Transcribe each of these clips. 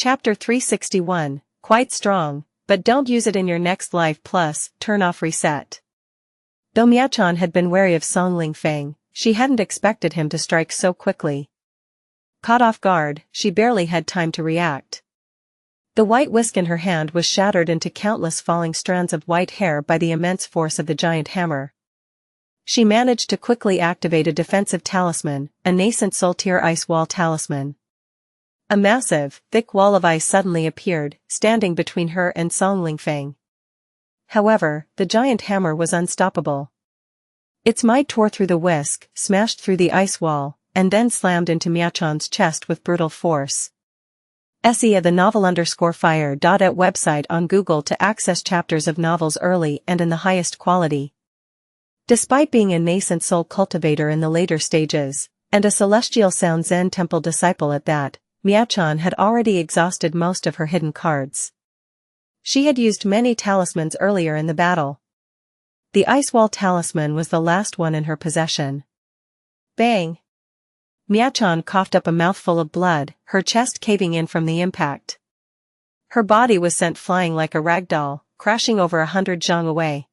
Chapter 361, Quite strong, but don't use it in your next life plus, turn off reset. Though Miachan had been wary of Song Lingfeng, she hadn't expected him to strike so quickly. Caught off guard, she barely had time to react. The white whisk in her hand was shattered into countless falling strands of white hair by the immense force of the giant hammer. She managed to quickly activate a defensive talisman, a nascent soul-tier ice wall talisman. A massive, thick wall of ice suddenly appeared, standing between her and Song Lingfeng. However, the giant hammer was unstoppable. Its might tore through the whisk, smashed through the ice wall, and then slammed into Miachan's chest with brutal force. Xianxia the novel_fire. At website on Google to access chapters of novels early and in the highest quality. Despite being a nascent soul cultivator in the later stages, and a celestial sound Zen temple disciple at that, Miachan had already exhausted most of her hidden cards. She had used many talismans earlier in the battle. The ice wall talisman was the last one in her possession. Bang! Miachan coughed up a mouthful of blood, her chest caving in from the impact. Her body was sent flying like a rag doll, crashing over 100 zhang away.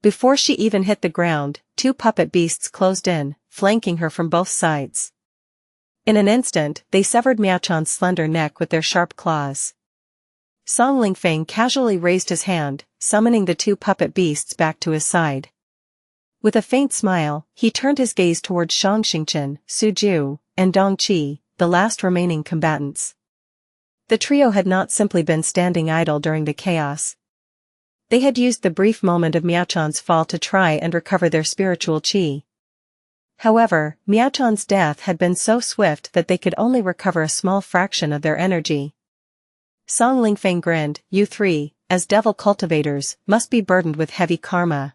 Before she even hit the ground, two puppet beasts closed in, flanking her from both sides. In an instant, they severed Miachan's slender neck with their sharp claws. Song Lingfeng casually raised his hand, summoning the two puppet beasts back to his side. With a faint smile, he turned his gaze towards Xianxia, Suju, and Dongqi, the last remaining combatants. The trio had not simply been standing idle during the chaos. They had used the brief moment of Miachan's fall to try and recover their spiritual qi. However, Miachan's death had been so swift that they could only recover a small fraction of their energy. Song Lingfeng grinned, "You three, as devil cultivators, must be burdened with heavy karma.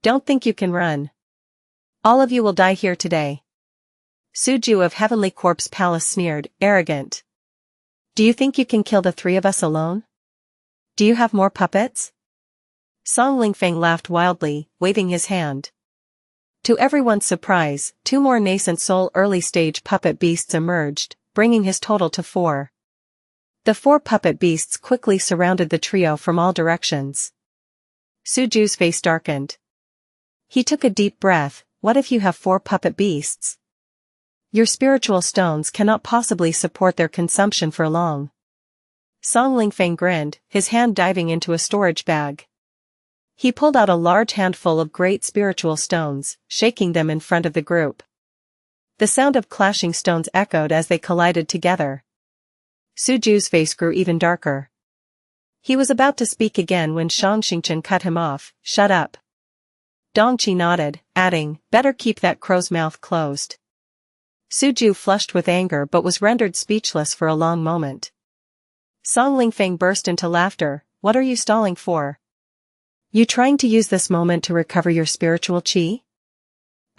Don't think you can run. All of you will die here today." Suju of Heavenly Corpse Palace sneered, arrogant. "Do you think you can kill the three of us alone? Do you have more puppets?" Song Lingfeng laughed wildly, waving his hand. To everyone's surprise, two more nascent soul early-stage puppet beasts emerged, bringing his total to 4. The 4 puppet beasts quickly surrounded the trio from all directions. Suju's face darkened. He took a deep breath. What if you have 4 puppet beasts? Your spiritual stones cannot possibly support their consumption for long. Song Lingfeng grinned, his hand diving into a storage bag. He pulled out a large handful of great spiritual stones, shaking them in front of the group. The sound of clashing stones echoed as they collided together. Suju's face grew even darker. He was about to speak again when Xianxia cut him off. "Shut up." Dongqi nodded, adding, "Better keep that crow's mouth closed." Suju flushed with anger but was rendered speechless for a long moment. Song Lingfeng burst into laughter. "What are you stalling for? You trying to use this moment to recover your spiritual qi?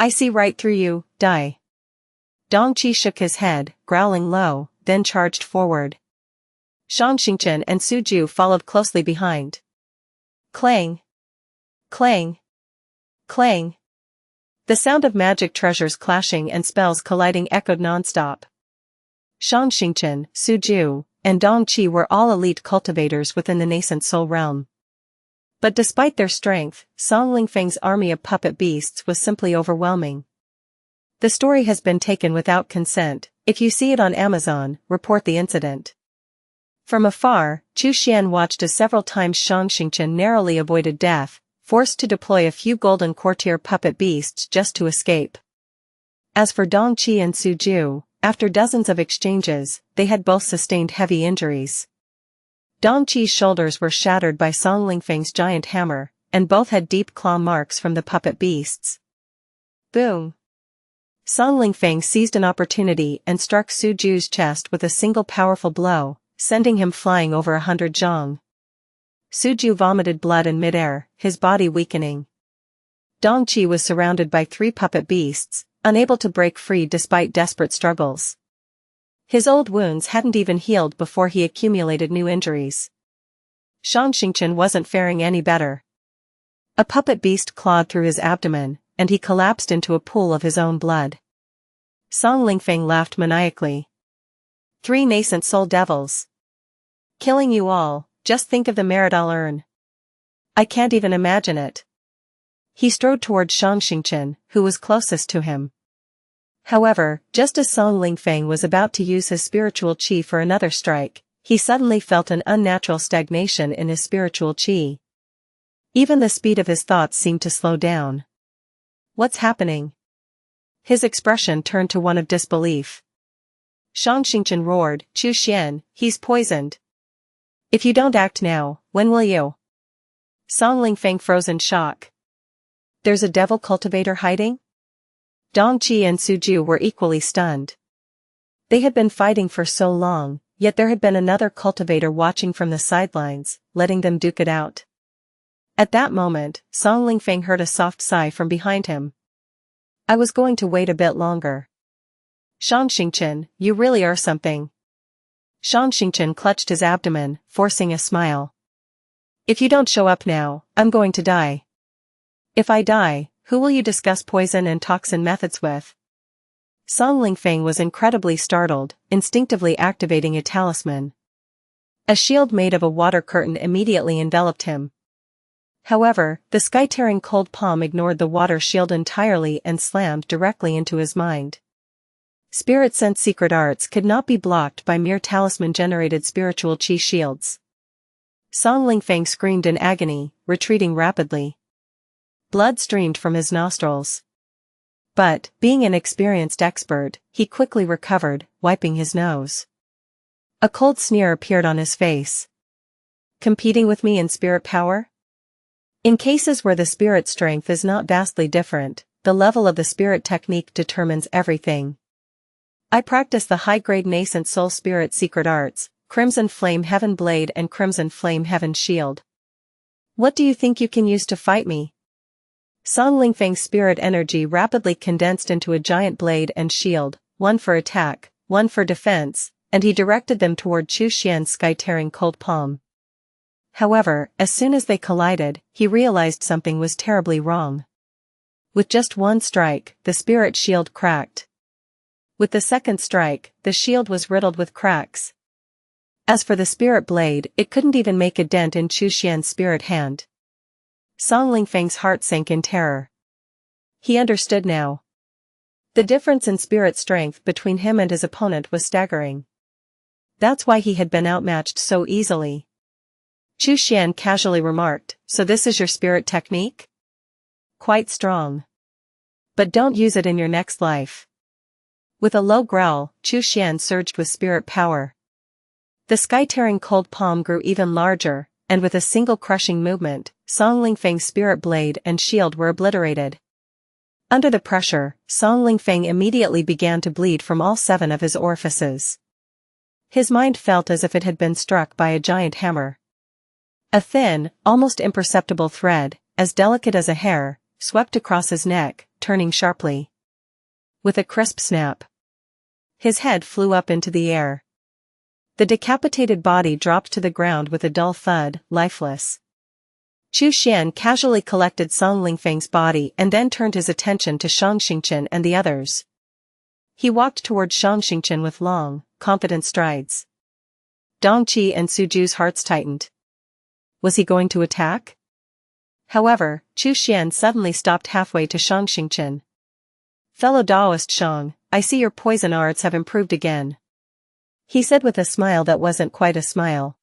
I see right through you, die." Dongqi shook his head, growling low, then charged forward. Xianxia and Suju followed closely behind. Clang! Clang! Clang! The sound of magic treasures clashing and spells colliding echoed nonstop. Xianxia, Suju, and Dongqi were all elite cultivators within the nascent soul realm. But despite their strength, Song Lingfeng's army of puppet beasts was simply overwhelming. The story has been taken without consent. If you see it on Amazon, report the incident. From afar, Chu Xian watched as several times Xianxia narrowly avoided death, forced to deploy a few golden courtier puppet beasts just to escape. As for Dongqi and Suju, after dozens of exchanges, they had both sustained heavy injuries. Dongqi's shoulders were shattered by Song Lingfeng's giant hammer, and both had deep claw marks from the puppet beasts. Boom! Song Lingfeng seized an opportunity and struck Suju's chest with a single powerful blow, sending him flying over 100 zhang. Suju vomited blood in midair, his body weakening. Dongqi was surrounded by 3 puppet beasts, unable to break free despite desperate struggles. His old wounds hadn't even healed before he accumulated new injuries. Xianxia wasn't faring any better. A puppet beast clawed through his abdomen, and he collapsed into a pool of his own blood. Song Lingfeng laughed maniacally. 3 nascent soul devils. Killing you all, just think of the merit I'll earn. I can't even imagine it. He strode toward Xianxia, who was closest to him. However, just as Song Lingfeng was about to use his spiritual qi for another strike, he suddenly felt an unnatural stagnation in his spiritual qi. Even the speed of his thoughts seemed to slow down. What's happening? His expression turned to one of disbelief. Xianxia roared, "Chu Xian, he's poisoned. If you don't act now, when will you?" Song Lingfeng froze in shock. There's a devil cultivator hiding? Dongqi and Suju were equally stunned. They had been fighting for so long, yet there had been another cultivator watching from the sidelines, letting them duke it out. At that moment, Song Lingfeng heard a soft sigh from behind him. I was going to wait a bit longer. Xianxia, you really are something. Xianxia clutched his abdomen, forcing a smile. If you don't show up now, I'm going to die. If I die, who will you discuss poison and toxin methods with? Song Lingfeng was incredibly startled, instinctively activating a talisman. A shield made of a water curtain immediately enveloped him. However, the sky-tearing cold palm ignored the water shield entirely and slammed directly into his mind. Spirit-sent secret arts could not be blocked by mere talisman-generated spiritual qi shields. Song Lingfeng screamed in agony, retreating rapidly. Blood streamed from his nostrils. But, being an experienced expert, he quickly recovered, wiping his nose. A cold sneer appeared on his face. Competing with me in spirit power? In cases where the spirit strength is not vastly different, the level of the spirit technique determines everything. I practice the high-grade nascent soul spirit secret arts, Crimson Flame Heaven Blade and Crimson Flame Heaven Shield. What do you think you can use to fight me? Song Lingfeng's spirit energy rapidly condensed into a giant blade and shield, one for attack, one for defense, and he directed them toward Chu Xian's sky-tearing cold palm. However, as soon as they collided, he realized something was terribly wrong. With just one strike, the spirit shield cracked. With the second strike, the shield was riddled with cracks. As for the spirit blade, it couldn't even make a dent in Chu Xian's spirit hand. Song Lingfeng's heart sank in terror. He understood now. The difference in spirit strength between him and his opponent was staggering. That's why he had been outmatched so easily. Chu Xian casually remarked, "So this is your spirit technique? Quite strong. But don't use it in your next life." With a low growl, Chu Xian surged with spirit power. The sky-tearing cold palm grew even larger, and with a single crushing movement, Song Lingfeng's spirit blade and shield were obliterated. Under the pressure, Song Lingfeng immediately began to bleed from all 7 of his orifices. His mind felt as if it had been struck by a giant hammer. A thin, almost imperceptible thread, as delicate as a hair, swept across his neck, turning sharply. With a crisp snap, his head flew up into the air. The decapitated body dropped to the ground with a dull thud, lifeless. Chu Xian casually collected Song Lingfeng's body and then turned his attention to Xianxia and the others. He walked toward Xianxia with long, confident strides. Dongqi and Suju's hearts tightened. Was he going to attack? However, Chu Xian suddenly stopped halfway to Xianxia. Fellow Taoist Xiang, I see your poison arts have improved again. He said with a smile that wasn't quite a smile.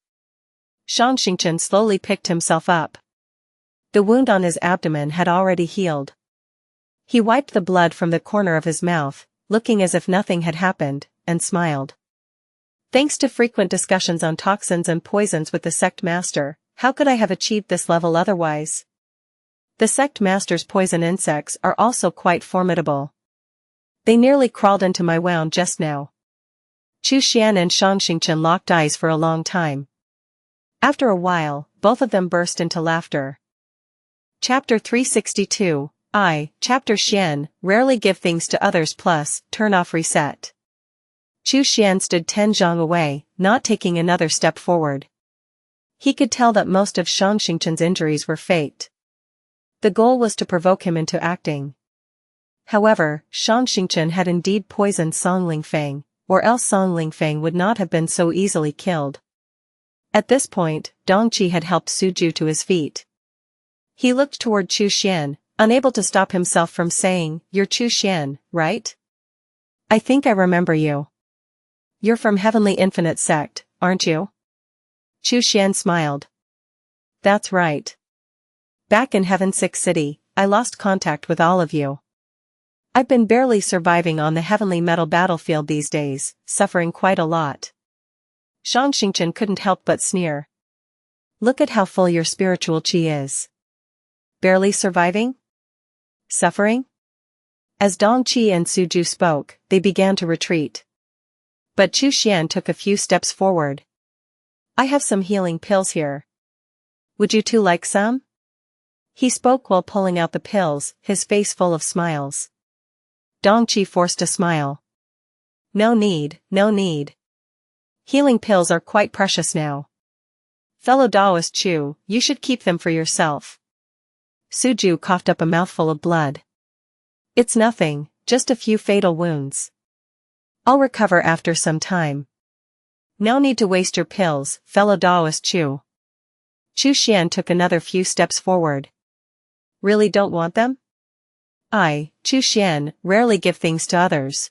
Xianxia slowly picked himself up. The wound on his abdomen had already healed. He wiped the blood from the corner of his mouth, looking as if nothing had happened, and smiled. Thanks to frequent discussions on toxins and poisons with the sect master, how could I have achieved this level otherwise? The sect master's poison insects are also quite formidable. They nearly crawled into my wound just now. Chu Xian and Xianxia locked eyes for a long time. After a while, both of them burst into laughter. Chapter 362, Chapter Xian, rarely give things to others plus, turn off reset. Chu Xian stood 10 zhang away, not taking another step forward. He could tell that most of Xianxia's injuries were faked. The goal was to provoke him into acting. However, Xianxia had indeed poisoned Song Lingfeng, or else Song Lingfeng would not have been so easily killed. At this point, Dongqi had helped Suju to his feet. He looked toward Chu Xian, unable to stop himself from saying, "You're Chu Xian, right? I think I remember you. You're from Heavenly Infinite Sect, aren't you?" Chu Xian smiled. "That's right. Back in Heaven 6 City, I lost contact with all of you. I've been barely surviving on the Heavenly Metal battlefield these days, suffering quite a lot." Shang Xingchen couldn't help but sneer. "Look at how full your spiritual qi is. Barely surviving? Suffering?" As Dongqi and Suju spoke, they began to retreat. But Chu Xian took a few steps forward. "I have some healing pills here. Would you two like some?" He spoke while pulling out the pills, his face full of smiles. Dongqi forced a smile. "No need, no need. Healing pills are quite precious now. Fellow Taoist Chu, you should keep them for yourself." Suju coughed up a mouthful of blood. "It's nothing, just a few fatal wounds. I'll recover after some time. No need to waste your pills, fellow Taoist Chu." Chu Xian took another few steps forward. "Really don't want them? I, Chu Xian, rarely give things to others.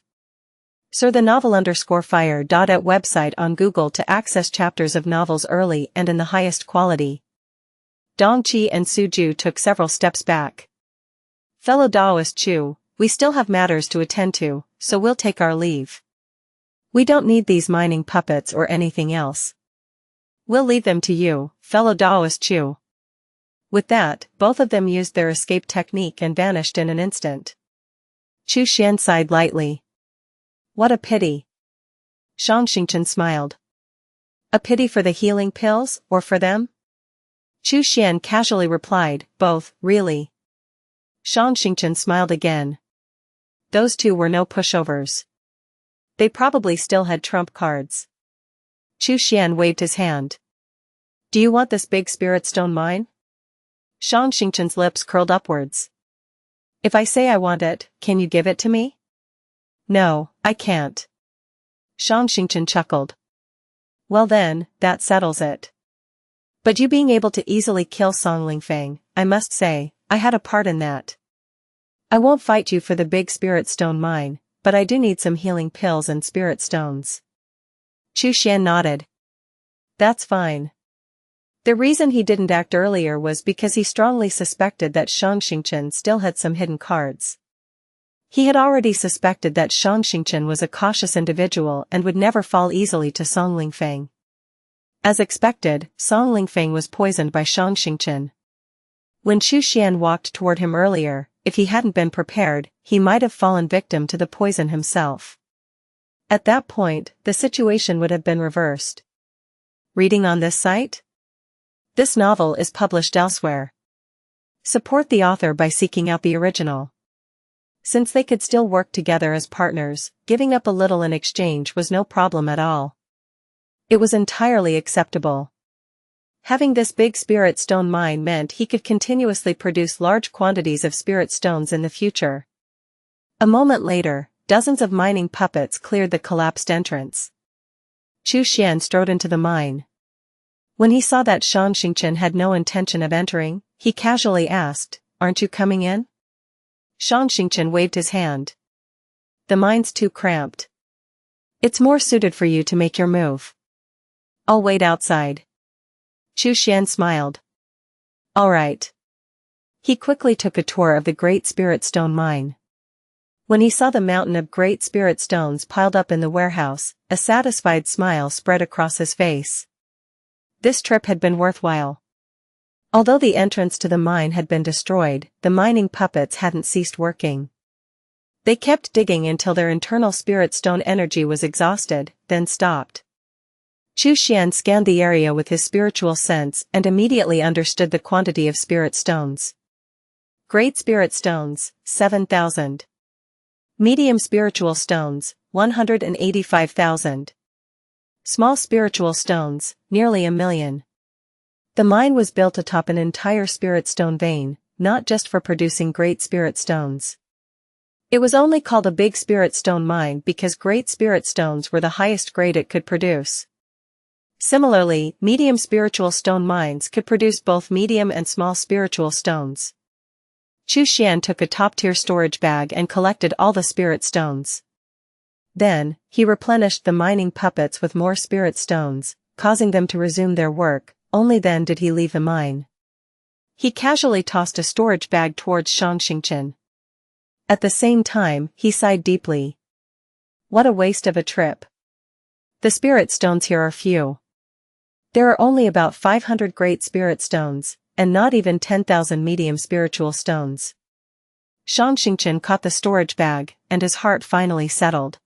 Sir the novel_fire.at website on Google to access chapters of novels early and in the highest quality." Dongqi and Suju took several steps back. "Fellow Taoist Chu, we still have matters to attend to, so we'll take our leave. We don't need these mining puppets or anything else. We'll leave them to you, fellow Taoist Chu." With that, both of them used their escape technique and vanished in an instant. Chu Xian sighed lightly. "What a pity." Shang Xingchen smiled. "A pity for the healing pills, or for them?" Chu Xian casually replied, "Both, really." Shang Xingchen smiled again. Those two were no pushovers. They probably still had trump cards. Chu Xian waved his hand. "Do you want this big spirit stone mine?" Shang Xingchen's lips curled upwards. "If I say I want it, can you give it to me?" "No, I can't." Shang Xingchen chuckled. "Well then, that settles it. But you being able to easily kill Song Lingfeng, I must say, I had a part in that. I won't fight you for the big spirit stone mine, but I do need some healing pills and spirit stones." Chu Xian nodded. "That's fine." The reason he didn't act earlier was because he strongly suspected that Shang Xingchen still had some hidden cards. He had already suspected that Shang Xingchen was a cautious individual and would never fall easily to Song Lingfeng. As expected, Song Lingfeng was poisoned by Shang Xingchen. When Chu Xian walked toward him earlier, if he hadn't been prepared, he might have fallen victim to the poison himself. At that point, the situation would have been reversed. Reading on this site? This novel is published elsewhere. Support the author by seeking out the original. Since they could still work together as partners, giving up a little in exchange was no problem at all. It was entirely acceptable. Having this big spirit stone mine meant he could continuously produce large quantities of spirit stones in the future. A moment later, dozens of mining puppets cleared the collapsed entrance. Chu Xian strode into the mine. When he saw that Shang Xingchen had no intention of entering, he casually asked, "Aren't you coming in?" Shang Xingchen waved his hand. "The mine's too cramped. It's more suited for you to make your move. I'll wait outside." Chu Xian smiled. "All right." He quickly took a tour of the Great Spirit Stone mine. When he saw the mountain of great spirit stones piled up in the warehouse, a satisfied smile spread across his face. This trip had been worthwhile. Although the entrance to the mine had been destroyed, the mining puppets hadn't ceased working. They kept digging until their internal spirit stone energy was exhausted, then stopped. Chu Xian scanned the area with his spiritual sense and immediately understood the quantity of spirit stones. Great spirit stones, 7,000. Medium spiritual stones, 185,000. Small spiritual stones, nearly 1,000,000. The mine was built atop an entire spirit stone vein, not just for producing great spirit stones. It was only called a big spirit stone mine because great spirit stones were the highest grade it could produce. Similarly, medium spiritual stone mines could produce both medium and small spiritual stones. Xuan took a top-tier storage bag and collected all the spirit stones. Then, he replenished the mining puppets with more spirit stones, causing them to resume their work. Only then did he leave the mine. He casually tossed a storage bag towards Xianxia. At the same time, he sighed deeply. What a waste of a trip. The spirit stones here are few. There are only about 500 great spirit stones, and not even 10,000 medium spiritual stones. Xianxia caught the storage bag, and his heart finally settled.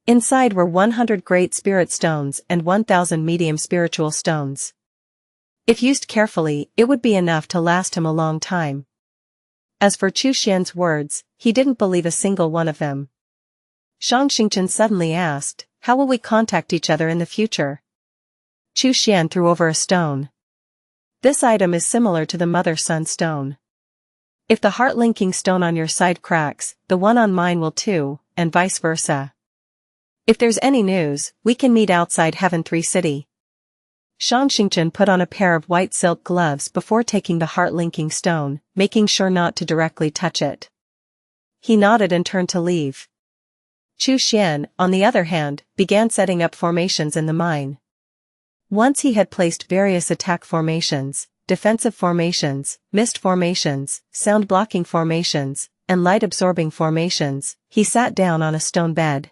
Inside were 100 great spirit stones and 1,000 medium spiritual stones. If used carefully, it would be enough to last him a long time. As for Xuan's words, he didn't believe a single one of them. Xianxia suddenly asked, "How will we contact each other in the future?" Xuan threw over a stone. This item is similar to the mother-son stone. If the heart-linking stone on your side cracks, the one on mine will too, and vice versa. If there's any news, we can meet outside Heaven 3 City. Xianxia put on a pair of white silk gloves before taking the heart-linking stone, making sure not to directly touch it. He nodded and turned to leave. Xuan, on the other hand, began setting up formations in the mine. Once he had placed various attack formations, defensive formations, mist formations, sound-blocking formations, and light-absorbing formations, he sat down on a stone bed.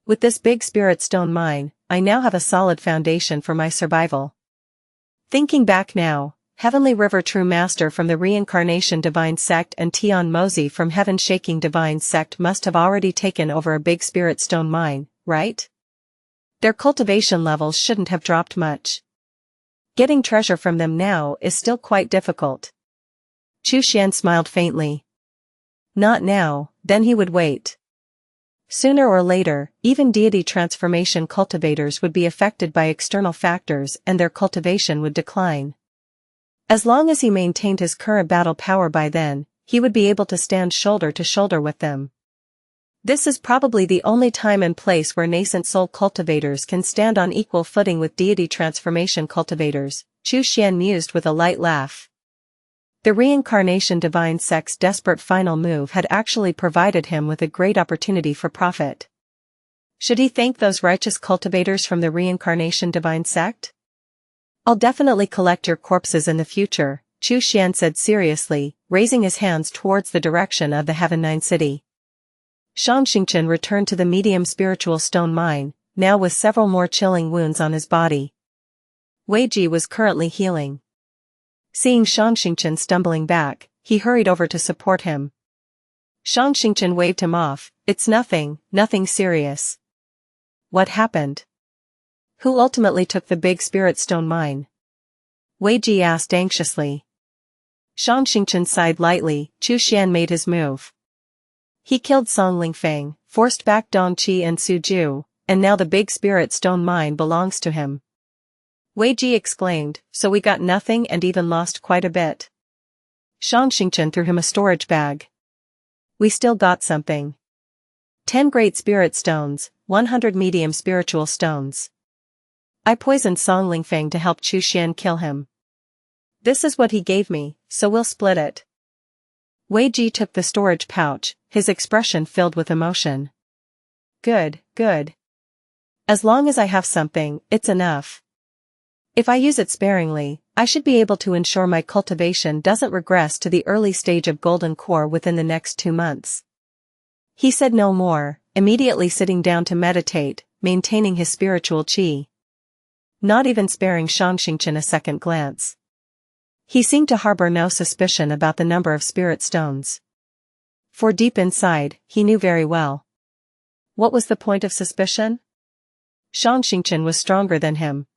With this big spirit stone mine, I now have a solid foundation for my survival. Thinking back now, Heavenly River True Master from the Reincarnation Divine Sect and Am Luo Zu from Heaven Shaking Divine Sect must have already taken over a big spirit stone mine, right? Their cultivation levels shouldn't have dropped much. Getting treasure from them now is still quite difficult. Xuan smiled faintly. Not now, then he would wait. Sooner or later, even deity transformation cultivators would be affected by external factors and their cultivation would decline. As long as he maintained his current battle power by then, he would be able to stand shoulder to shoulder with them. This is probably the only time and place where nascent soul cultivators can stand on equal footing with deity transformation cultivators, Xuan mused with a light laugh. The Reincarnation Divine Sect's desperate final move had actually provided him with a great opportunity for profit. Should he thank those righteous cultivators from the Reincarnation Divine Sect? I'll definitely collect your corpses in the future, Xuan said seriously, raising his hands towards the direction of the Heaven 9 City. Xianxia returned to the medium spiritual stone mine, now with several more chilling wounds on his body. Weiji was currently healing. Seeing Xianxia stumbling back, he hurried over to support him. Xianxia waved him off. "It's nothing, nothing serious." What happened? Who ultimately took the big spirit stone mine? Weiji asked anxiously. Xianxia sighed lightly. Xuan made his move. He killed Song Lingfeng, forced back Dongqi and Suju, and now the big spirit stone mine belongs to him. Weiji exclaimed, "So we got nothing and even lost quite a bit." Xianxia threw him a storage bag. "We still got something. 10 great spirit stones, 100 medium spiritual stones. I poisoned Song Lingfeng to help Xuan kill him. This is what he gave me, so we'll split it." Weiji took the storage pouch, his expression filled with emotion. "Good, good. As long as I have something, it's enough. If I use it sparingly, I should be able to ensure my cultivation doesn't regress to the early stage of golden core within the next 2 months." He said no more, immediately sitting down to meditate, maintaining his spiritual qi. Not even sparing Xianxia a second glance. He seemed to harbor no suspicion about the number of spirit stones. For deep inside, he knew very well. What was the point of suspicion? Xianxia was stronger than him.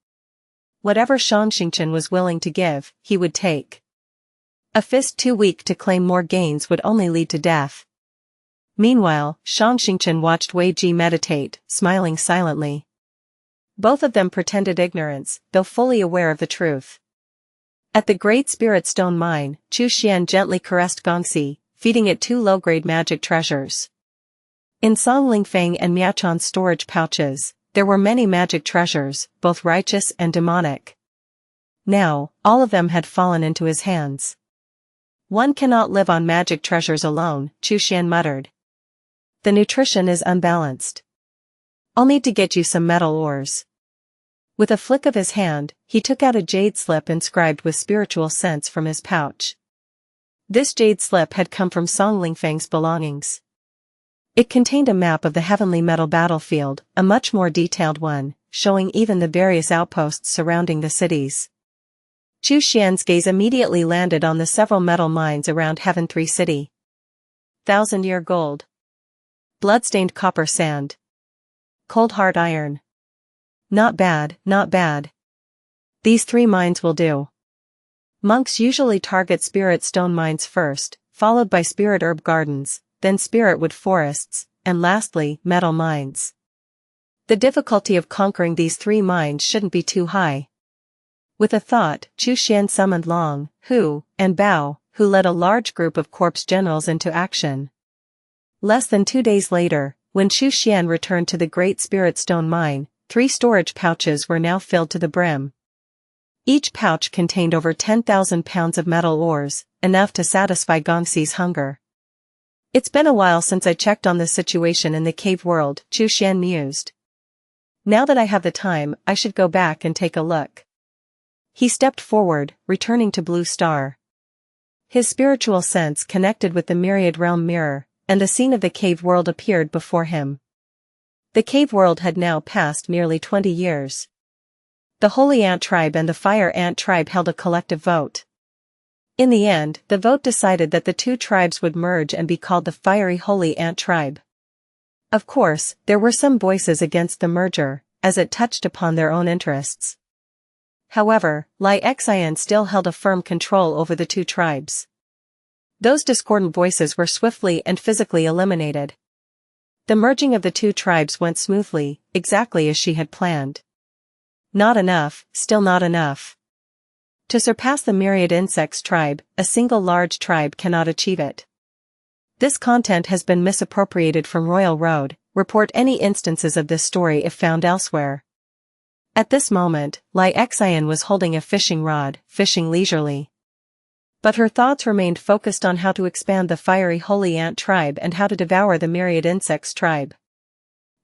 Whatever Xianxia was willing to give, he would take. A fist too weak to claim more gains would only lead to death. Meanwhile, Xianxia watched Weiji meditate, smiling silently. Both of them pretended ignorance, though fully aware of the truth. At the Great Spirit Stone Mine, Xuan gently caressed Gongxi, feeding it 2 low-grade magic treasures. In Song Lingfeng and Miachan's storage pouches, there were many magic treasures, both righteous and demonic. Now, all of them had fallen into his hands. One cannot live on magic treasures alone, Xuan muttered. The nutrition is unbalanced. I'll need to get you some metal ores. With a flick of his hand, he took out a jade slip inscribed with spiritual sense from his pouch. This jade slip had come from Song Lingfeng's belongings. It contained a map of the heavenly metal battlefield, a much more detailed one, showing even the various outposts surrounding the cities. Xuan's gaze immediately landed on the several metal mines around Heaven 3 City. 1000-year gold. Bloodstained copper sand. Cold hard iron. Not bad, not bad. These 3 mines will do. Monks usually target spirit stone mines first, followed by spirit herb gardens, then spirit wood forests, and lastly, metal mines. The difficulty of conquering these 3 mines shouldn't be too high. With a thought, Xuan summoned Long, Hu, and Bao, who led a large group of corpse generals into action. Less than 2 days later, when Xuan returned to the Great Spirit Stone Mine, 3 storage pouches were now filled to the brim. Each pouch contained over 10,000 pounds of metal ores, enough to satisfy Gongxi's hunger. It's been a while since I checked on the situation in the cave world, Xuan mused. Now that I have the time, I should go back and take a look. He stepped forward, returning to Blue Star. His spiritual sense connected with the myriad realm mirror, and the scene of the cave world appeared before him. The cave world had now passed nearly 20 years. The Holy Ant Tribe and the Fire Ant Tribe held a collective vote. In the end, the vote decided that the 2 tribes would merge and be called the Fiery Holy Ant Tribe. Of course, there were some voices against the merger, as it touched upon their own interests. However, Xian still held a firm control over the 2 tribes. Those discordant voices were swiftly and physically eliminated. The merging of the 2 tribes went smoothly, exactly as she had planned. Not enough, still not enough. To surpass the myriad insects tribe, a single large tribe cannot achieve it. This content has been misappropriated from Royal Road. Report any instances of this story if found elsewhere. At this moment, Xian was holding a fishing rod, fishing leisurely. But her thoughts remained focused on how to expand the Fiery Holy Ant Tribe and how to devour the Myriad Insects Tribe.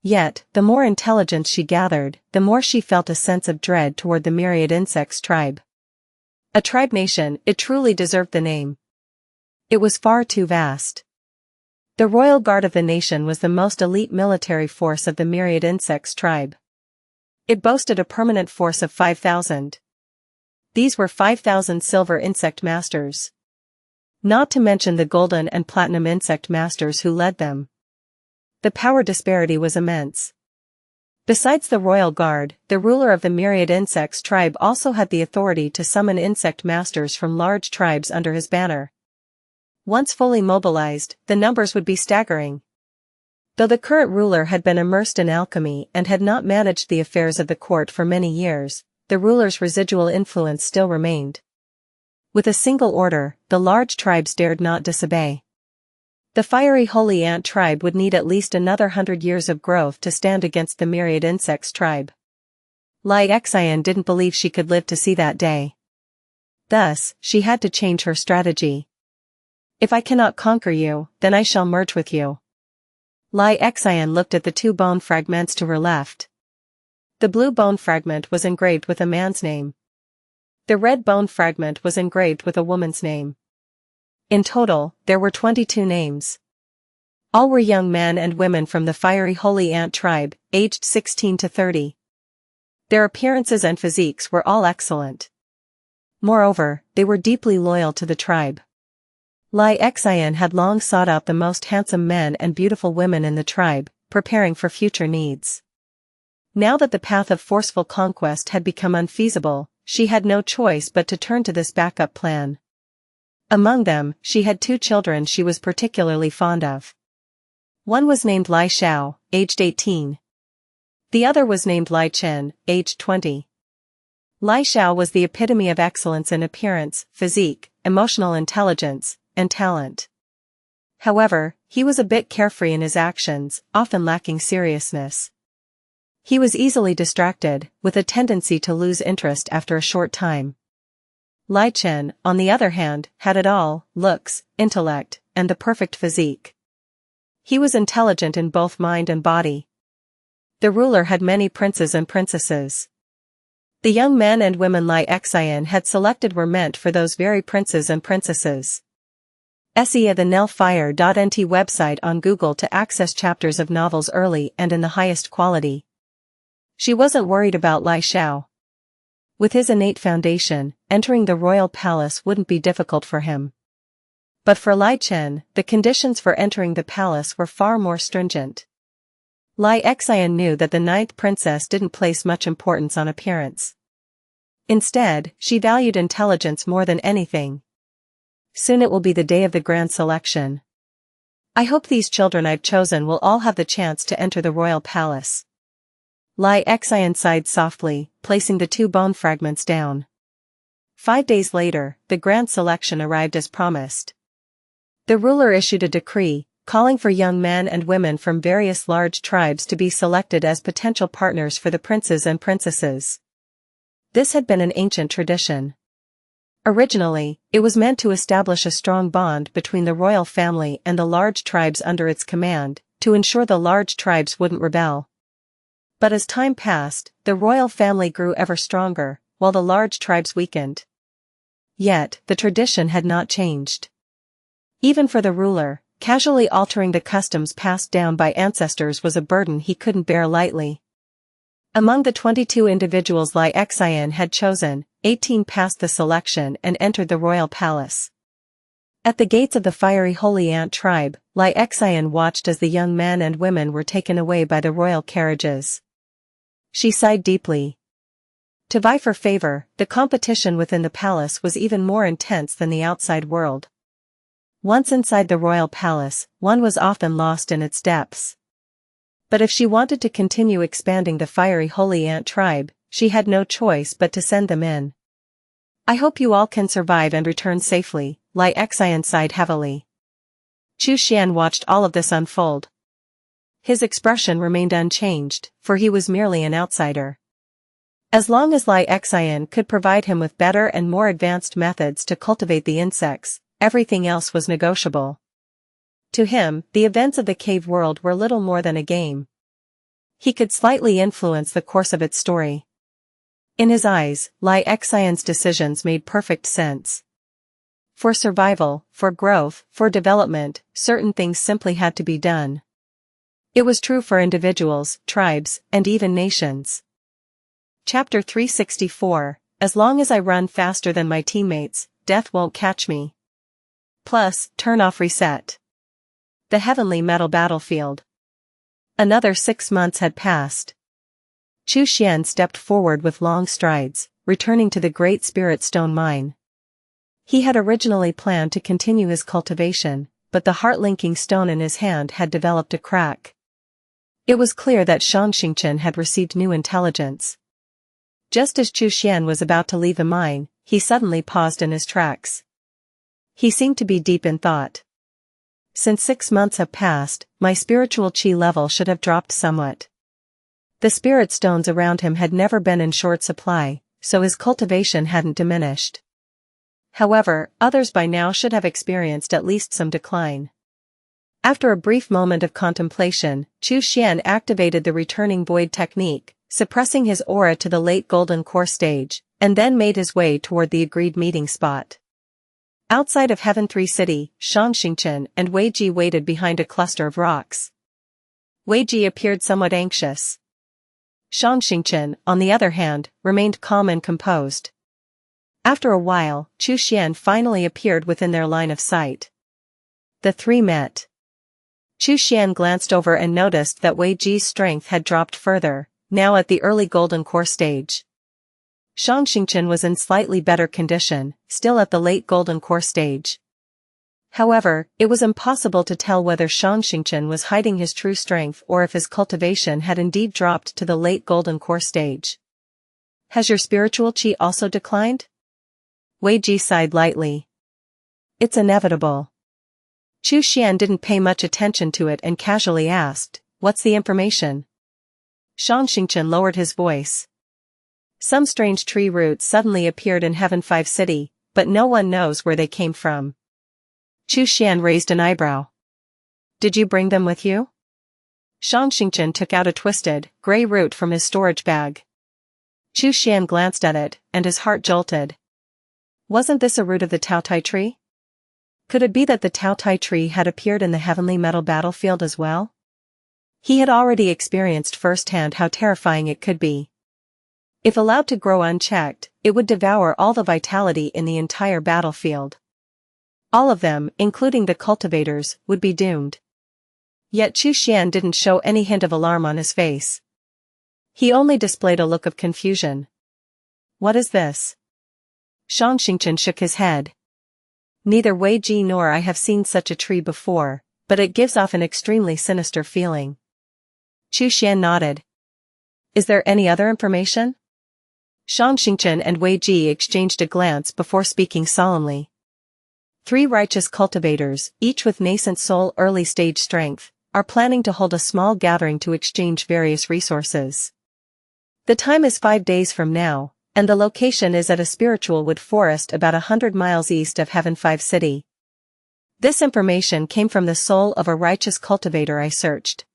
Yet, the more intelligence she gathered, the more she felt a sense of dread toward the Myriad Insects Tribe. A tribe nation, it truly deserved the name. It was far too vast. The Royal Guard of the nation was the most elite military force of the Myriad Insects Tribe. It boasted a permanent force of 5,000. These were 5,000 silver insect masters. Not to mention the golden and platinum insect masters who led them. The power disparity was immense. Besides the Royal Guard, the ruler of the Myriad Insects Tribe also had the authority to summon insect masters from large tribes under his banner. Once fully mobilized, the numbers would be staggering. Though the current ruler had been immersed in alchemy and had not managed the affairs of the court for many years, the ruler's residual influence still remained. With a single order, the large tribes dared not disobey. The Fiery Holy Ant Tribe would need at least another 100 years of growth to stand against the Myriad Insects Tribe. Xian didn't believe she could live to see that day. Thus, she had to change her strategy. If I cannot conquer you, then I shall merge with you. Xian looked at the 2 bone fragments to her left. The blue bone fragment was engraved with a man's name. The red bone fragment was engraved with a woman's name. In total, there were 22 names. All were young men and women from the Fiery Holy Ant Tribe, aged 16 to 30. Their appearances and physiques were all excellent. Moreover, they were deeply loyal to the tribe. Xian had long sought out the most handsome men and beautiful women in the tribe, preparing for future needs. Now that the path of forceful conquest had become unfeasible, she had no choice but to turn to this backup plan. Among them, she had 2 children she was particularly fond of. One was named Lai Xiao, aged 18. The other was named Lai Chen, aged 20. Lai Xiao was the epitome of excellence in appearance, physique, emotional intelligence, and talent. However, he was a bit carefree in his actions, often lacking seriousness. He was easily distracted, with a tendency to lose interest after a short time. Lai Chen, on the other hand, had it all: looks, intellect, and the perfect physique. He was intelligent in both mind and body. The ruler had many princes and princesses. The young men and women Lai Xian had selected were meant for those very princes and princesses. Xianxia the Nelfire.nt website on Google to access chapters of novels early and in the highest quality. She wasn't worried about Lai Xiao. With his innate foundation, entering the royal palace wouldn't be difficult for him. But for Lai Chen, the conditions for entering the palace were far more stringent. Lai Xian knew that the ninth princess didn't place much importance on appearance. Instead, she valued intelligence more than anything. Soon it will be the day of the grand selection. I hope these children I've chosen will all have the chance to enter the royal palace. Lai Xian sighed softly, placing the 2 bone fragments down. 5 days later, the grand selection arrived as promised. The ruler issued a decree, calling for young men and women from various large tribes to be selected as potential partners for the princes and princesses. This had been an ancient tradition. Originally, it was meant to establish a strong bond between the royal family and the large tribes under its command, to ensure the large tribes wouldn't rebel. But as time passed, the royal family grew ever stronger, while the large tribes weakened. Yet, the tradition had not changed. Even for the ruler, casually altering the customs passed down by ancestors was a burden he couldn't bear lightly. Among the 22 individuals Lai Xian had chosen, 18 passed the selection and entered the royal palace. At the gates of the fiery Holy Ant tribe, Lai Xian watched as the young men and women were taken away by the royal carriages. She sighed deeply. To vie for favor, the competition within the palace was even more intense than the outside world. Once inside the royal palace, one was often lost in its depths. But if she wanted to continue expanding the fiery Holy Ant tribe, she had no choice but to send them in. I hope you all can survive and return safely, Lai Xian sighed heavily. Xuan watched all of this unfold. His expression remained unchanged, for he was merely an outsider. As long as Lai Xian could provide him with better and more advanced methods to cultivate the insects, everything else was negotiable. To him, the events of the cave world were little more than a game. He could slightly influence the course of its story. In his eyes, Lai Xian's decisions made perfect sense. For survival, for growth, for development, certain things simply had to be done. It was true for individuals, tribes, and even nations. Chapter 364, As long as I run faster than my teammates, death won't catch me. Plus, turn off reset. The heavenly metal battlefield. Another 6 months had passed. Xuan stepped forward with long strides, returning to the Great Spirit Stone mine. He had originally planned to continue his cultivation, but the heart-linking stone in his hand had developed a crack. It was clear that Xianxia had received new intelligence. Just as Xuan was about to leave the mine, he suddenly paused in his tracks. He seemed to be deep in thought. Since 6 months have passed, my spiritual chi level should have dropped somewhat. The spirit stones around him had never been in short supply, so his cultivation hadn't diminished. However, others by now should have experienced at least some decline. After a brief moment of contemplation, Xuan activated the returning void technique, suppressing his aura to the late golden core stage, and then made his way toward the agreed meeting spot. Outside of Heaven 3 City, Xianxia and Wei Ji waited behind a cluster of rocks. Wei Ji appeared somewhat anxious. Xianxia, on the other hand, remained calm and composed. After a while, Xuan finally appeared within their line of sight. The three met. Xuan glanced over and noticed that Wei Ji's strength had dropped further, now at the early golden core stage. Xianxia was in slightly better condition, still at the late golden core stage. However, it was impossible to tell whether Xianxia was hiding his true strength or if his cultivation had indeed dropped to the late golden core stage. Has your spiritual chi also declined? Wei Ji sighed lightly. It's inevitable. Xian didn't pay much attention to it and casually asked, "What's the information?" Xianxia lowered his voice. Some strange tree roots suddenly appeared in Heaven-5 City, but no one knows where they came from. Xian raised an eyebrow. "Did you bring them with you?" Xianxia took out a twisted, gray root from his storage bag. Xian glanced at it, and his heart jolted. Wasn't this a root of the Taotai tree? Could it be that the Taotai tree had appeared in the heavenly metal battlefield as well? He had already experienced firsthand how terrifying it could be. If allowed to grow unchecked, it would devour all the vitality in the entire battlefield. All of them, including the cultivators, would be doomed. Yet Xian didn't show any hint of alarm on his face. He only displayed a look of confusion. "What is this?" Xianxia shook his head. "Neither Wei Ji nor I have seen such a tree before, but it gives off an extremely sinister feeling." Xian nodded. "Is there any other information?" Xianxia and Wei Ji exchanged a glance before speaking solemnly. 3 righteous cultivators, each with nascent soul early-stage strength, are planning to hold a small gathering to exchange various resources. The time is 5 days from now, and the location is at a spiritual wood forest about 100 miles east of Heaven-5 City. This information came from the soul of a righteous cultivator I searched.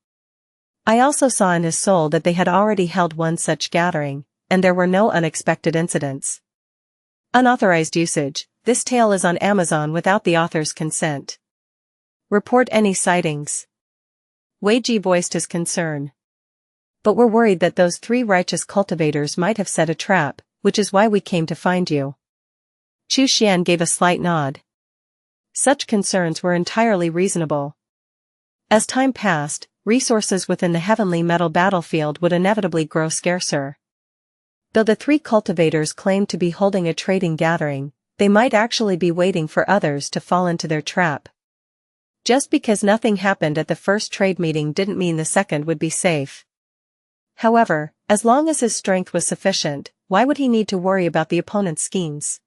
I also saw in his soul that they had already held one such gathering, and there were no unexpected incidents. Unauthorized usage. This tale is on Amazon without the author's consent. Report any sightings. Wei Ji voiced his concern. But we're worried that those 3 righteous cultivators might have set a trap, which is why we came to find you. Xian gave a slight nod. Such concerns were entirely reasonable. As time passed, resources within the heavenly metal battlefield would inevitably grow scarcer. Though the 3 cultivators claimed to be holding a trading gathering, they might actually be waiting for others to fall into their trap. Just because nothing happened at the first trade meeting didn't mean the second would be safe. However, as long as his strength was sufficient, why would he need to worry about the opponent's schemes?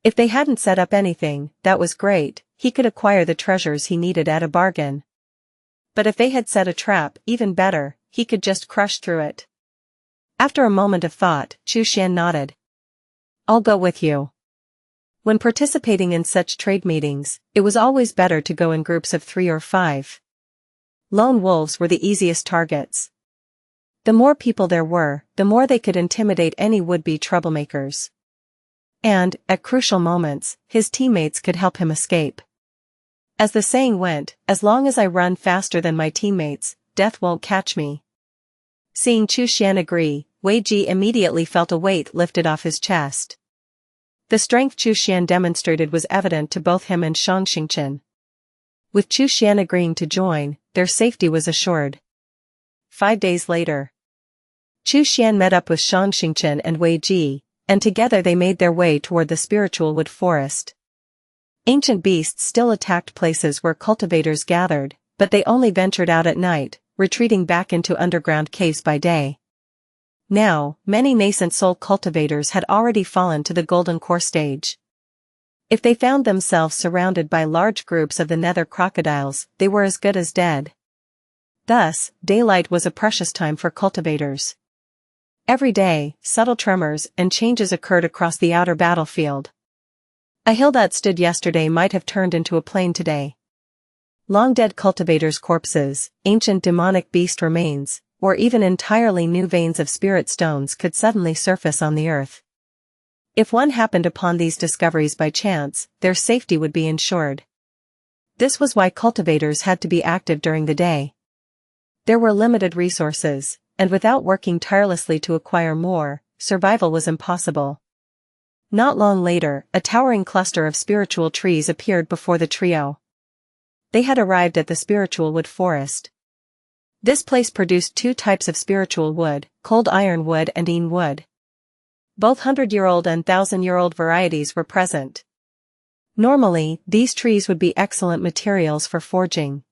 If they hadn't set up anything, that was great, he could acquire the treasures he needed at a bargain. But if they had set a trap, even better, he could just crush through it. After a moment of thought, Xian nodded. "I'll go with you." When participating in such trade meetings, it was always better to go in groups of 3 or 5. Lone wolves were the easiest targets. The more people there were, the more they could intimidate any would-be troublemakers. And, at crucial moments, his teammates could help him escape. As the saying went, as long as I run faster than my teammates, death won't catch me. Seeing Xian agree, Wei Ji immediately felt a weight lifted off his chest. The strength Xian demonstrated was evident to both him and Xianxia. With Xian agreeing to join, their safety was assured. 5 days later, Xian met up with Xianxia and Wei Ji, and together they made their way toward the spiritual wood forest. Ancient beasts still attacked places where cultivators gathered, but they only ventured out at night, retreating back into underground caves by day. Now, many nascent soul cultivators had already fallen to the golden core stage. If they found themselves surrounded by large groups of the nether crocodiles, they were as good as dead. Thus, daylight was a precious time for cultivators. Every day, subtle tremors and changes occurred across the outer battlefield. A hill that stood yesterday might have turned into a plain today. Long-dead cultivators' corpses, ancient demonic beast remains, or even entirely new veins of spirit stones could suddenly surface on the earth. If one happened upon these discoveries by chance, their safety would be ensured. This was why cultivators had to be active during the day. There were limited resources, and without working tirelessly to acquire more, survival was impossible. Not long later, a towering cluster of spiritual trees appeared before the trio. They had arrived at the spiritual wood forest. This place produced 2 types of spiritual wood, cold iron wood and een wood. Both 100-year-old and 1,000-year-old varieties were present. Normally, these trees would be excellent materials for forging.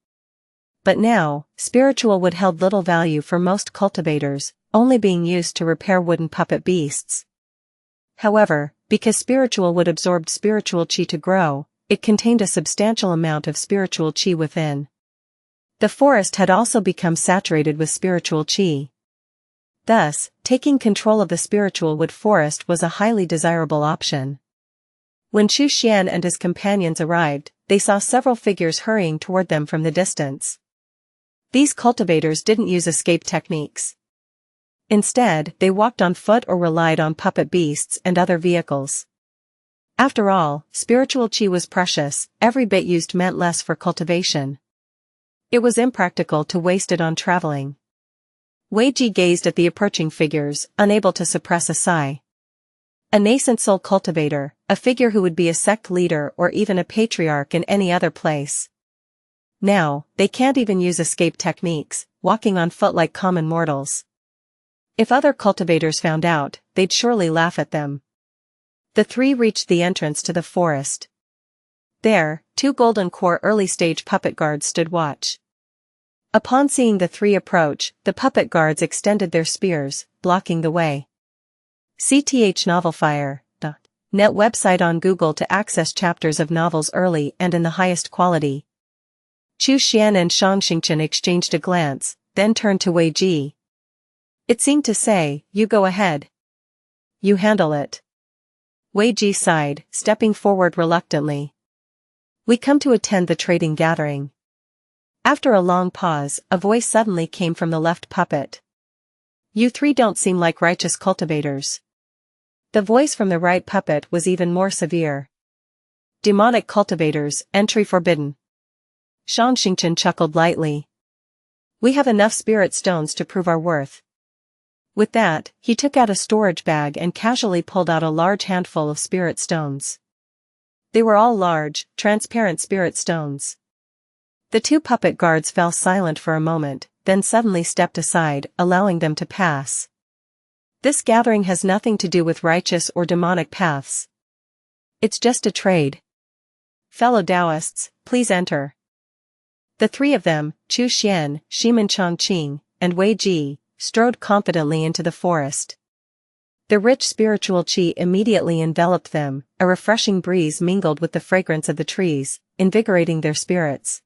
But now, spiritual wood held little value for most cultivators, only being used to repair wooden puppet beasts. However, because spiritual wood absorbed spiritual chi to grow, it contained a substantial amount of spiritual qi within. The forest had also become saturated with spiritual qi. Thus, taking control of the spiritual wood forest was a highly desirable option. When Xuan and his companions arrived, they saw several figures hurrying toward them from the distance. These cultivators didn't use escape techniques. Instead, they walked on foot or relied on puppet beasts and other vehicles. After all, spiritual qi was precious, every bit used meant less for cultivation. It was impractical to waste it on traveling. Wei Ji gazed at the approaching figures, unable to suppress a sigh. A nascent soul cultivator, a figure who would be a sect leader or even a patriarch in any other place. Now, they can't even use escape techniques, walking on foot like common mortals. If other cultivators found out, they'd surely laugh at them. The three reached the entrance to the forest. There, 2 golden core early-stage puppet guards stood watch. Upon seeing the three approach, the puppet guards extended their spears, blocking the way. CTH Novelfire.net website on Google to access chapters of novels early and in the highest quality. Xuan and Xianxia exchanged a glance, then turned to Wei Ji. It seemed to say, "You go ahead. You handle it." Wei Ji sighed, stepping forward reluctantly. "We come to attend the trading gathering." After a long pause, a voice suddenly came from the left puppet. "You three don't seem like righteous cultivators." The voice from the right puppet was even more severe. "Demonic cultivators, entry forbidden." Xianxia chuckled lightly. "We have enough spirit stones to prove our worth." With that, he took out a storage bag and casually pulled out a large handful of spirit stones. They were all large, transparent spirit stones. The 2 puppet guards fell silent for a moment, then suddenly stepped aside, allowing them to pass. "This gathering has nothing to do with righteous or demonic paths. It's just a trade. Fellow Taoists, please enter." The 3 of them, Xuan, Ximenchangqing, and Wei Ji, strode confidently into the forest. The rich spiritual qi immediately enveloped them, a refreshing breeze mingled with the fragrance of the trees, invigorating their spirits.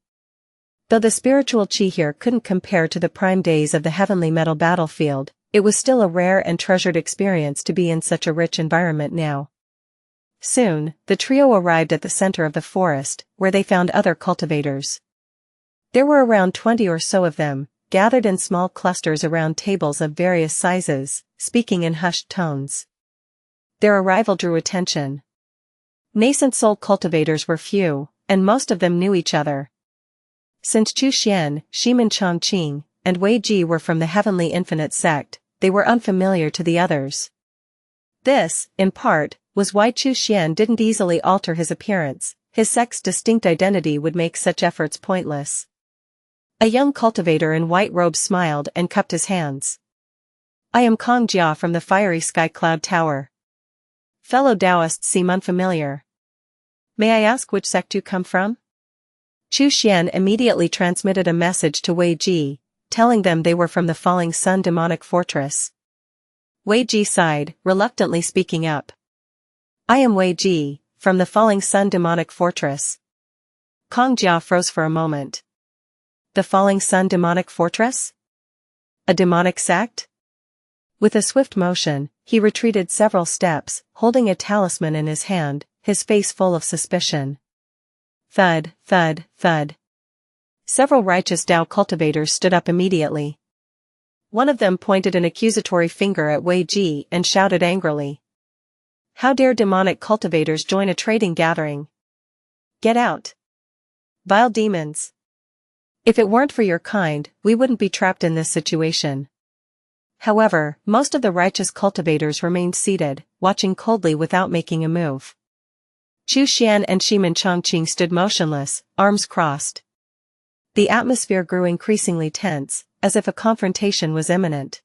Though the spiritual qi here couldn't compare to the prime days of the heavenly metal battlefield, it was still a rare and treasured experience to be in such a rich environment now. Soon, the trio arrived at the center of the forest, where they found other cultivators. There were around 20 or so of them, gathered in small clusters around tables of various sizes, speaking in hushed tones. Their arrival drew attention. Nascent soul cultivators were few, and most of them knew each other. Since Xuan, Ximenchangqing, and Wei Ji were from the Heavenly Infinite sect, they were unfamiliar to the others. This, in part, was why Xuan didn't easily alter his appearance. His sect's distinct identity would make such efforts pointless. A young cultivator in white robes smiled and cupped his hands. "I am Kong Jia from the Fiery Sky Cloud Tower. Fellow Taoists seem unfamiliar. May I ask which sect you come from?" Xuan immediately transmitted a message to Wei Ji, telling them they were from the Falling Sun demonic fortress. Wei Ji sighed, reluctantly speaking up. "I am Wei Ji, from the Falling Sun demonic fortress." Kong Jia froze for a moment. The Falling Sun demonic fortress? A demonic sect? With a swift motion, he retreated several steps, holding a talisman in his hand, his face full of suspicion. Thud, thud, thud. Several righteous Tao cultivators stood up immediately. One of them pointed an accusatory finger at Wei Ji and shouted angrily. "How dare demonic cultivators join a trading gathering? Get out! Vile demons! If it weren't for your kind, we wouldn't be trapped in this situation." However, most of the righteous cultivators remained seated, watching coldly without making a move. Xuan and Ximenchangqing stood motionless, arms crossed. The atmosphere grew increasingly tense, as if a confrontation was imminent.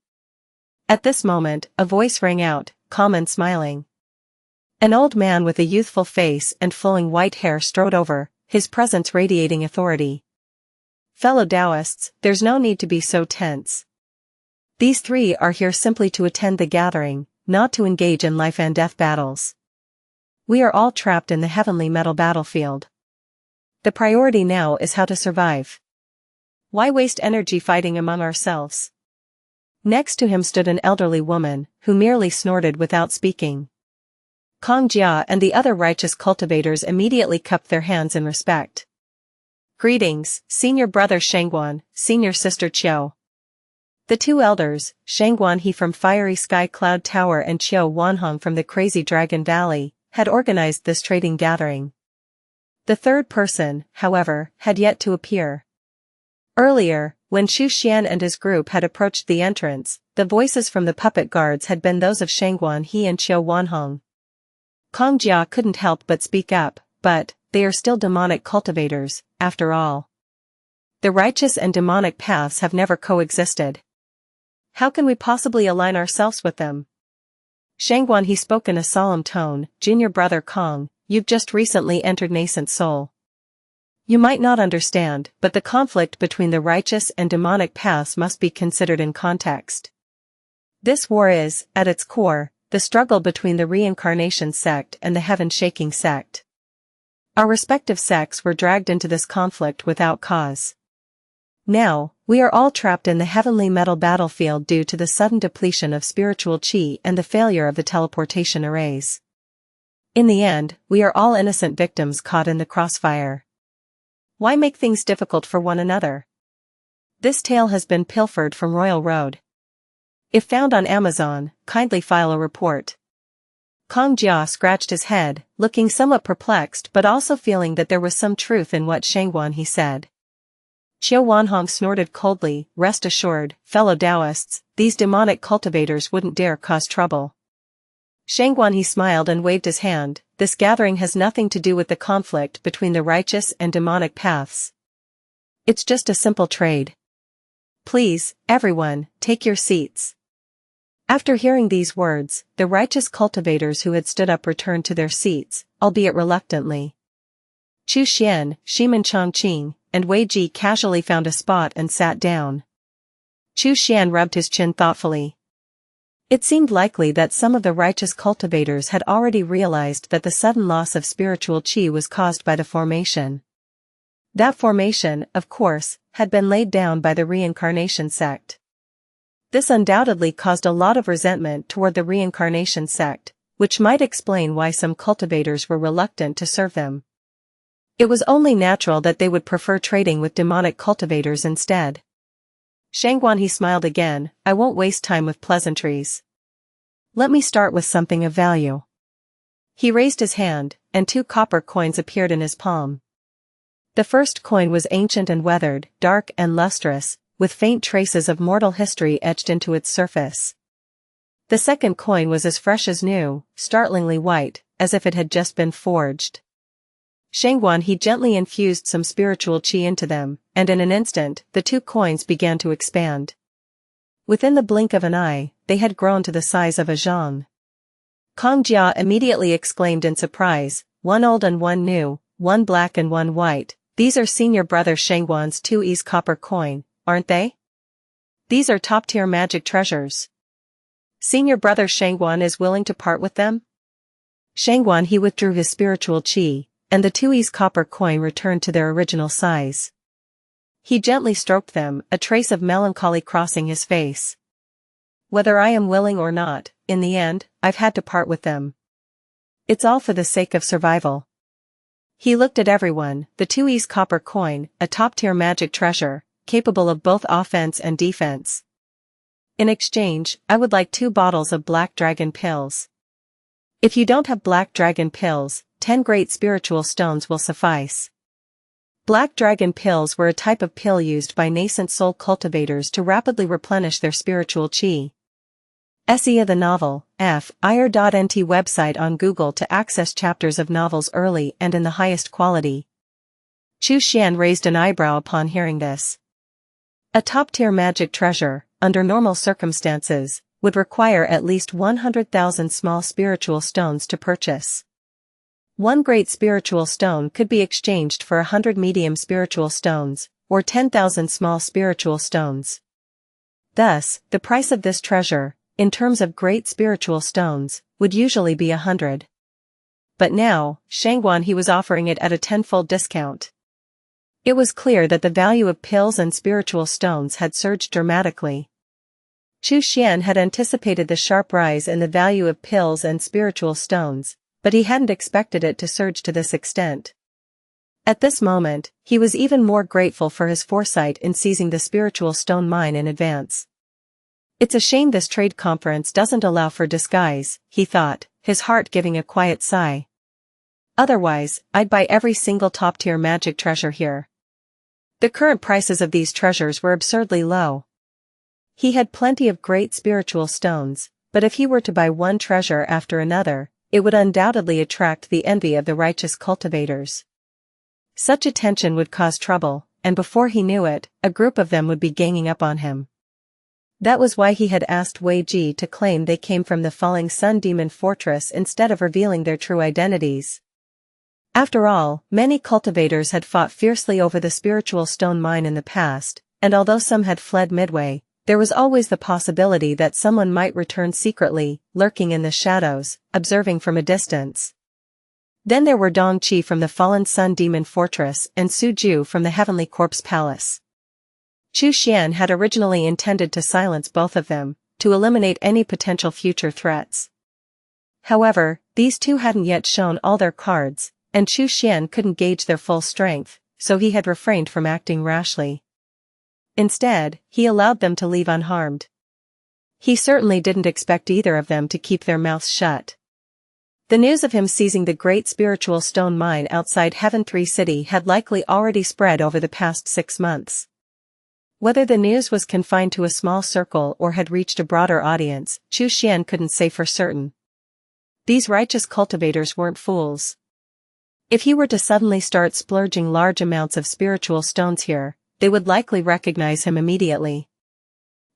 At this moment, a voice rang out, calm and smiling. An old man with a youthful face and flowing white hair strode over, his presence radiating authority. "Fellow Taoists, there's no need to be so tense. These 3 are here simply to attend the gathering, not to engage in life and death battles. We are all trapped in the heavenly metal battlefield. The priority now is how to survive. Why waste energy fighting among ourselves? Next to him stood an elderly woman, who merely snorted without speaking. Kong Jia and the other righteous cultivators immediately cupped their hands in respect. Greetings, senior brother Shangguan, senior sister Qiu. The two elders, Shangguan He from Fiery Sky Cloud Tower and Qiu Wanhong from the Crazy Dragon Valley, had organized this trading gathering. The third person, however, had yet to appear. Earlier, when Xu Xian and his group had approached the entrance, the voices from the puppet guards had been those of Shangguan He and Qiu Wanhong. Kong Jia couldn't help but speak up, but, they are still demonic cultivators, after all. The righteous and demonic paths have never coexisted. How can we possibly align ourselves with them? Shangguan He spoke in a solemn tone, Junior brother Kong, you've just recently entered nascent soul. You might not understand, but the conflict between the righteous and demonic paths must be considered in context. This war is, at its core, the struggle between the reincarnation sect and the heaven-shaking sect. Our respective sects were dragged into this conflict without cause. Now, we are all trapped in the heavenly metal battlefield due to the sudden depletion of spiritual qi and the failure of the teleportation arrays. In the end, we are all innocent victims caught in the crossfire. Why make things difficult for one another? This tale has been pilfered from Royal Road. If found on Amazon, kindly file a report. Kong Jia scratched his head, looking somewhat perplexed but also feeling that there was some truth in what Shangguan He said. Qiu Wanhong snorted coldly, rest assured, fellow Taoists, these demonic cultivators wouldn't dare cause trouble. Shangguan He smiled and waved his hand, this gathering has nothing to do with the conflict between the righteous and demonic paths. It's just a simple trade. Please, everyone, take your seats. After hearing these words, the righteous cultivators who had stood up returned to their seats, albeit reluctantly. Chu Xian, Shiman Chongqing, and Wei Ji casually found a spot and sat down. Chu Xian rubbed his chin thoughtfully. It seemed likely that some of the righteous cultivators had already realized that the sudden loss of spiritual qi was caused by the formation. That formation, of course, had been laid down by the reincarnation sect. This undoubtedly caused a lot of resentment toward the reincarnation sect, which might explain why some cultivators were reluctant to serve them. It was only natural that they would prefer trading with demonic cultivators instead. Shangguan He smiled again, I won't waste time with pleasantries. Let me start with something of value. He raised his hand, and 2 copper coins appeared in his palm. The first coin was ancient and weathered, dark and lustrous, with faint traces of mortal history etched into its surface. The second coin was as fresh as new, startlingly white, as if it had just been forged. Shangguan He gently infused some spiritual qi into them, and in an instant, the 2 coins began to expand. Within the blink of an eye, they had grown to the size of a zhang. Kong Jia immediately exclaimed in surprise, one old and one new, one black and one white, these are senior brother Shangguan's 2 E's copper coin, aren't they? These are top-tier magic treasures. Senior brother Shangguan is willing to part with them? Shangguan He withdrew his spiritual qi, and the 2 E's copper coin returned to their original size. He gently stroked them, a trace of melancholy crossing his face. Whether I am willing or not, in the end, I've had to part with them. It's all for the sake of survival. He looked at everyone, the 2 E's copper coin, a top-tier magic treasure, capable of both offense and defense. In exchange, I would like 2 bottles of Black Dragon pills. If you don't have Black Dragon pills, 10 great spiritual stones will suffice. Black Dragon pills were a type of pill used by nascent soul cultivators to rapidly replenish their spiritual qi. SEA the novel, ir.nt website on Google to access chapters of novels early and in the highest quality. Chu Xian raised an eyebrow upon hearing this. A top-tier magic treasure, under normal circumstances, would require at least 100,000 small spiritual stones to purchase. 1 great spiritual stone could be exchanged for 100 medium spiritual stones, or 10,000 small spiritual stones. Thus, the price of this treasure, in terms of great spiritual stones, would usually be 100. but now, Xuan he was offering it at a tenfold discount. It was clear that the value of pills and spiritual stones had surged dramatically. Xuan had anticipated the sharp rise in the value of pills and spiritual stones, but he hadn't expected it to surge to this extent. At this moment, he was even more grateful for his foresight in seizing the spiritual stone mine in advance. It's a shame this trade conference doesn't allow for disguise, he thought, his heart giving a quiet sigh. Otherwise, I'd buy every single top-tier magic treasure here. The current prices of these treasures were absurdly low. He had plenty of great spiritual stones, but if he were to buy one treasure after another, it would undoubtedly attract the envy of the righteous cultivators. Such attention would cause trouble, and before he knew it, a group of them would be ganging up on him. That was why he had asked Wei Ji to claim they came from the Falling Sun Demon Fortress instead of revealing their true identities. After all, many cultivators had fought fiercely over the spiritual stone mine in the past, and although some had fled midway, there was always the possibility that someone might return secretly, lurking in the shadows, observing from a distance. Then there were Dong Qi from the Fallen Sun Demon Fortress and Su Ju from the Heavenly Corpse Palace. Xuan had originally intended to silence both of them, to eliminate any potential future threats. However, these two hadn't yet shown all their cards, and Xuan couldn't gauge their full strength, so he had refrained from acting rashly. Instead, he allowed them to leave unharmed. He certainly didn't expect either of them to keep their mouths shut. The news of him seizing the great spiritual stone mine outside Heaven 3 City had likely already spread over the past 6 months. Whether the news was confined to a small circle or had reached a broader audience, Xuan couldn't say for certain. These righteous cultivators weren't fools. If he were to suddenly start splurging large amounts of spiritual stones here, they would likely recognize him immediately.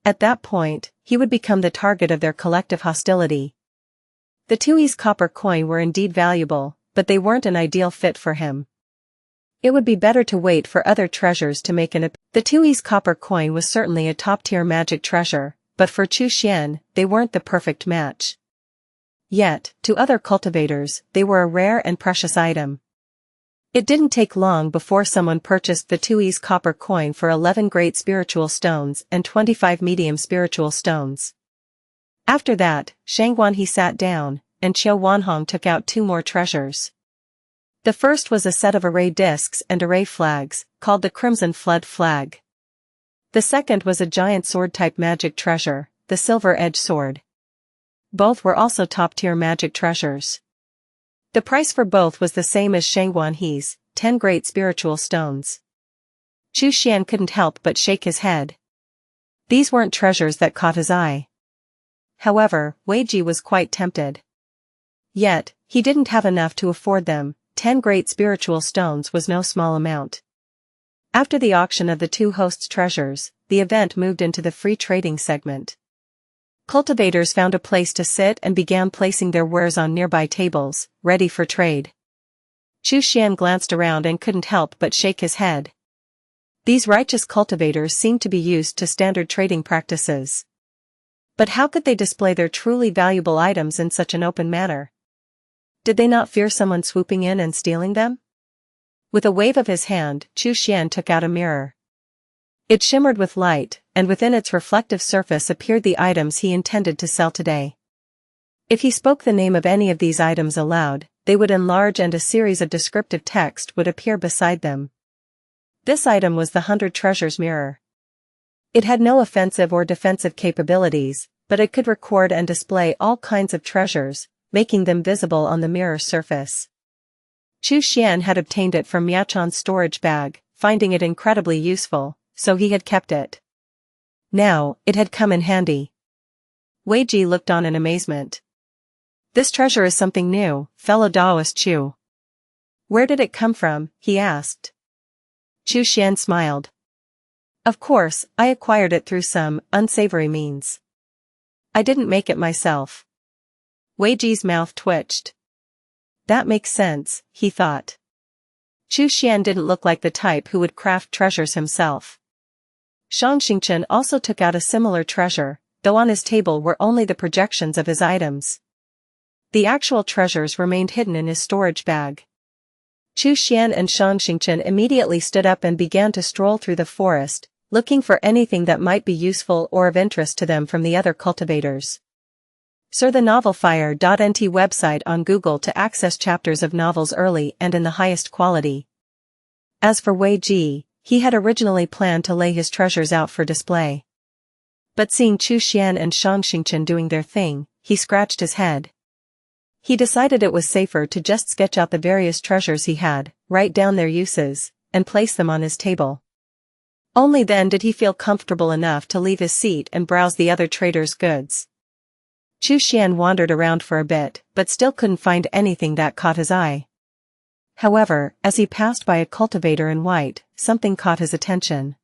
At that point, he would become the target of their collective hostility. The Tui's copper coin were indeed valuable, but they weren't an ideal fit for him. It would be better to wait for other treasures to make an appearance. The Tui's copper coin was certainly a top-tier magic treasure, but for Xuan, they weren't the perfect match. Yet, to other cultivators, they were a rare and precious item. It didn't take long before someone purchased the Tui's copper coin for 11 great spiritual stones and 25 medium spiritual stones. After that, Xuan he sat down, and Qiu Wanhong took out 2 more treasures. The first was a set of array discs and array flags, called the Crimson Flood Flag. The second was a giant sword-type magic treasure, the Silver Edge Sword. Both were also top-tier magic treasures. The price for both was the same as Xuan He's, 10 great spiritual stones. Xuan couldn't help but shake his head. These weren't treasures that caught his eye. However, Wei Ji was quite tempted. Yet, he didn't have enough to afford them. 10 great spiritual stones was no small amount. After the auction of the 2 hosts' treasures, the event moved into the free trading segment. Cultivators found a place to sit and began placing their wares on nearby tables, ready for trade. Xuan glanced around and couldn't help but shake his head. These righteous cultivators seemed to be used to standard trading practices. But how could they display their truly valuable items in such an open manner? Did they not fear someone swooping in and stealing them? With a wave of his hand, Xuan took out a mirror. It shimmered with light, and within its reflective surface appeared the items he intended to sell today. If he spoke the name of any of these items aloud, they would enlarge and a series of descriptive text would appear beside them. This item was the 100 Treasures mirror. It had no offensive or defensive capabilities, but it could record and display all kinds of treasures, making them visible on the mirror surface. Xuan had obtained it from Miachan's storage bag, finding it incredibly useful, so he had kept it. Now, it had come in handy. Wei Ji looked on in amazement. This treasure is something new, fellow Daoist Chu. Where did it come from? He asked. Xuan smiled. Of course, I acquired it through some unsavory means. I didn't make it myself. Wei Ji's mouth twitched. That makes sense, he thought. Xuan didn't look like the type who would craft treasures himself. Xianxia also took out a similar treasure, though on his table were only the projections of his items. The actual treasures remained hidden in his storage bag. Xuan and Xianxia immediately stood up and began to stroll through the forest, looking for anything that might be useful or of interest to them from the other cultivators. Search the novelfire.nt website on Google to access chapters of novels early and in the highest quality. As for Wei Ji, he had originally planned to lay his treasures out for display. But seeing Xuan and Xianxia doing their thing, he scratched his head. He decided it was safer to just sketch out the various treasures he had, write down their uses, and place them on his table. Only then did he feel comfortable enough to leave his seat and browse the other traders' goods. Xuan wandered around for a bit, but still couldn't find anything that caught his eye. However, as he passed by a cultivator in white, something caught his attention.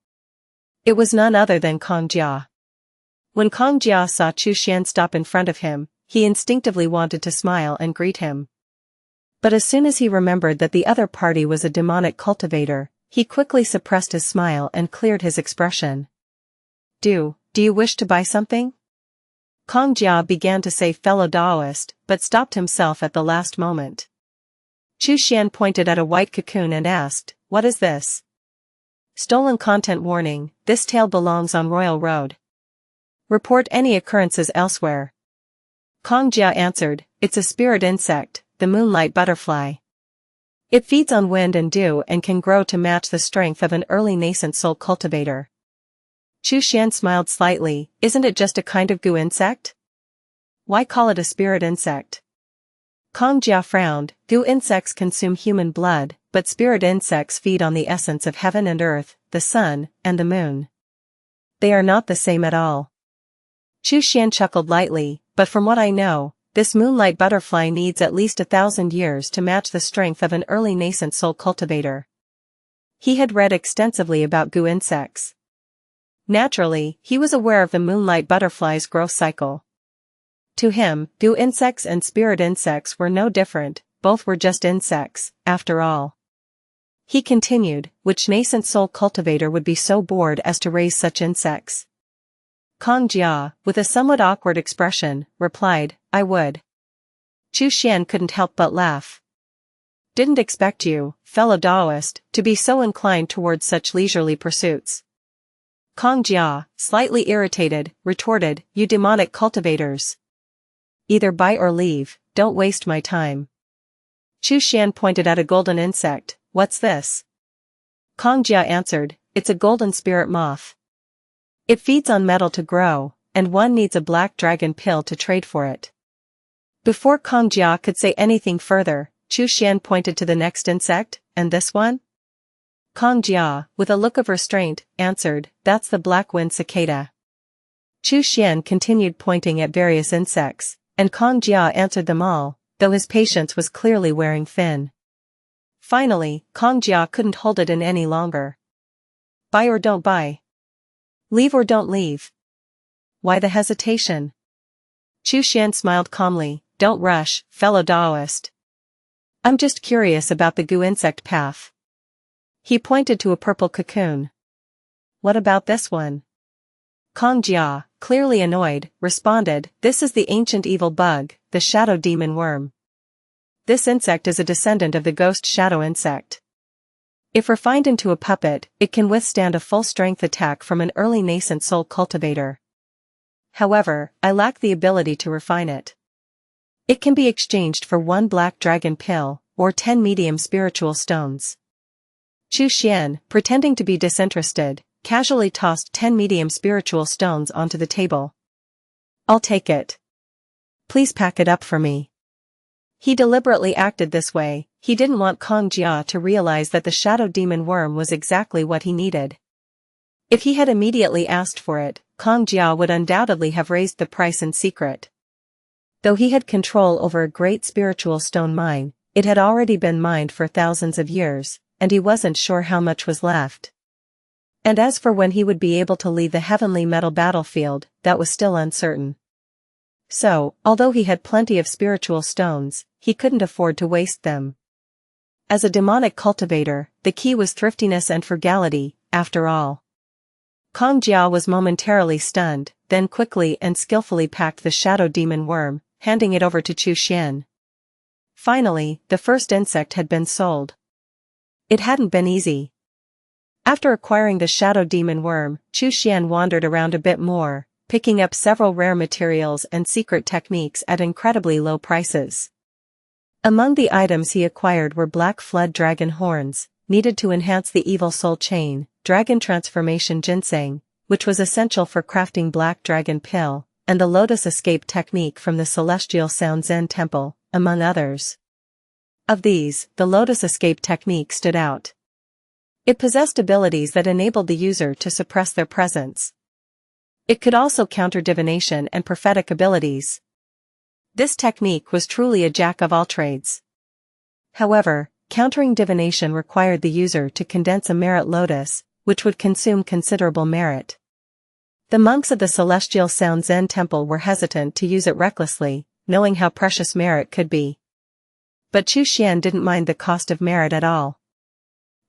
It was none other than Kong Jia. When Kong Jia saw Xuan stop in front of him, he instinctively wanted to smile and greet him. But as soon as he remembered that the other party was a demonic cultivator, he quickly suppressed his smile and cleared his expression. Do you wish to buy something? Kong Jia began to say fellow Taoist, but stopped himself at the last moment. Xuan pointed at a white cocoon and asked, "What is this?" Stolen content warning, this tale belongs on Royal Road. Report any occurrences elsewhere. Kong Jia answered, "It's a spirit insect, the moonlight butterfly. It feeds on wind and dew and can grow to match the strength of an early nascent soul cultivator." Xuan smiled slightly, "Isn't it just a kind of goo insect? Why call it a spirit insect?" Kong Jia frowned. Goo insects consume human blood, but spirit insects feed on the essence of heaven and earth, the sun, and the moon. They are not the same at all. Xuan chuckled lightly, "But from what I know, this moonlight butterfly needs at least 1,000 years to match the strength of an early nascent soul cultivator." He had read extensively about goo insects. Naturally, he was aware of the moonlight butterfly's growth cycle. To him, goo insects and spirit insects were no different, both were just insects, after all. He continued, "Which nascent soul cultivator would be so bored as to raise such insects?" Kong Jia, with a somewhat awkward expression, replied, "I would." Xuan couldn't help but laugh. "Didn't expect you, fellow Taoist, to be so inclined towards such leisurely pursuits." Kong Jia, slightly irritated, retorted, "You demonic cultivators. Either buy or leave, don't waste my time." Xuan pointed at a golden insect. "What's this?" Kong Jia answered, "It's a golden spirit moth. It feeds on metal to grow, and one needs a black dragon pill to trade for it." Before Kong Jia could say anything further, Xuan pointed to the next insect, "And this one?" Kong Jia, with a look of restraint, answered, "That's the black wind cicada." Xuan continued pointing at various insects, and Kong Jia answered them all, though his patience was clearly wearing thin. Finally, Kong Jia couldn't hold it in any longer. "Buy or don't buy? Leave or don't leave? Why the hesitation?" Xuan smiled calmly, "Don't rush, fellow Taoist. I'm just curious about the goo insect path." He pointed to a purple cocoon. "What about this one?" Kong Jia, clearly annoyed, responded, "This is the ancient evil bug, the shadow demon worm. This insect is a descendant of the ghost shadow insect. If refined into a puppet, it can withstand a full-strength attack from an early nascent soul cultivator. However, I lack the ability to refine it. It can be exchanged for 1 black dragon pill, or 10 medium spiritual stones." Xuan, pretending to be disinterested, casually tossed 10 medium spiritual stones onto the table. "I'll take it. Please pack it up for me." He deliberately acted this way. He didn't want Kong Jia to realize that the shadow demon worm was exactly what he needed. If he had immediately asked for it, Kong Jia would undoubtedly have raised the price in secret. Though he had control over a great spiritual stone mine, it had already been mined for thousands of years, and he wasn't sure how much was left. And as for when he would be able to leave the heavenly metal battlefield, that was still uncertain. So, although he had plenty of spiritual stones, he couldn't afford to waste them. As a demonic cultivator, the key was thriftiness and frugality, after all. Kong Jia was momentarily stunned, then quickly and skillfully packed the shadow demon worm, handing it over to Xuan. Finally, the first insect had been sold. It hadn't been easy. After acquiring the shadow demon worm, Xuan wandered around a bit more, picking up several rare materials and secret techniques at incredibly low prices. Among the items he acquired were black flood dragon horns, needed to enhance the evil soul chain, dragon transformation ginseng, which was essential for crafting black dragon pill, and the lotus escape technique from the celestial sound Zen temple, among others. Of these, the lotus escape technique stood out. It possessed abilities that enabled the user to suppress their presence. It could also counter divination and prophetic abilities. This technique was truly a jack of all trades. However, countering divination required the user to condense a merit lotus, which would consume considerable merit. The monks of the Celestial Sound Zen Temple were hesitant to use it recklessly, knowing how precious merit could be. But Xuan didn't mind the cost of merit at all.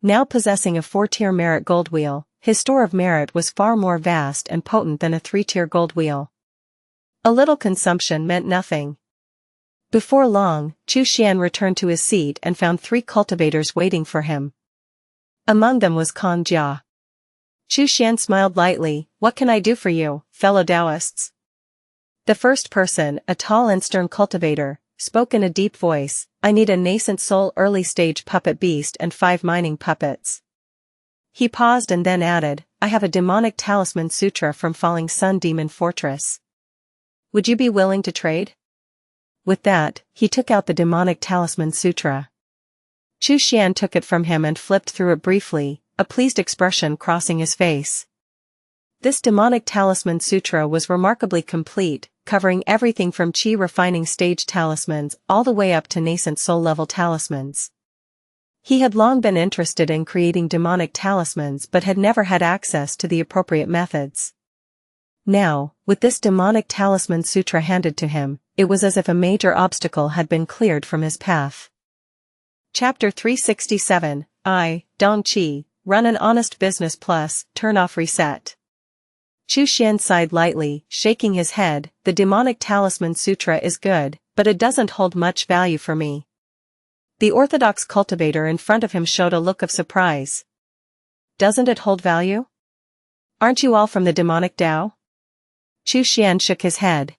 Now possessing a 4-tier merit gold wheel, his store of merit was far more vast and potent than a 3-tier gold wheel. A little consumption meant nothing. Before long, Xuan returned to his seat and found 3 cultivators waiting for him. Among them was Kong Jia. Xuan smiled lightly. "What can I do for you, fellow Taoists?" The first person, a tall and stern cultivator, spoke in a deep voice. "I need a nascent soul early-stage puppet beast and 5 mining puppets." He paused and then added, "I have a demonic talisman sutra from Falling Sun Demon Fortress. Would you be willing to trade?" With that, he took out the demonic talisman sutra. Xuan took it from him and flipped through it briefly, a pleased expression crossing his face. This demonic talisman sutra was remarkably complete, covering everything from chi refining stage talismans all the way up to nascent soul level talismans. He had long been interested in creating demonic talismans but had never had access to the appropriate methods. Now, with this demonic talisman sutra handed to him, it was as if a major obstacle had been cleared from his path. Chapter 367, Dong Qi, Run an Honest Business Plus, Turn Off Reset. Xuan sighed lightly, shaking his head. "The demonic talisman sutra is good, but it doesn't hold much value for me." The orthodox cultivator in front of him showed a look of surprise. "Doesn't it hold value? Aren't you all from the demonic Tao?" Xuan shook his head.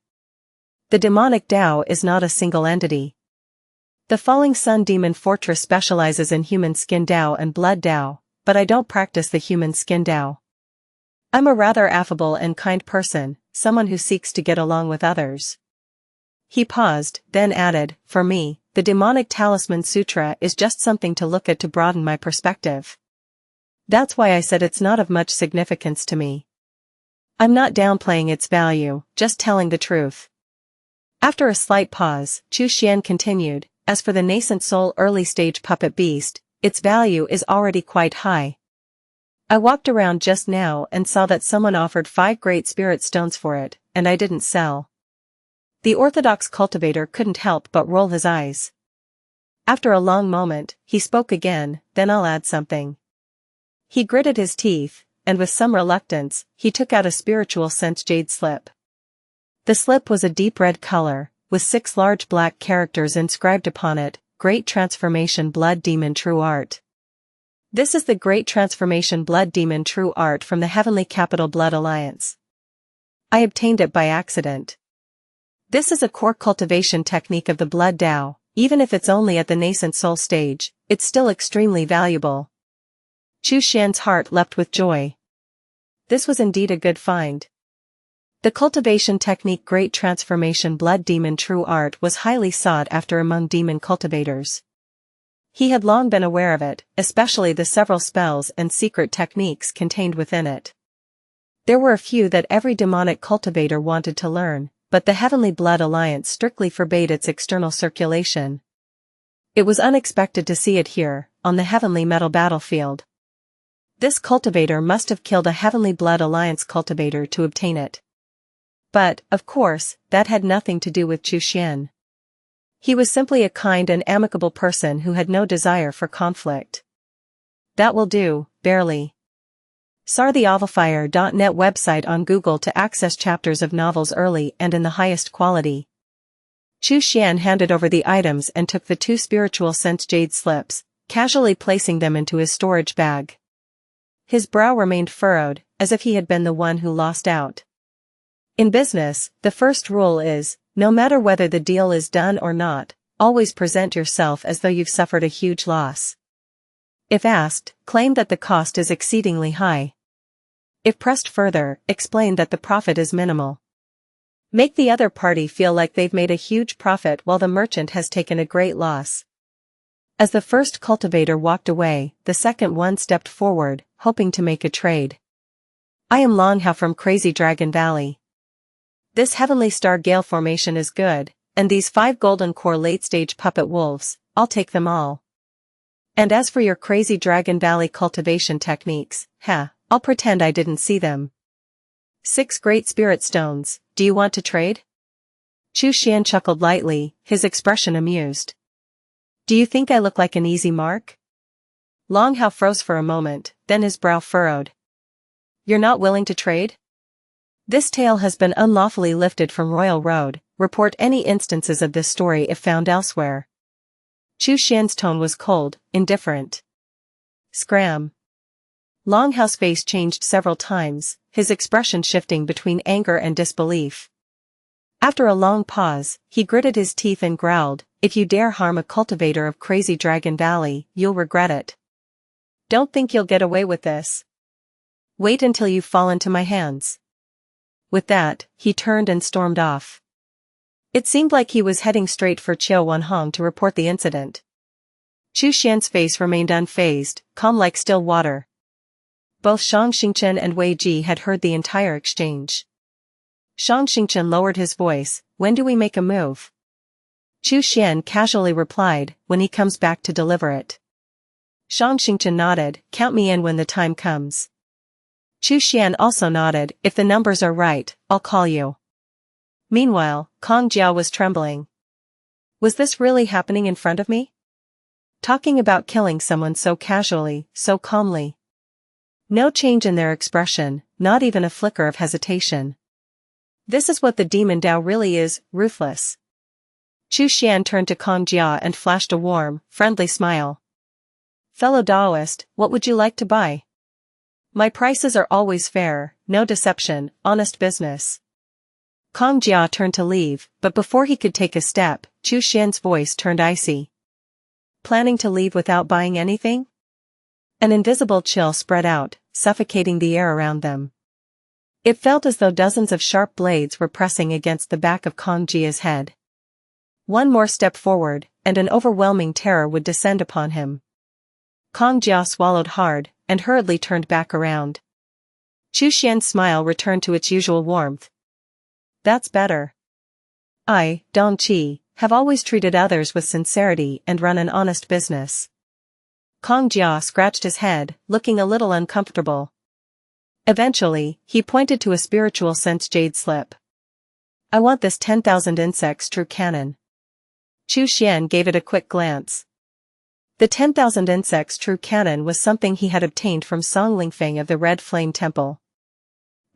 The demonic Tao is not a single entity. The Falling Sun Demon Fortress specializes in human skin Tao and blood Tao, but I don't practice the human skin Tao. I'm a rather affable and kind person, someone who seeks to get along with others. He paused, then added, "For me, the demonic talisman sutra is just something to look at to broaden my perspective. That's why I said it's not of much significance to me. I'm not downplaying its value, just telling the truth." After a slight pause, Xuan continued, "As for the nascent soul early-stage puppet beast, its value is already quite high. I walked around just now and saw that someone offered 5 great spirit stones for it, and I didn't sell." The orthodox cultivator couldn't help but roll his eyes. After a long moment, he spoke again, "Then I'll add something." He gritted his teeth, and with some reluctance, he took out a spiritual sense jade slip. The slip was a deep red color, with 6 large black characters inscribed upon it, "Great Transformation Blood Demon True Art." This is the Great Transformation Blood Demon True Art from the Heavenly Capital Blood Alliance. I obtained it by accident. This is a core cultivation technique of the Blood Tao. Even if it's only at the nascent soul stage, it's still extremely valuable. Xuan's heart leapt with joy. This was indeed a good find. The cultivation technique Great Transformation Blood Demon True Art was highly sought after among demon cultivators. He had long been aware of it, especially the several spells and secret techniques contained within it. There were a few that every demonic cultivator wanted to learn, but the Heavenly Blood Alliance strictly forbade its external circulation. It was unexpected to see it here, on the Heavenly Metal battlefield. This cultivator must have killed a Heavenly Blood Alliance cultivator to obtain it. But, of course, that had nothing to do with Xuan. He was simply a kind and amicable person who had no desire for conflict. That will do, barely. SarTheOvalFire.net website on Google to access chapters of novels early and in the highest quality. Chu Xian handed over the items and took the 2 spiritual sense jade slips, casually placing them into his storage bag. His brow remained furrowed, as if he had been the one who lost out. In business, the first rule is, no matter whether the deal is done or not, always present yourself as though you've suffered a huge loss. If asked, claim that the cost is exceedingly high. If pressed further, explain that the profit is minimal. Make the other party feel like they've made a huge profit while the merchant has taken a great loss. As the first cultivator walked away, the second one stepped forward, hoping to make a trade. I am Longhao from Crazy Dragon Valley. This heavenly star gale formation is good, and these 5 golden core late-stage puppet wolves, I'll take them all. And as for your Crazy Dragon Valley cultivation techniques, I'll pretend I didn't see them. 6 great spirit stones, do you want to trade? Chu Xian chuckled lightly, his expression amused. Do you think I look like an easy mark? Longhao froze for a moment, then his brow furrowed. You're not willing to trade? This tale has been unlawfully lifted from Royal Road, report any instances of this story if found elsewhere. Chu Xian's tone was cold, indifferent. Scram. Longhao's face changed several times, his expression shifting between anger and disbelief. After a long pause, he gritted his teeth and growled, if you dare harm a cultivator of Crazy Dragon Valley, you'll regret it. Don't think you'll get away with this. Wait until you fall into my hands. With that, he turned and stormed off. It seemed like he was heading straight for Qiao Wenhong to report the incident. Chu Xian's face remained unfazed, calm like still water. Both Shang Xingchen and Wei Ji had heard the entire exchange. Shang Xingchen lowered his voice, when do we make a move? Chu Xian casually replied, when he comes back to deliver it. Shang Xingchen nodded, count me in when the time comes. Chu Xian also nodded, if the numbers are right, I'll call you. Meanwhile, Kong Jiao was trembling. Was this really happening in front of me? Talking about killing someone so casually, so calmly. No change in their expression, not even a flicker of hesitation. This is what the demon Dao really is, ruthless. Chu Xian turned to Kong Jia and flashed a warm, friendly smile. Fellow Daoist, what would you like to buy? My prices are always fair, no deception, honest business. Kong Jia turned to leave, but before he could take a step, Chu Xian's voice turned icy. Planning to leave without buying anything? An invisible chill spread out, suffocating the air around them. It felt as though dozens of sharp blades were pressing against the back of Kong Jia's head. One more step forward, and an overwhelming terror would descend upon him. Kong Jia swallowed hard, and hurriedly turned back around. Chu Xian's smile returned to its usual warmth. That's better. I, Dong Qi, have always treated others with sincerity and run an honest business. Kong Jia scratched his head, looking a little uncomfortable. Eventually, he pointed to a spiritual sense jade slip. I want this 10,000 insects true cannon. Chu Xian gave it a quick glance. The 10,000 insects true cannon was something he had obtained from Song Lingfeng of the Red Flame Temple.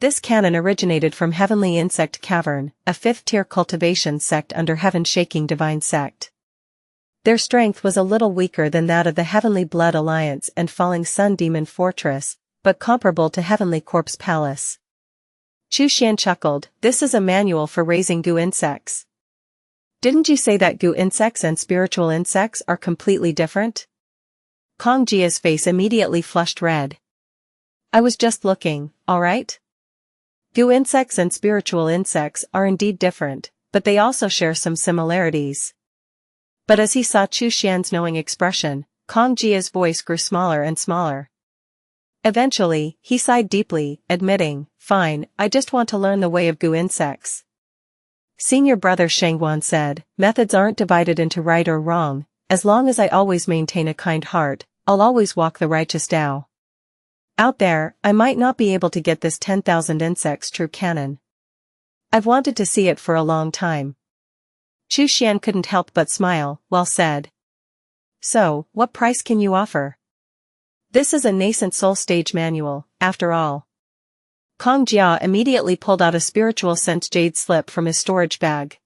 This cannon originated from Heavenly Insect Cavern, a 5th-tier cultivation sect under Heaven-shaking divine sect. Their strength was a little weaker than that of the Heavenly Blood Alliance and Falling Sun Demon Fortress, but comparable to Heavenly Corpse Palace. Chu Xian chuckled, this is a manual for raising goo insects. Didn't you say that goo insects and spiritual insects are completely different? Kong Jia's face immediately flushed red. I was just looking, alright? Goo insects and spiritual insects are indeed different, but they also share some similarities. But as he saw Chu Xian's knowing expression, Kong Jia's voice grew smaller and smaller. Eventually, he sighed deeply, admitting, fine, I just want to learn the way of goo insects. Senior brother Shangguan said, methods aren't divided into right or wrong, as long as I always maintain a kind heart, I'll always walk the righteous Tao. Out there, I might not be able to get this 10,000 insects true cannon. I've wanted to see it for a long time. Chu Xian couldn't help but smile, well said. So, what price can you offer? This is a nascent soul stage manual, after all. Kong Jia immediately pulled out a spiritual sense jade slip from his storage bag.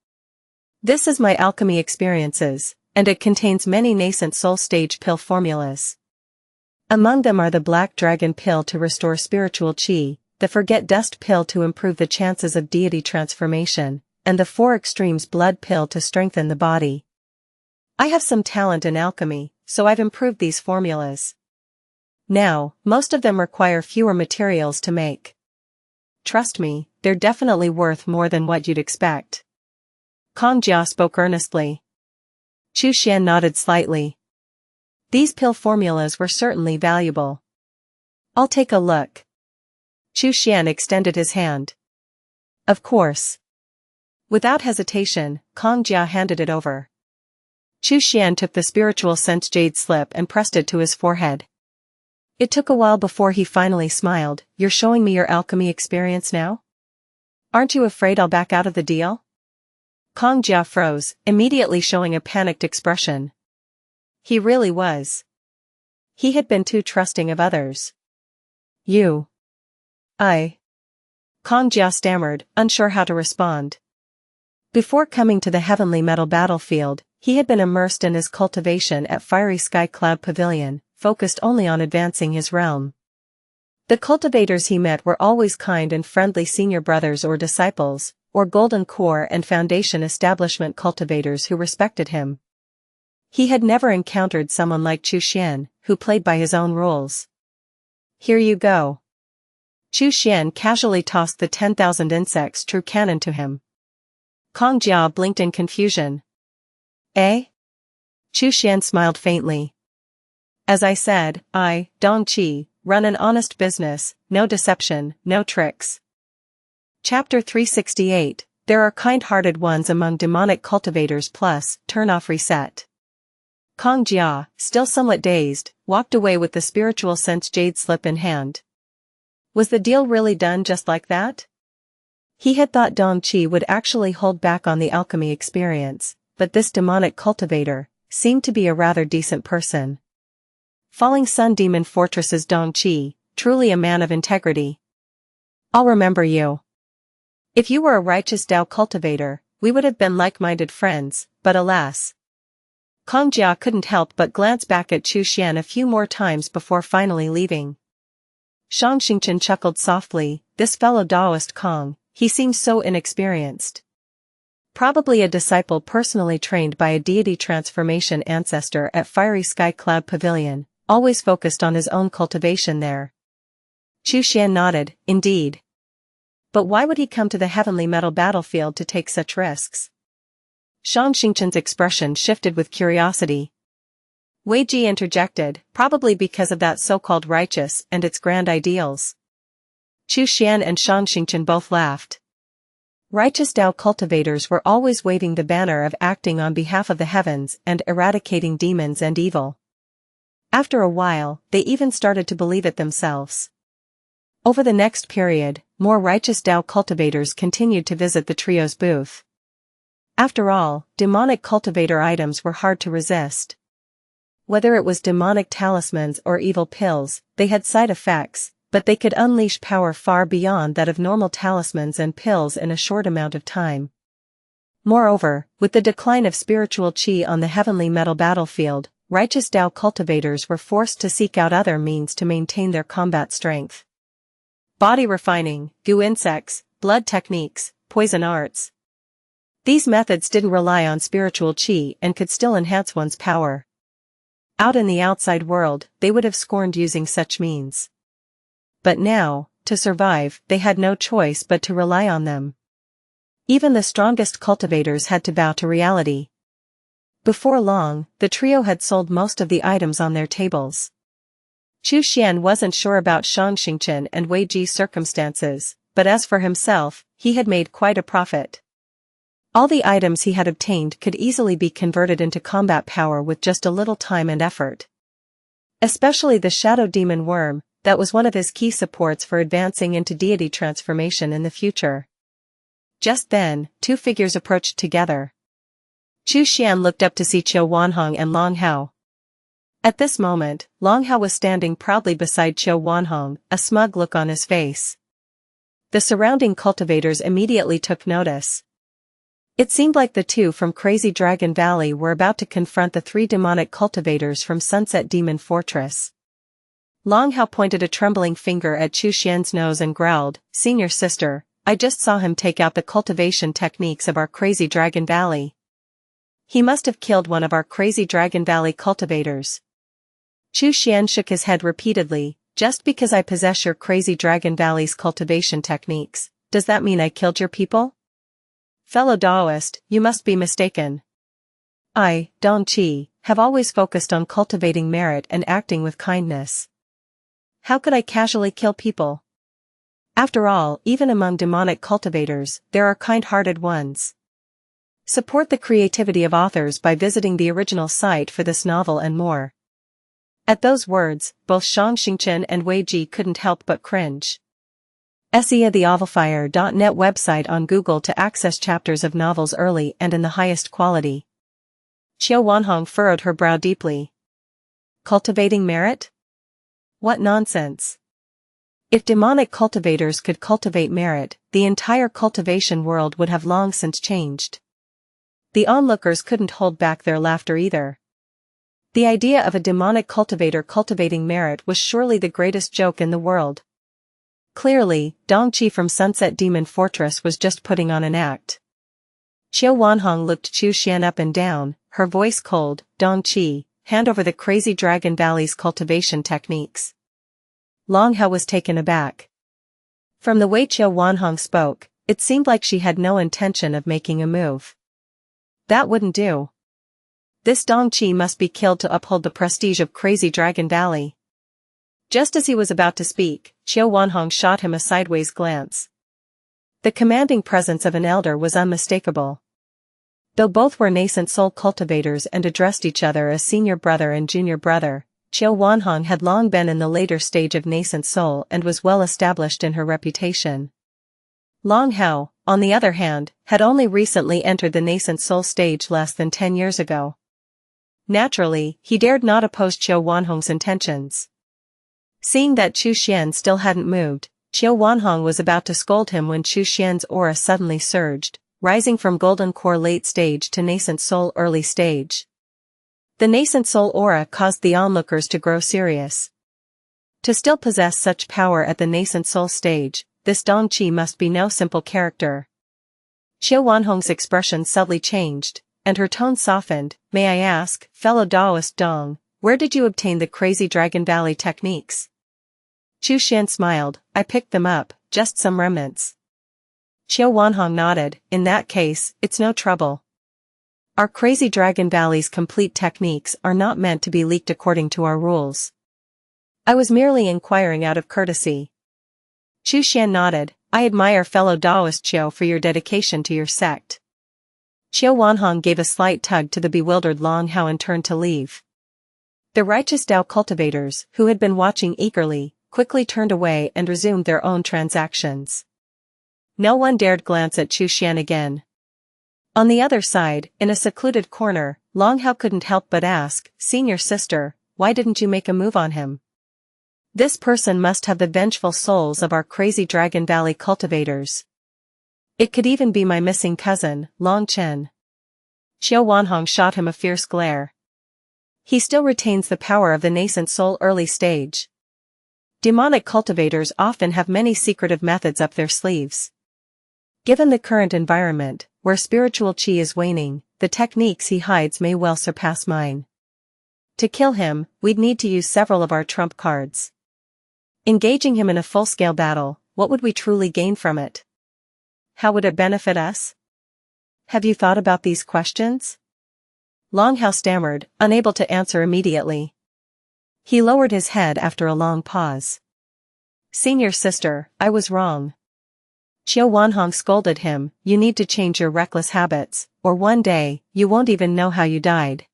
This is my alchemy experiences, and it contains many nascent soul stage pill formulas. Among them are the Black Dragon pill to restore spiritual chi, the Forget Dust pill to improve the chances of deity transformation, and the Four Extremes blood pill to strengthen the body. I have some talent in alchemy, so I've improved these formulas. Now, most of them require fewer materials to make. Trust me, they're definitely worth more than what you'd expect. Kong Jia spoke earnestly. Xian nodded slightly. These pill formulas were certainly valuable. I'll take a look. Xian extended his hand. Of course. Without hesitation, Kong Jia handed it over. Xian took the spiritual sense jade slip and pressed it to his forehead. It took a while before he finally smiled. You're showing me your alchemy experience now? Aren't you afraid I'll back out of the deal? Kong Jia froze, immediately showing a panicked expression. He really was. He had been too trusting of others. You. Kong Jia stammered, unsure how to respond. Before coming to the heavenly metal battlefield, he had been immersed in his cultivation at Fiery Sky Cloud Pavilion, focused only on advancing his realm. The cultivators he met were always kind and friendly senior brothers or disciples, or Golden Core and Foundation establishment cultivators who respected him. He had never encountered someone like Xian, who played by his own rules. Here you go. Xian casually tossed the 10,000 insects true cannon to him. Kong Jia blinked in confusion. Eh? Xian smiled faintly. As I said, Dong Qi, run an honest business, no deception, no tricks. Chapter 368, There are kind-hearted ones among demonic cultivators plus, turn off reset. Kong Jia, still somewhat dazed, walked away with the spiritual sense jade slip in hand. Was the deal really done just like that? He had thought Dong Qi would actually hold back on the alchemy experience, but this demonic cultivator seemed to be a rather decent person. Falling Sun Demon Fortress's Dong Qi, truly a man of integrity. I'll remember you. If you were a righteous Dao cultivator, we would have been like-minded friends, but alas. Kong Jia couldn't help but glance back at Xian a few more times before finally leaving. Xianxia chuckled softly, this fellow Daoist Kong, he seems so inexperienced. Probably a disciple personally trained by a deity transformation ancestor at Fiery Sky Cloud Pavilion, always focused on his own cultivation there. Xian nodded, indeed. But why would he come to the heavenly metal battlefield to take such risks? Xianxia's expression shifted with curiosity. Wei Ji interjected, probably because of that so-called righteous and its grand ideals. Xian and Xianxia both laughed. Righteous Dao cultivators were always waving the banner of acting on behalf of the heavens and eradicating demons and evil. After a while, they even started to believe it themselves. Over the next period, more righteous Dao cultivators continued to visit the trio's booth. After all, demonic cultivator items were hard to resist. Whether it was demonic talismans or evil pills, they had side effects, but they could unleash power far beyond that of normal talismans and pills in a short amount of time. Moreover, with the decline of spiritual chi on the heavenly metal battlefield, righteous Dao cultivators were forced to seek out other means to maintain their combat strength. Body refining, goo insects, blood techniques, poison arts. These methods didn't rely on spiritual chi and could still enhance one's power. Out in the outside world, they would have scorned using such means. But now, to survive, they had no choice but to rely on them. Even the strongest cultivators had to bow to reality. Before long, the trio had sold most of the items on their tables. Xian wasn't sure about Xianxia and Wei Ji's circumstances, but as for himself, he had made quite a profit. All the items he had obtained could easily be converted into combat power with just a little time and effort. Especially the Shadow Demon Worm, that was one of his key supports for advancing into deity transformation in the future. Just then, two figures approached together. Xian looked up to see Qiu Wanhong and Long Hao. At this moment, Long Hao was standing proudly beside Qiu Wanhong, a smug look on his face. The surrounding cultivators immediately took notice. It seemed like the two from Crazy Dragon Valley were about to confront the three demonic cultivators from Sunset Demon Fortress. Long Hao pointed a trembling finger at Chu Xian's nose and growled, "Senior sister, I just saw him take out the cultivation techniques of our Crazy Dragon Valley. He must have killed one of our Crazy Dragon Valley cultivators." Chu Xian shook his head repeatedly. "Just because I possess your Crazy Dragon Valley's cultivation techniques, does that mean I killed your people? Fellow Daoist, you must be mistaken. I, Dong Qi, have always focused on cultivating merit and acting with kindness. How could I casually kill people? After all, even among demonic cultivators, there are kind-hearted ones." Support the creativity of authors by visiting the original site for this novel and more. At those words, both Shang Xingchen and Wei Ji couldn't help but cringe. SEA the Ovalfire.net website on Google to access chapters of novels early and in the highest quality. Qiu Wanhong furrowed her brow deeply. Cultivating merit? What nonsense. If demonic cultivators could cultivate merit, the entire cultivation world would have long since changed. The onlookers couldn't hold back their laughter either. The idea of a demonic cultivator cultivating merit was surely the greatest joke in the world. Clearly, Dong Qi from Sunset Demon Fortress was just putting on an act. Qiu Wanhong looked Chu Xian up and down, her voice cold. "Dong Qi, hand over the Crazy Dragon Valley's cultivation techniques." Long Hao was taken aback. From the way Qiu Wanhong spoke, it seemed like she had no intention of making a move. That wouldn't do. This Dong Qi must be killed to uphold the prestige of Crazy Dragon Valley. Just as he was about to speak, Qiu Wanhong shot him a sideways glance. The commanding presence of an elder was unmistakable. Though both were nascent soul cultivators and addressed each other as senior brother and junior brother, Qiu Wanhong had long been in the later stage of nascent soul and was well established in her reputation. Long Hao, on the other hand, had only recently entered the nascent soul stage less than 10 years ago. Naturally, he dared not oppose Qiu Wanhong's intentions. Seeing that Chu Xian still hadn't moved, Qiu Wanhong was about to scold him when Chu Xian's aura suddenly surged, rising from golden core late stage to nascent soul early stage. The nascent soul aura caused the onlookers to grow serious. To still possess such power at the nascent soul stage, this Dong Qi must be no simple character. Qiu Wanhong's expression subtly changed, and her tone softened. "May I ask, fellow Daoist Dong, where did you obtain the Crazy Dragon Valley techniques?" Chu Xian smiled. "I picked them up, just some remnants." Qiu Wanhong nodded. "In that case, it's no trouble. Our Crazy Dragon Valley's complete techniques are not meant to be leaked according to our rules. I was merely inquiring out of courtesy." Chu Xian nodded. "I admire fellow Daoist Qiu for your dedication to your sect." Qiu Wanhong gave a slight tug to the bewildered Long Hao and turned to leave. The righteous Dao cultivators, who had been watching eagerly, quickly turned away and resumed their own transactions. No one dared glance at Chu Xian again. On the other side, in a secluded corner, Long Hao couldn't help but ask, "Senior sister, why didn't you make a move on him? This person must have the vengeful souls of our Crazy Dragon Valley cultivators. It could even be my missing cousin, Long Chen." Qiu Wanhong shot him a fierce glare. "He still retains the power of the nascent soul early stage. Demonic cultivators often have many secretive methods up their sleeves. Given the current environment, where spiritual qi is waning, the techniques he hides may well surpass mine. To kill him, we'd need to use several of our trump cards. Engaging him in a full-scale battle, what would we truly gain from it? How would it benefit us? Have you thought about these questions?" Long Hao stammered, unable to answer immediately. He lowered his head after a long pause. "Senior sister, I was wrong." Qiu Wanhong scolded him. "You need to change your reckless habits, or one day, you won't even know how you died.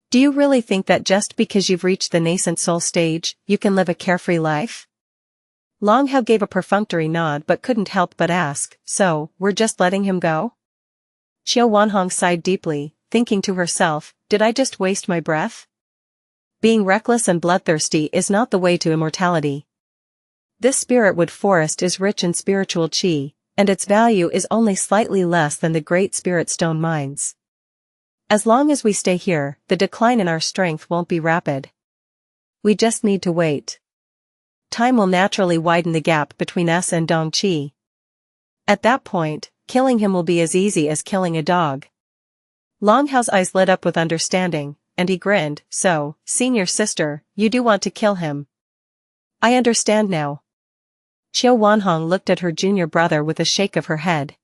Do you really think that just because you've reached the nascent soul stage, you can live a carefree life?" Long Hao gave a perfunctory nod but couldn't help but ask, "So, we're just letting him go?" Qiu Wanhong sighed deeply, thinking to herself, "Did I just waste my breath? Being reckless and bloodthirsty is not the way to immortality. This spiritwood forest is rich in spiritual qi, and its value is only slightly less than the Great Spirit Stone mines. As long as we stay here, the decline in our strength won't be rapid. We just need to wait. Time will naturally widen the gap between us and Dongqi. At that point, killing him will be as easy as killing a dog. Longhao's eyes lit up with understanding, and he grinned. So, senior sister, you do want to kill him. I understand now. Qiu Wanhong looked at her junior brother with a shake of her head.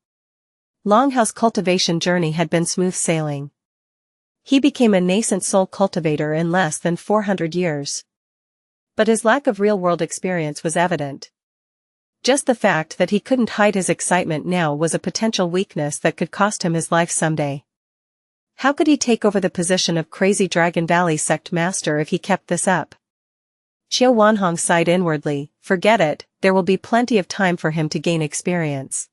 Longhao's cultivation journey had been smooth sailing. He became a nascent soul cultivator in less than 400 years. But his lack of real-world experience was evident. Just the fact that he couldn't hide his excitement now was a potential weakness that could cost him his life someday. How could he take over the position of Crazy Dragon Valley sect master if he kept this up? Qiu Wanhong sighed inwardly. Forget it, there will be plenty of time for him to gain experience.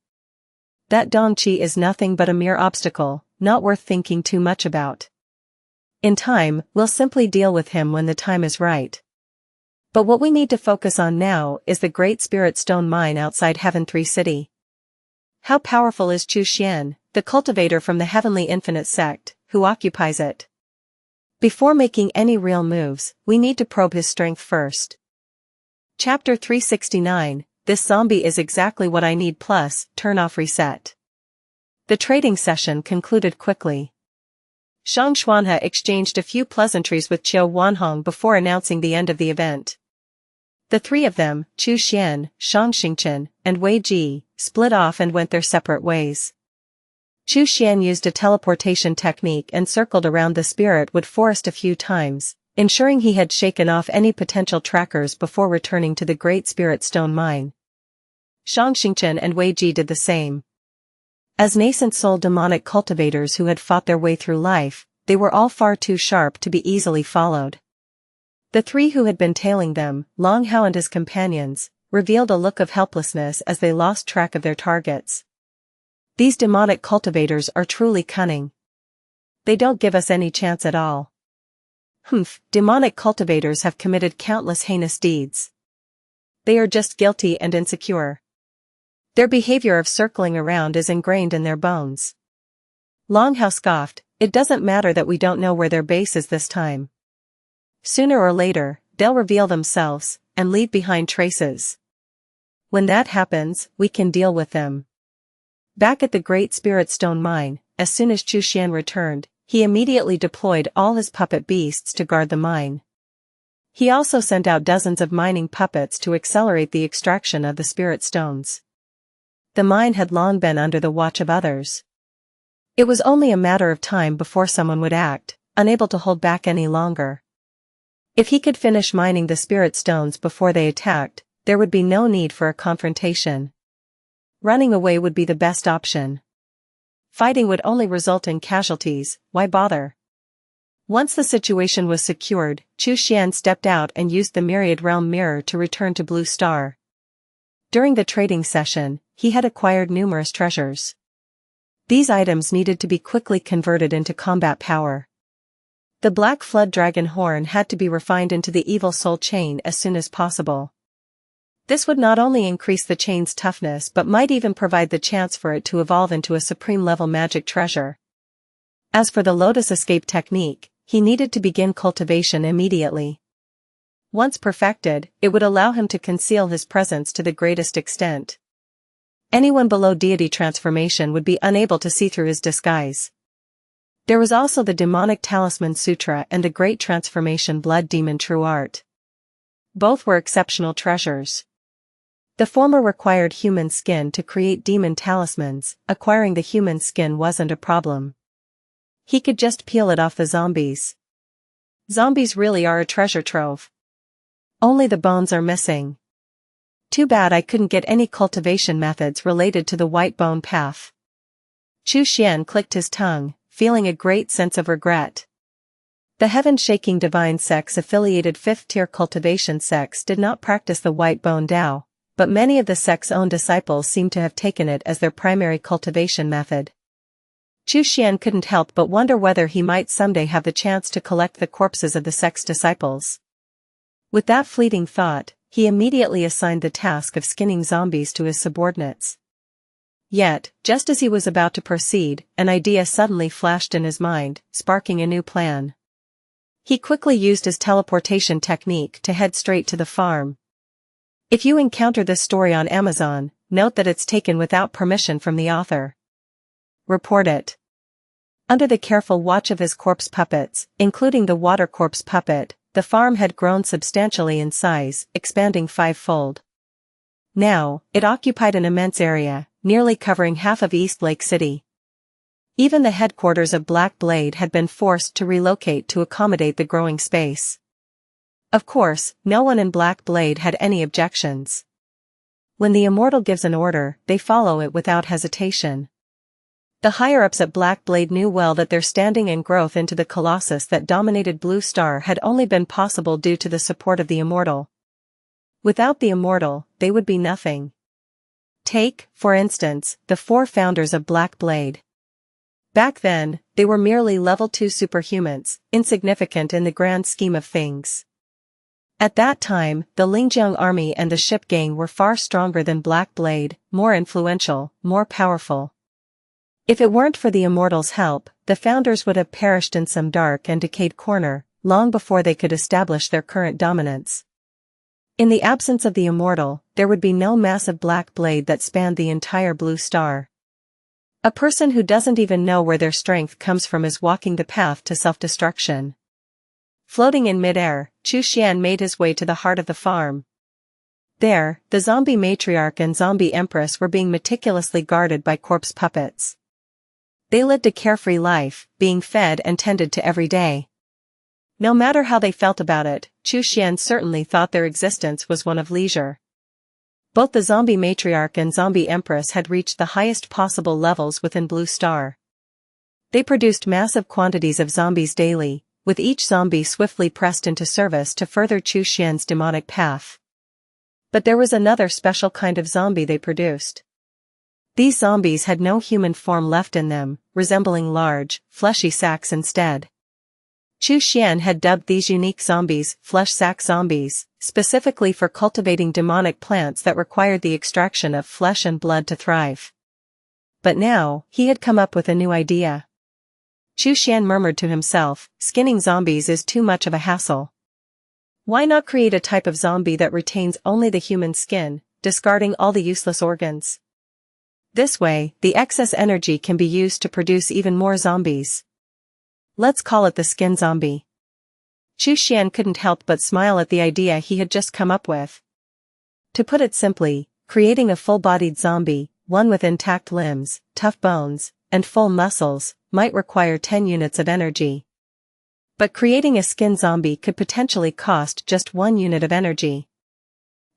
That Dongqi is nothing but a mere obstacle, not worth thinking too much about. In time, we'll simply deal with him when the time is right. But what we need to focus on now is the Great Spirit Stone mine outside Heaven 3 City. How powerful is Chu Xian, the cultivator from the Heavenly Infinite sect, who occupies it? Before making any real moves, we need to probe his strength first. Chapter 369, This zombie is exactly what I need plus, turn off reset. The trading session concluded quickly. Xuan exchanged a few pleasantries with Qiu Wanhong before announcing the end of the event. The three of them, Chu Xian, Xianxia, and Wei Ji, split off and went their separate ways. Chu Xian used a teleportation technique and circled around the spirit wood forest a few times, ensuring he had shaken off any potential trackers before returning to the Great Spirit Stone mine. Xianxia and Wei Ji did the same. As nascent soul demonic cultivators who had fought their way through life, they were all far too sharp to be easily followed. The three who had been tailing them, Longhao and his companions, revealed a look of helplessness as they lost track of their targets. These demonic cultivators are truly cunning. They don't give us any chance at all. Demonic cultivators have committed countless heinous deeds. They are just guilty and insecure. Their behavior of circling around is ingrained in their bones. Longhao scoffed, it doesn't matter that we don't know where their base is this time. Sooner or later, they'll reveal themselves, and leave behind traces. When that happens, we can deal with them. Back at the Great Spirit Stone mine, as soon as Chu Xian returned, he immediately deployed all his puppet beasts to guard the mine. He also sent out dozens of mining puppets to accelerate the extraction of the spirit stones. The mine had long been under the watch of others. It was only a matter of time before someone would act, unable to hold back any longer. If he could finish mining the spirit stones before they attacked, there would be no need for a confrontation. Running away would be the best option. Fighting would only result in casualties, why bother? Once the situation was secured, Chu Xian stepped out and used the Myriad Realm Mirror to return to Blue Star. During the trading session, he had acquired numerous treasures. These items needed to be quickly converted into combat power. The Black Flood Dragon Horn had to be refined into the Evil Soul Chain as soon as possible. This would not only increase the chain's toughness but might even provide the chance for it to evolve into a supreme-level magic treasure. As for the Lotus Escape technique, he needed to begin cultivation immediately. Once perfected, it would allow him to conceal his presence to the greatest extent. Anyone below deity transformation would be unable to see through his disguise. There was also the demonic Talisman Sutra and the Great Transformation Blood Demon True Art. Both were exceptional treasures. The former required human skin to create demon talismans, acquiring the human skin wasn't a problem. He could just peel it off the zombies. Zombies really are a treasure trove. Only the bones are missing. Too bad I couldn't get any cultivation methods related to the white bone path. Chu Xian clicked his tongue, feeling a great sense of regret. The heaven-shaking divine sects affiliated 5th-tier cultivation sects did not practice the white bone Dao, but many of the sect's own disciples seemed to have taken it as their primary cultivation method. Chu Xian couldn't help but wonder whether he might someday have the chance to collect the corpses of the sect's disciples. With that fleeting thought, he immediately assigned the task of skinning zombies to his subordinates. Yet, just as he was about to proceed, an idea suddenly flashed in his mind, sparking a new plan. He quickly used his teleportation technique to head straight to the farm. If you encounter this story on Amazon, note that it's taken without permission from the author. Report it. Under the careful watch of his corpse puppets, including the water corpse puppet, the farm had grown substantially in size, expanding fivefold. Now, it occupied an immense area, nearly covering half of East Lake City. Even the headquarters of Black Blade had been forced to relocate to accommodate the growing space. Of course, no one in Black Blade had any objections. When the immortal gives an order, they follow it without hesitation. The higher-ups at Black Blade knew well that their standing and growth into the colossus that dominated Blue Star had only been possible due to the support of the immortal. Without the immortal, they would be nothing. Take, for instance, the 4 founders of Black Blade. Back then, they were merely level 2 superhumans, insignificant in the grand scheme of things. At that time, the Lingjiang army and the ship gang were far stronger than Black Blade, more influential, more powerful. If it weren't for the immortal's help, the founders would have perished in some dark and decayed corner, long before they could establish their current dominance. In the absence of the immortal, there would be no massive Black Blade that spanned the entire Blue Star. A person who doesn't even know where their strength comes from is walking the path to self-destruction. Floating in mid-air, Xuan made his way to the heart of the farm. There, the zombie matriarch and zombie empress were being meticulously guarded by corpse puppets. They lived a carefree life, being fed and tended to every day. No matter how they felt about it, Xuan certainly thought their existence was one of leisure. Both the zombie matriarch and zombie empress had reached the highest possible levels within Blue Star. They produced massive quantities of zombies daily, with each zombie swiftly pressed into service to further Xuan's demonic path. But there was another special kind of zombie they produced. These zombies had no human form left in them, resembling large, fleshy sacks instead. Xuan had dubbed these unique zombies flesh sack zombies, specifically for cultivating demonic plants that required the extraction of flesh and blood to thrive. But now, he had come up with a new idea. Xuan murmured to himself, skinning zombies is too much of a hassle. Why not create a type of zombie that retains only the human skin, discarding all the useless organs? This way, the excess energy can be used to produce even more zombies. Let's call it the skin zombie. Xuan couldn't help but smile at the idea he had just come up with. To put it simply, creating a full-bodied zombie, one with intact limbs, tough bones, and full muscles, might require 10 units of energy. But creating a skin zombie could potentially cost just 1 unit of energy.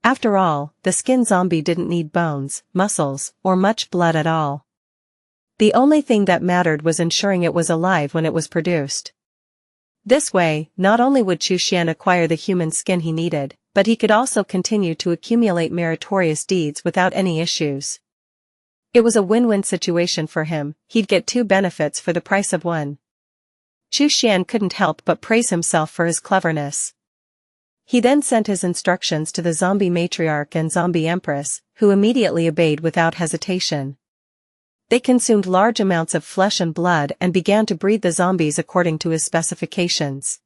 After all, the skin zombie didn't need bones, muscles, or much blood at all. The only thing that mattered was ensuring it was alive when it was produced. This way, not only would Xuan acquire the human skin he needed, but he could also continue to accumulate meritorious deeds without any issues. It was a win-win situation for him, he'd get 2 benefits for the price of 1. Xuan couldn't help but praise himself for his cleverness. He then sent his instructions to the zombie matriarch and zombie empress, who immediately obeyed without hesitation. They consumed large amounts of flesh and blood and began to breed the zombies according to his specifications.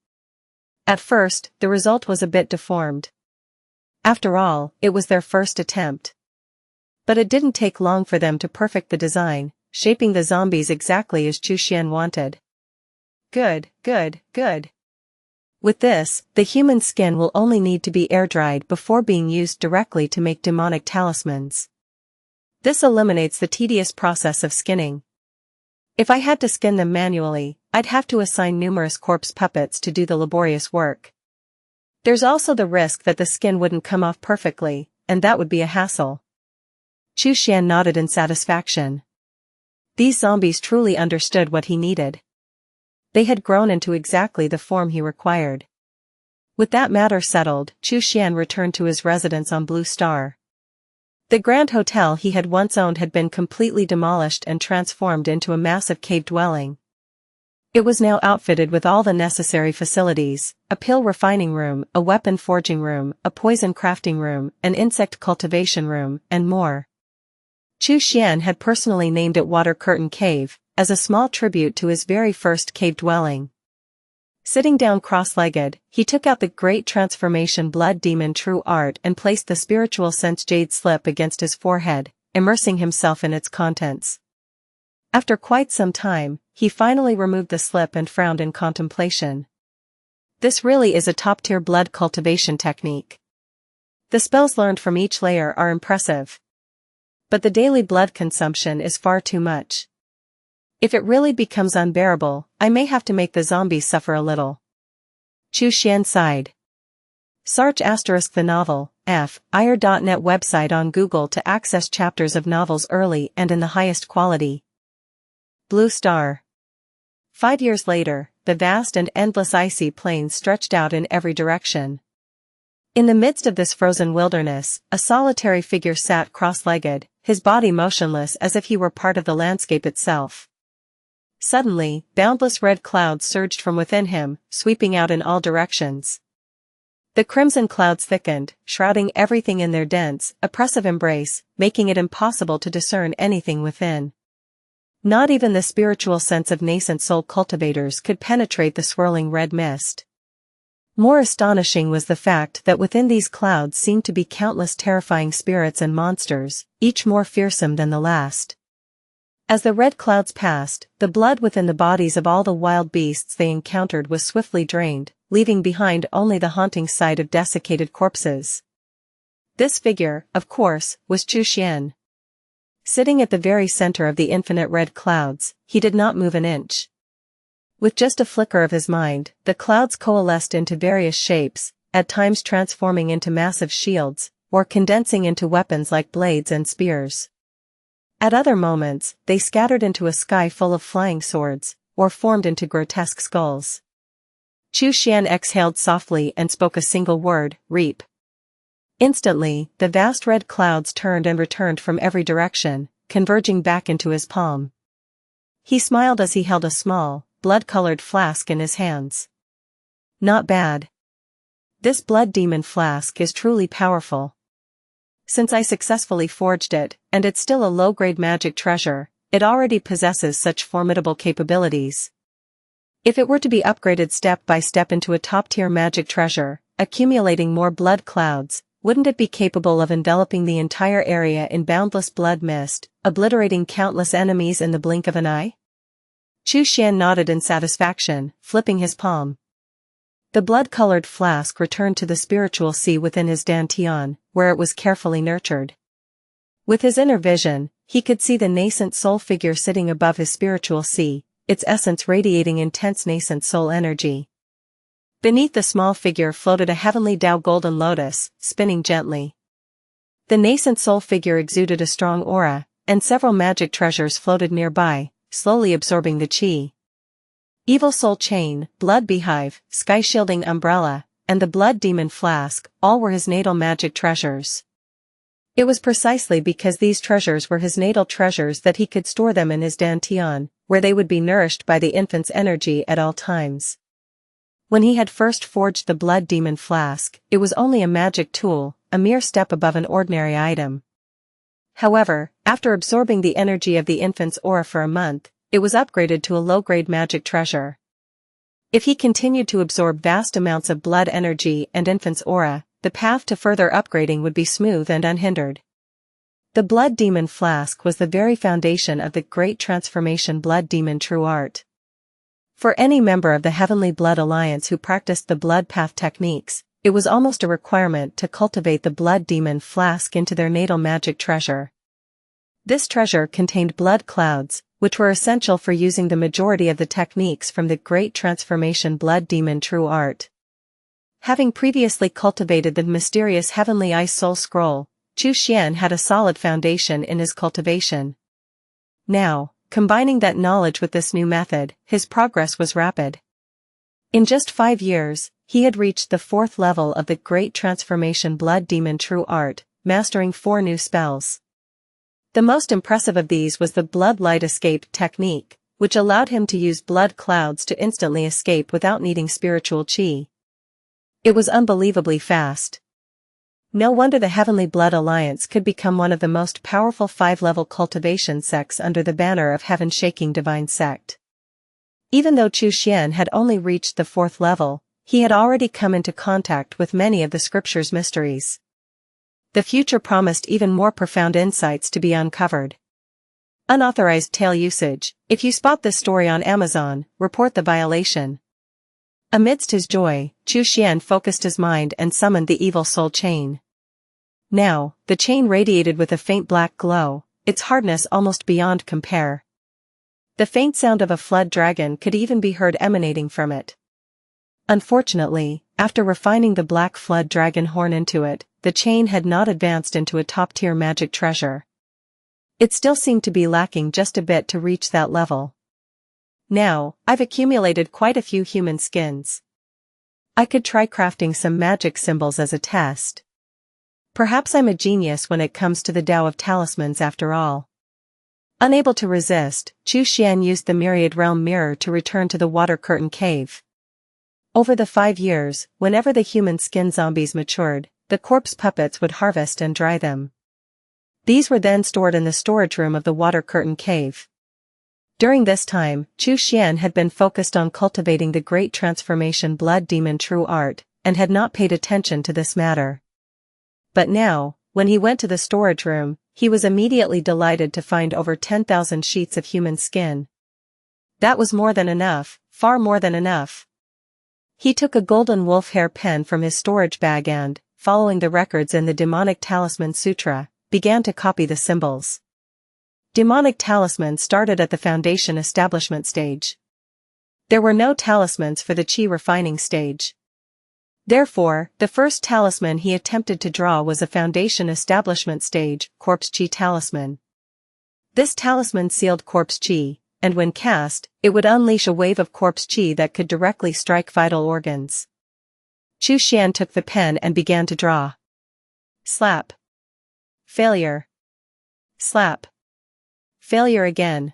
At first, the result was a bit deformed. After all, it was their first attempt. But it didn't take long for them to perfect the design, shaping the zombies exactly as Xuan wanted. Good. With this, the human skin will only need to be air-dried before being used directly to make demonic talismans. This eliminates the tedious process of skinning. If I had to skin them manually, I'd have to assign numerous corpse puppets to do the laborious work. There's also the risk that the skin wouldn't come off perfectly, and that would be a hassle. Xuan nodded in satisfaction. These zombies truly understood what he needed. They had grown into exactly the form he required. With that matter settled, Xuan returned to his residence on Blue Star. The grand hotel he had once owned had been completely demolished and transformed into a massive cave dwelling. It was now outfitted with all the necessary facilities, a pill refining room, a weapon forging room, a poison crafting room, an insect cultivation room, and more. Xian had personally named it Water Curtain Cave, as a small tribute to his very first cave dwelling. Sitting down cross-legged, he took out the Great Transformation Blood Demon True Art and placed the Spiritual Sense Jade slip against his forehead, immersing himself in its contents. After quite some time, he finally removed the slip and frowned in contemplation. This really is a top-tier blood cultivation technique. The spells learned from each layer are impressive. But the daily blood consumption is far too much. If it really becomes unbearable, I may have to make the zombies suffer a little. Xian sighed. Search * the novel, ir.net website on Google to access chapters of novels early and in the highest quality. Blue Star. 5 years later, the vast and endless icy plains stretched out in every direction. In the midst of this frozen wilderness, a solitary figure sat cross-legged, his body motionless as if he were part of the landscape itself. Suddenly, boundless red clouds surged from within him, sweeping out in all directions. The crimson clouds thickened, shrouding everything in their dense, oppressive embrace, making it impossible to discern anything within. Not even the spiritual sense of nascent soul cultivators could penetrate the swirling red mist. More astonishing was the fact that within these clouds seemed to be countless terrifying spirits and monsters, each more fearsome than the last. As the red clouds passed, the blood within the bodies of all the wild beasts they encountered was swiftly drained, leaving behind only the haunting sight of desiccated corpses. This figure, of course, was Xian. Sitting at the very center of the infinite red clouds, he did not move an inch. With just a flicker of his mind, the clouds coalesced into various shapes, at times transforming into massive shields, or condensing into weapons like blades and spears. At other moments, they scattered into a sky full of flying swords, or formed into grotesque skulls. Xian exhaled softly and spoke a single word, reap. Instantly, the vast red clouds turned and returned from every direction, converging back into his palm. He smiled as he held a small, blood-colored flask in his hands. Not bad. This blood demon flask is truly powerful. Since I successfully forged it, and it's still a low-grade magic treasure, it already possesses such formidable capabilities. If it were to be upgraded step by step into a top-tier magic treasure, accumulating more blood clouds, wouldn't it be capable of enveloping the entire area in boundless blood mist, obliterating countless enemies in the blink of an eye? Xian nodded in satisfaction, flipping his palm. The blood-colored flask returned to the spiritual sea within his dantian, where it was carefully nurtured. With his inner vision, he could see the nascent soul figure sitting above his spiritual sea, its essence radiating intense nascent soul energy. Beneath the small figure floated a heavenly Tao golden lotus, spinning gently. The nascent soul figure exuded a strong aura, and several magic treasures floated nearby, slowly absorbing the qi. Evil Soul Chain, Blood Beehive, Sky Shielding Umbrella, and the Blood Demon Flask, all were his natal magic treasures. It was precisely because these treasures were his natal treasures that he could store them in his dantian, where they would be nourished by the infant's energy at all times. When he had first forged the Blood Demon Flask, it was only a magic tool, a mere step above an ordinary item. However, after absorbing the energy of the infant's aura for a month, it was upgraded to a low-grade magic treasure. If he continued to absorb vast amounts of blood energy and infant's aura, the path to further upgrading would be smooth and unhindered. The Blood Demon Flask was the very foundation of the Great Transformation Blood Demon True Art. For any member of the Heavenly Blood Alliance who practiced the Blood Path techniques, it was almost a requirement to cultivate the Blood Demon Flask into their natal magic treasure. This treasure contained blood clouds, which were essential for using the majority of the techniques from the Great Transformation Blood Demon True Art. Having previously cultivated the mysterious Heavenly Ice Soul Scroll, Xian had a solid foundation in his cultivation. Now, combining that knowledge with this new method, his progress was rapid. In just 5 years, he had reached the 4th level of the Great Transformation Blood Demon True Art, mastering 4 new spells. The most impressive of these was the Blood Light Escape technique, which allowed him to use blood clouds to instantly escape without needing spiritual qi. It was unbelievably fast. No wonder the Heavenly Blood Alliance could become one of the most powerful 5-level cultivation sects under the banner of heaven-shaking divine sect. Even though Chu Xian had only reached the 4th level, he had already come into contact with many of the scripture's mysteries. The future promised even more profound insights to be uncovered. Unauthorized tale usage. If you spot this story on Amazon, report the violation. Amidst his joy, Chu Xian focused his mind and summoned the evil soul chain. Now, the chain radiated with a faint black glow, its hardness almost beyond compare. The faint sound of a flood dragon could even be heard emanating from it. Unfortunately, after refining the black flood dragon horn into it, the chain had not advanced into a top-tier magic treasure. It still seemed to be lacking just a bit to reach that level. Now, I've accumulated quite a few human skins. I could try crafting some magic symbols as a test. Perhaps I'm a genius when it comes to the Tao of Talismans after all. Unable to resist, Chu Xian used the Myriad Realm Mirror to return to the Water Curtain Cave. Over the 5 years, whenever the human skin zombies matured, the corpse puppets would harvest and dry them. These were then stored in the storage room of the Water Curtain Cave. During this time, Chu Xian had been focused on cultivating the Great Transformation Blood Demon True Art, and had not paid attention to this matter. But now, when he went to the storage room, he was immediately delighted to find over 10,000 sheets of human skin. That was more than enough, far more than enough. He took a golden wolf hair pen from his storage bag and, following the records in the demonic Talisman Sutra, began to copy the symbols. Demonic talisman started at the foundation establishment stage. There were no talismans for the chi refining stage. Therefore, the first talisman he attempted to draw was a foundation establishment stage, corpse chi talisman. This talisman sealed corpse chi, and when cast, it would unleash a wave of corpse chi that could directly strike vital organs. Chu Xian took the pen and began to draw. Slap. Failure. Slap. Failure again.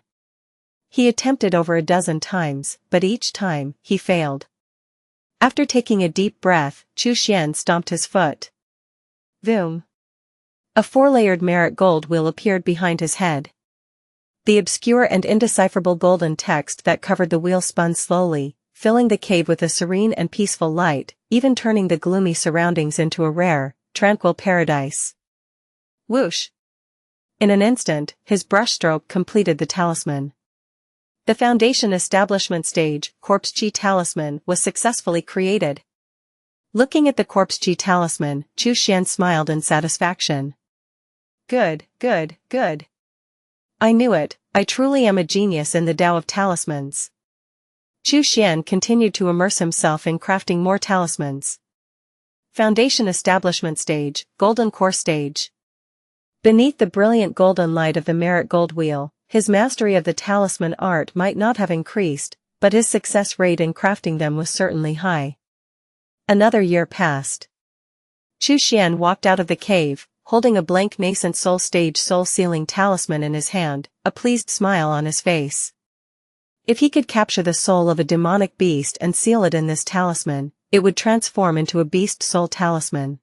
He attempted over a dozen times, but each time, he failed. After taking a deep breath, Chu Xian stomped his foot. Boom. A 4-layered merit gold wheel appeared behind his head. The obscure and indecipherable golden text that covered the wheel spun slowly, filling the cave with a serene and peaceful light, even turning the gloomy surroundings into a rare, tranquil paradise. Whoosh! In an instant, his brushstroke completed the talisman. The foundation establishment stage, corpse chi talisman, was successfully created. Looking at the corpse chi talisman, Chu Xian smiled in satisfaction. Good, good, good. I knew it, I truly am a genius in the Tao of Talismans. Chu Xian continued to immerse himself in crafting more talismans. Foundation establishment stage, golden core stage. Beneath the brilliant golden light of the merit gold wheel, his mastery of the talisman art might not have increased, but his success rate in crafting them was certainly high. Another year passed. Chu Xian walked out of the cave, holding a blank nascent soul stage soul sealing talisman in his hand, a pleased smile on his face. If he could capture the soul of a demonic beast and seal it in this talisman, it would transform into a beast soul talisman.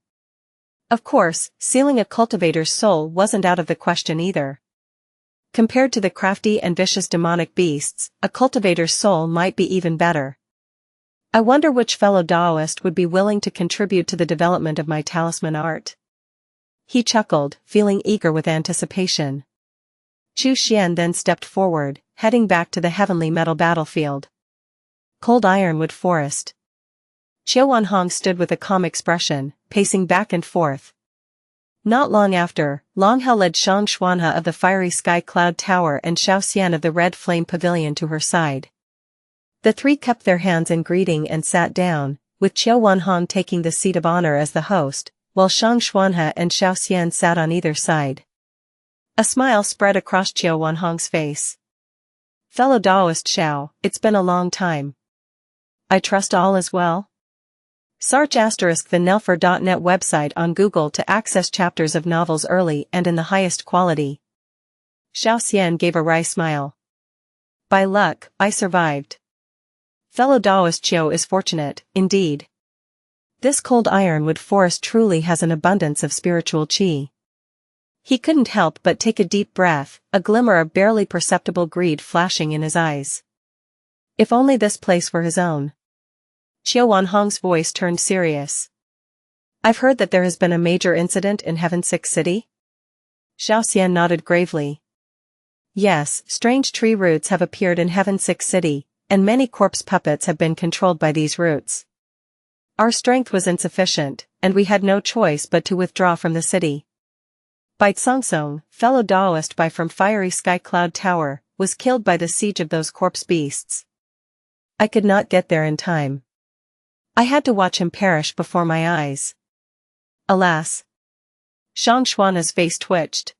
Of course, sealing a cultivator's soul wasn't out of the question either. Compared to the crafty and vicious demonic beasts, a cultivator's soul might be even better. I wonder which fellow Taoist would be willing to contribute to the development of my talisman art. He chuckled, feeling eager with anticipation. Chu Xian then stepped forward, heading back to the heavenly metal battlefield. Cold Ironwood Forest. Xuan Hong stood with a calm expression, pacing back and forth. Not long after, Long Hao led Shang Xuanhe of the Fiery Sky Cloud Tower and Xiaoxian of the Red Flame Pavilion to her side. The three cupped their hands in greeting and sat down, with Xuan Hong taking the seat of honor as the host, while Shang Xuanhe and Xiaoxian sat on either side. A smile spread across Xuan Hong's face. Fellow Taoist Xiao, it's been a long time. I trust all is well? Search *the Nelfer.net website on Google to access chapters of novels early and in the highest quality. Xiaoxian gave a wry smile. By luck, I survived. Fellow Taoist Xiao is fortunate, indeed. This cold ironwood forest truly has an abundance of spiritual qi. He couldn't help but take a deep breath, a glimmer of barely perceptible greed flashing in his eyes. If only this place were his own. Xuanhong's voice turned serious. I've heard that there has been a major incident in Heaven-6 City? Xiaoxian nodded gravely. Yes, strange tree roots have appeared in Heaven-6 City, and many corpse puppets have been controlled by these roots. Our strength was insufficient, and we had no choice but to withdraw from the city. Bai Tsongtsong, fellow Taoist by from Fiery Sky Cloud Tower, was killed by the siege of those corpse beasts. I could not get there in time. I had to watch him perish before my eyes. Alas. Shang Xuana's face twitched.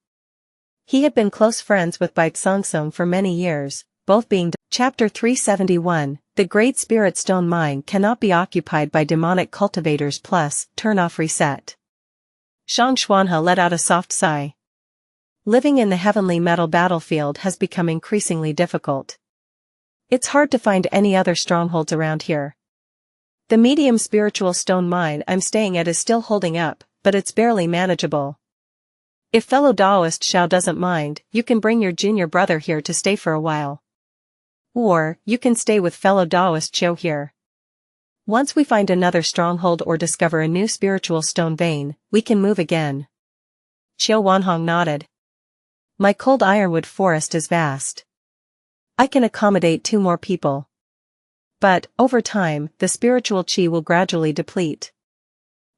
He had been close friends with Bai Tsongtsong for many years, both being Chapter 371, The Great Spirit Stone Mine cannot be occupied by demonic cultivators plus, turn off reset. Shang Xuanhe let out a soft sigh. Living in the heavenly metal battlefield has become increasingly difficult. It's hard to find any other strongholds around here. The medium spiritual stone mine I'm staying at is still holding up, but it's barely manageable. If fellow Taoist Xiao doesn't mind, you can bring your junior brother here to stay for a while. Or, you can stay with fellow Taoist Xiao here. Once we find another stronghold or discover a new spiritual stone vein, we can move again. Qiu Wanhong nodded. My cold ironwood forest is vast. I can accommodate 2 more people. But, over time, the spiritual qi will gradually deplete.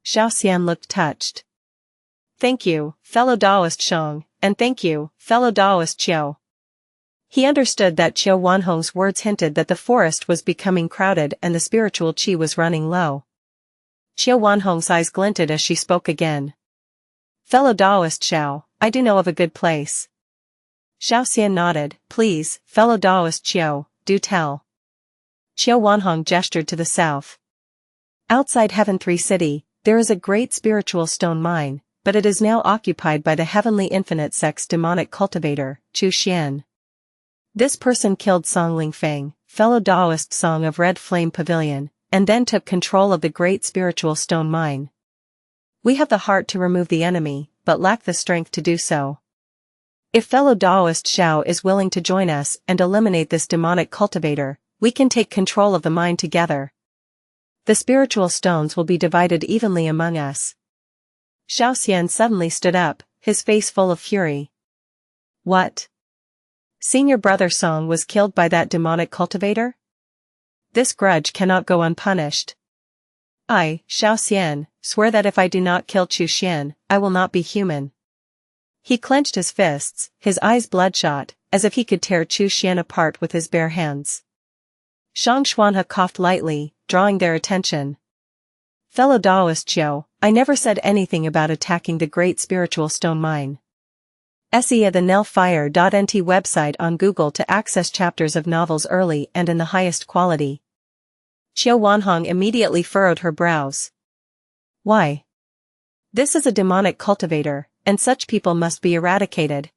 Xiao Xian looked touched. Thank you, fellow Taoist Shang, and thank you, fellow Taoist Qiu. He understood that Qiu Wanhong's words hinted that the forest was becoming crowded and the spiritual qi was running low. Qiu Wanhong's eyes glinted as she spoke again. Fellow Taoist Xiao, I do know of a good place. Xiao Xian nodded. Please, fellow Taoist Qiu, do tell. Qiu Wanhong gestured to the south. Outside Heaven 3 City, there is a great spiritual stone mine, but it is now occupied by the heavenly infinite sex demonic cultivator, Chu Xian. This person killed Song Lingfeng, fellow Taoist Song of Red Flame Pavilion, and then took control of the great spiritual stone mine. We have the heart to remove the enemy, but lack the strength to do so. If fellow Taoist Xiao is willing to join us and eliminate this demonic cultivator, we can take control of the mine together. The spiritual stones will be divided evenly among us. Xiao Xian suddenly stood up, his face full of fury. What? Senior brother Song was killed by that demonic cultivator? This grudge cannot go unpunished. I, Xiao Xian, swear that if I do not kill Chu Xian, I will not be human. He clenched his fists, his eyes bloodshot, as if he could tear Chu Xian apart with his bare hands. Shang Xuanhe coughed lightly, drawing their attention. Fellow Taoist Qiu, I never said anything about attacking the great spiritual stone mine. See the nelfire.nt website on Google to access chapters of novels early and in the highest quality. Qiu Wanhong immediately furrowed her brows. Why? This is a demonic cultivator, and such people must be eradicated.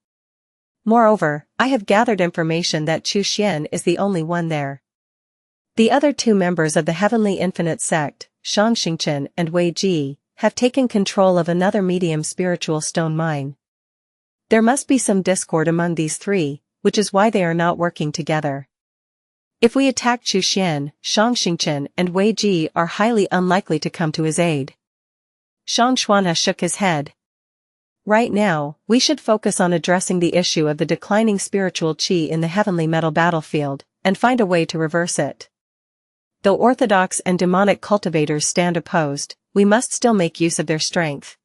Moreover, I have gathered information that Chu Xian is the only one there. The other 2 members of the Heavenly Infinite Sect, Shang Xingchen and Wei Ji, have taken control of another medium spiritual stone mine. There must be some discord among these 3, which is why they are not working together. If we attack Chu Xian, Shang Xingchen and Wei Ji are highly unlikely to come to his aid. Shang Xuanhe shook his head. Right now, we should focus on addressing the issue of the declining spiritual qi in the heavenly metal battlefield, and find a way to reverse it. Though orthodox and demonic cultivators stand opposed, we must still make use of their strength.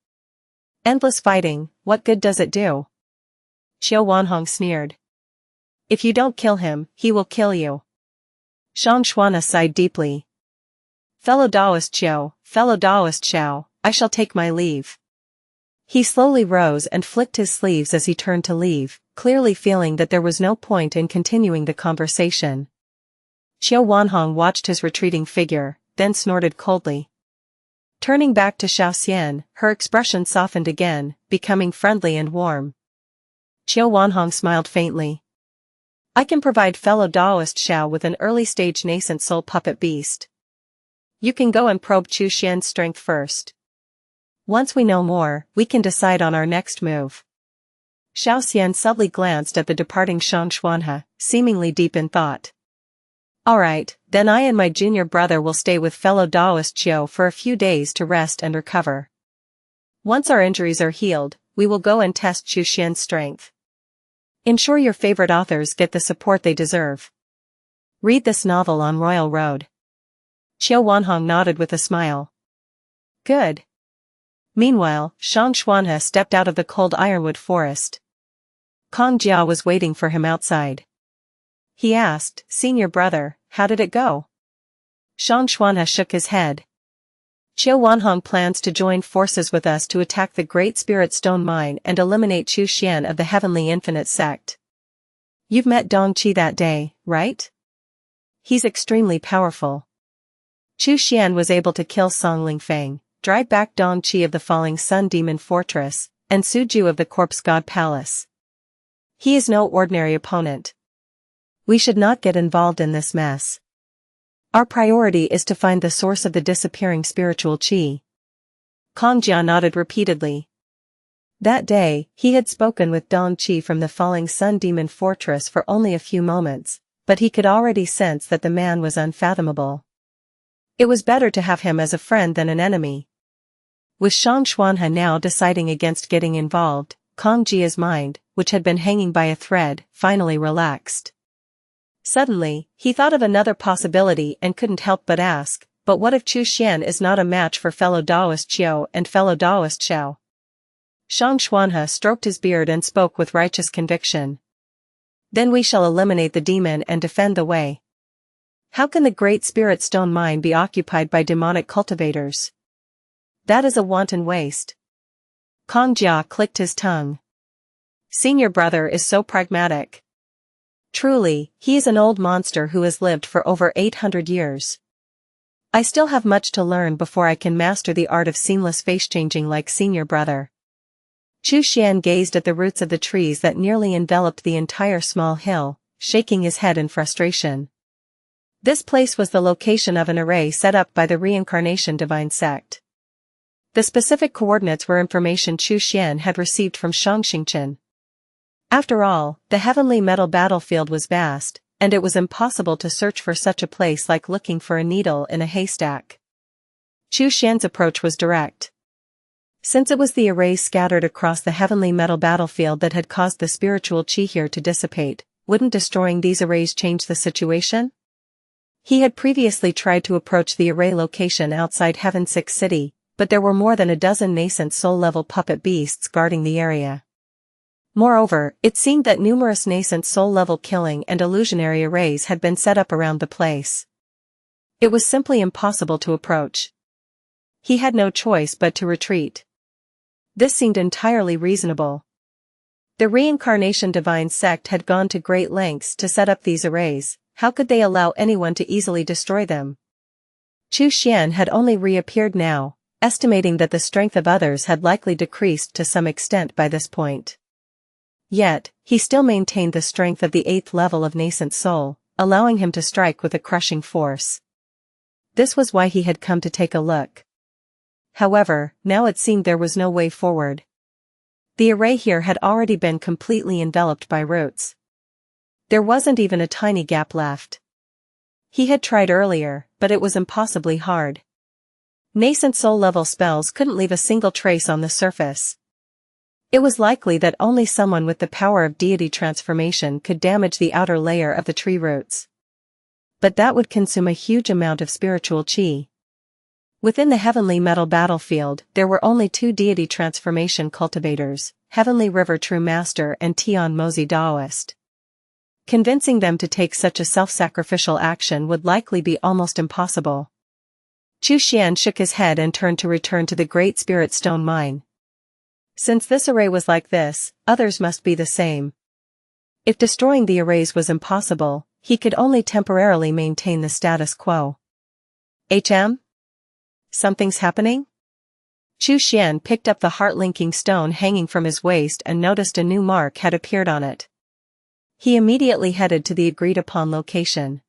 Endless fighting, what good does it do? Qiu Wanhong sneered. If you don't kill him, he will kill you. Shang Xuanhe sighed deeply. Fellow Taoist Qiu, fellow Taoist Xiao, I shall take my leave. He slowly rose and flicked his sleeves as he turned to leave, clearly feeling that there was no point in continuing the conversation. Qiu Wanhong watched his retreating figure, then snorted coldly. Turning back to Xiao Xian, her expression softened again, becoming friendly and warm. Qiu Wanhong smiled faintly. I can provide fellow Taoist Xiao with an early-stage nascent soul puppet beast. You can go and probe Chu Xian's strength first. Once we know more, we can decide on our next move. Xiaoxian subtly glanced at the departing Xianxia, seemingly deep in thought. Alright, then I and my junior brother will stay with fellow Daoist Qiu for a few days to rest and recover. Once our injuries are healed, we will go and test Chu Xian's strength. Ensure your favorite authors get the support they deserve. Read this novel on Royal Road. Qiu Wanhong nodded with a smile. Good. Meanwhile, Xianxia stepped out of the cold ironwood forest. Kong Jia was waiting for him outside. He asked, Senior brother, how did it go? Xianxia shook his head. Qiu Wanhong plans to join forces with us to attack the Great Spirit Stone Mine and eliminate Chu Xian of the Heavenly Infinite Sect. You've met Dong Qi that day, right? He's extremely powerful. Chu Xian was able to kill Song Lingfeng, drive back Dong Qi of the Falling Sun Demon Fortress, and Su Ju of the Corpse God Palace. He is no ordinary opponent. We should not get involved in this mess. Our priority is to find the source of the disappearing spiritual qi. Kong Jia nodded repeatedly. That day, he had spoken with Dong Qi from the Falling Sun Demon Fortress for only a few moments, but he could already sense that the man was unfathomable. It was better to have him as a friend than an enemy. With Xianxia now deciding against getting involved, Kong Jia's mind, which had been hanging by a thread, finally relaxed. Suddenly, he thought of another possibility and couldn't help but ask, but what if Chu Xian is not a match for fellow Daoist Qiu and fellow Daoist Xiao? Xianxia stroked his beard and spoke with righteous conviction. Then we shall eliminate the demon and defend the way. How can the Great Spirit Stone Mine be occupied by demonic cultivators? That is a wanton waste. Kong Jia clicked his tongue. Senior brother is so pragmatic. Truly, he is an old monster who has lived for over 800 years. I still have much to learn before I can master the art of seamless face-changing like senior brother. Chu Xian gazed at the roots of the trees that nearly enveloped the entire small hill, shaking his head in frustration. This place was the location of an array set up by the Reincarnation Divine Sect. The specific coordinates were information Chu Xian had received from Shangxingchen. After all, the heavenly metal battlefield was vast, and it was impossible to search for such a place like looking for a needle in a haystack. Chu Xian's approach was direct. Since it was the arrays scattered across the heavenly metal battlefield that had caused the spiritual qi here to dissipate, wouldn't destroying these arrays change the situation? He had previously tried to approach the array location outside Heaven 6 City, but there were more than a dozen nascent soul-level puppet beasts guarding the area. Moreover, it seemed that numerous nascent soul-level killing and illusionary arrays had been set up around the place. It was simply impossible to approach. He had no choice but to retreat. This seemed entirely reasonable. The Reincarnation Divine Sect had gone to great lengths to set up these arrays. How could they allow anyone to easily destroy them? Chu Xian had only reappeared now, estimating that the strength of others had likely decreased to some extent by this point. Yet, he still maintained the strength of the 8th level of nascent soul, allowing him to strike with a crushing force. This was why he had come to take a look. However, now it seemed there was no way forward. The array here had already been completely enveloped by roots. There wasn't even a tiny gap left. He had tried earlier, but it was impossibly hard. Nascent soul-level spells couldn't leave a single trace on the surface. It was likely that only someone with the power of deity transformation could damage the outer layer of the tree roots. But that would consume a huge amount of spiritual qi. Within the heavenly metal battlefield, there were only 2 deity transformation cultivators, Heavenly River True Master and Tian Mozi Daoist. Convincing them to take such a self-sacrificial action would likely be almost impossible. Chu Xian shook his head and turned to return to the Great Spirit Stone Mine. Since this array was like this, others must be the same. If destroying the arrays was impossible, he could only temporarily maintain the status quo. Something's happening? Chu Xian picked up the heart-linking stone hanging from his waist and noticed a new mark had appeared on it. He immediately headed to the agreed-upon location.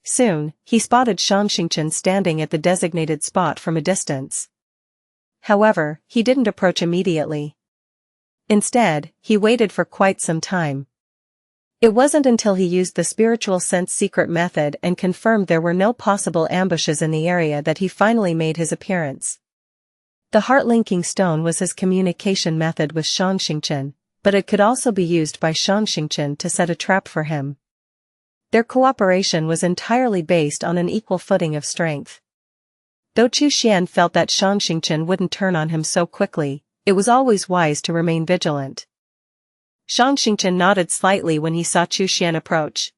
Soon, he spotted Xianxia standing at the designated spot from a distance. However, he didn't approach immediately. Instead, he waited for quite some time. It wasn't until he used the spiritual sense secret method and confirmed there were no possible ambushes in the area that he finally made his appearance. The heart-linking stone was his communication method with Xianxia, but it could also be used by Xianxia to set a trap for him. Their cooperation was entirely based on an equal footing of strength. Though Xuan felt that Xianxia wouldn't turn on him so quickly, it was always wise to remain vigilant. Xianxia nodded slightly when he saw Xuan approach.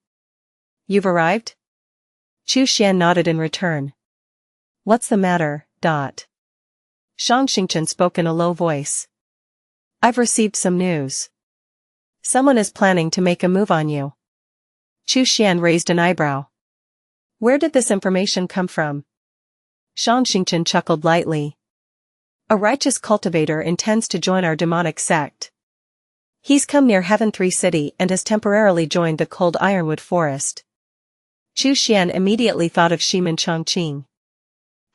"You've arrived?" Xuan nodded in return. "What's the matter?" Xianxia spoke in a low voice. "I've received some news. Someone is planning to make a move on you." Xuan raised an eyebrow. "Where did this information come from?" Xianxia chuckled lightly. "A righteous cultivator intends to join our demonic sect. He's come near Heaven 3 City and has temporarily joined the cold ironwood forest." Xuan immediately thought of Shimen Chongqing.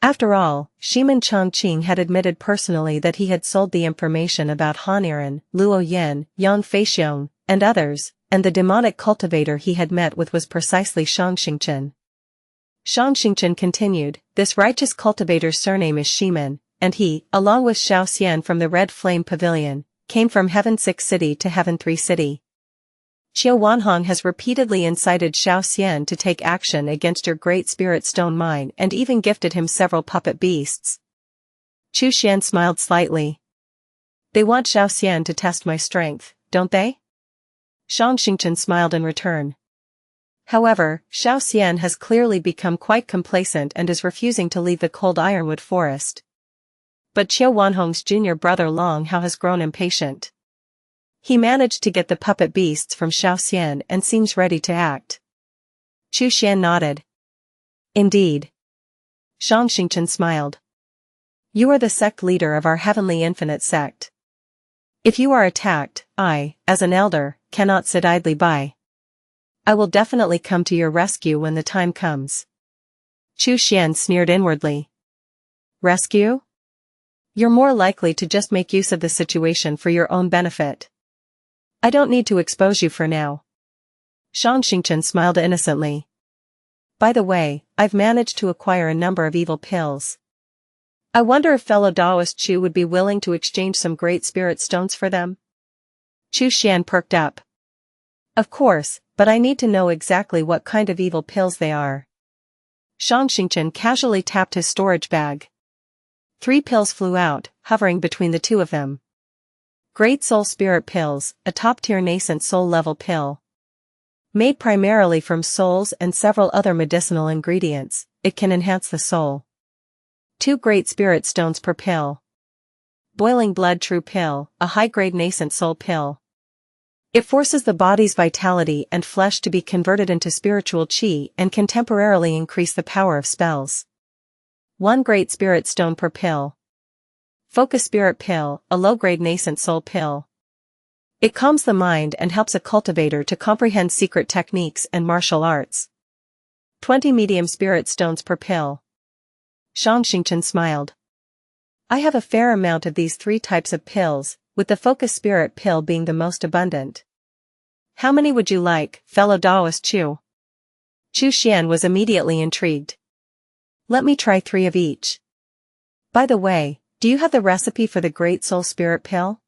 After all, Shimen Chongqing had admitted personally that he had sold the information about Haniran, Luo Yan, Yang Feixiong, and others, and the demonic cultivator he had met with was precisely Xianxia. Xianxia continued, "This righteous cultivator's surname is Shimen, and he, along with Xiaoxian from the Red Flame Pavilion, came from Heaven 6 City to Heaven 3 City. Qiu Wanhong has repeatedly incited Xiaoxian to take action against your Great Spirit Stone Mine and even gifted him several puppet beasts." Xuan smiled slightly. "They want Xiaoxian to test my strength, don't they?" Xianxia smiled in return. However, Xiaoxian has clearly become quite complacent and is refusing to leave the cold ironwood forest. But Qiu Wanhong's junior brother Long Hao has grown impatient. He managed to get the puppet beasts from Xiaoxian and seems ready to act. Xuan nodded. "Indeed." Xianxia smiled. "You are the sect leader of our heavenly infinite sect. If you are attacked, I, as an elder, cannot sit idly by. I will definitely come to your rescue when the time comes." Xuan sneered inwardly. "Rescue? You're more likely to just make use of the situation for your own benefit. I don't need to expose you for now." Xianxia smiled innocently. "By the way, I've managed to acquire a number of evil pills. I wonder if fellow Taoist Chu would be willing to exchange some great spirit stones for them?" Xuan perked up. "Of course, but I need to know exactly what kind of evil pills they are." Xianxia casually tapped his storage bag. 3 pills flew out, hovering between the two of them. Great Soul Spirit Pills, a top-tier nascent soul-level pill. Made primarily from souls and several other medicinal ingredients, it can enhance the soul. 2 Great Spirit Stones per pill. Boiling Blood True Pill, a high-grade nascent soul pill. It forces the body's vitality and flesh to be converted into spiritual qi and can temporarily increase the power of spells. 1 Great Spirit Stone per pill. Focus Spirit Pill, a low-grade nascent soul pill. It calms the mind and helps a cultivator to comprehend secret techniques and martial arts. 20 Medium Spirit Stones per pill. Xianxia smiled. "I have a fair amount of these 3 types of pills, with the Focus Spirit Pill being the most abundant. How many would you like, fellow Taoist Chu?" Xuan was immediately intrigued. "Let me try 3 of each. By the way, do you have the recipe for the Great Soul Spirit Pill?"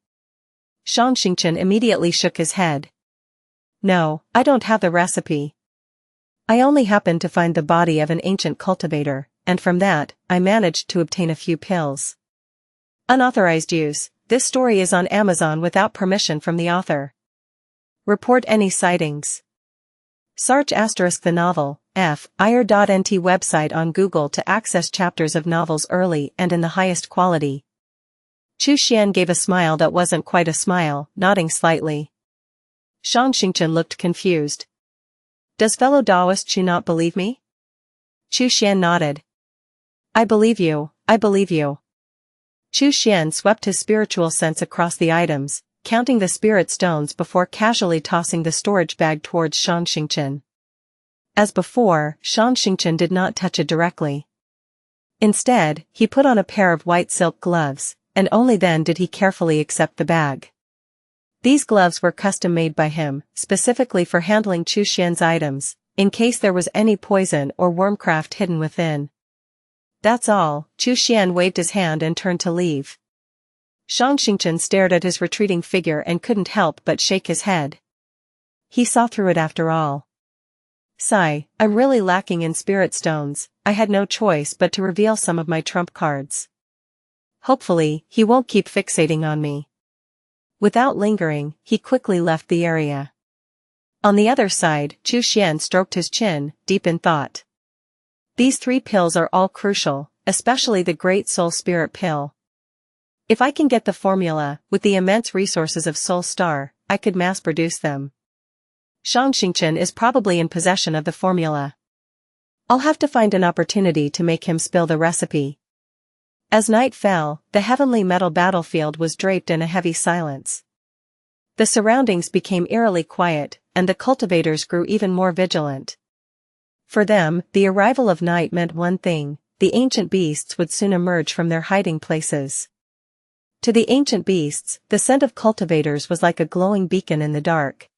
Xianxia immediately shook his head. "No, I don't have the recipe. I only happened to find the body of an ancient cultivator, and from that, I managed to obtain a few pills. Unauthorized use. This story is on Amazon without permission from the author. Report any sightings. Search * the novel, ir.nt website on Google to access chapters of novels early and in the highest quality." Xuan gave a smile that wasn't quite a smile, nodding slightly. Xianxia looked confused. "Does fellow Taoist Chu not believe me?" Xuan nodded. I believe you. Xuan swept his spiritual sense across the items, counting the spirit stones before casually tossing the storage bag towards Xianxia. As before, Xianxia did not touch it directly. Instead, he put on a pair of white silk gloves, and only then did he carefully accept the bag. These gloves were custom-made by him, specifically for handling Xuan's items, in case there was any poison or wormcraft hidden within. That's all. Xuan waved his hand and turned to leave. Xianxia stared at his retreating figure and couldn't help but shake his head. He saw through it after all. Sigh, I'm really lacking in spirit stones. I had no choice but to reveal some of my trump cards. Hopefully, he won't keep fixating on me. Without lingering, he quickly left the area. On the other side, Xuan stroked his chin, deep in thought. These 3 pills are all crucial, especially the Great Soul Spirit pill. If I can get the formula, with the immense resources of Soul Star, I could mass-produce them. Xianxia is probably in possession of the formula. I'll have to find an opportunity to make him spill the recipe. As night fell, the heavenly metal battlefield was draped in a heavy silence. The surroundings became eerily quiet, and the cultivators grew even more vigilant. For them, the arrival of night meant one thing: the ancient beasts would soon emerge from their hiding places. To the ancient beasts, the scent of cultivators was like a glowing beacon in the dark.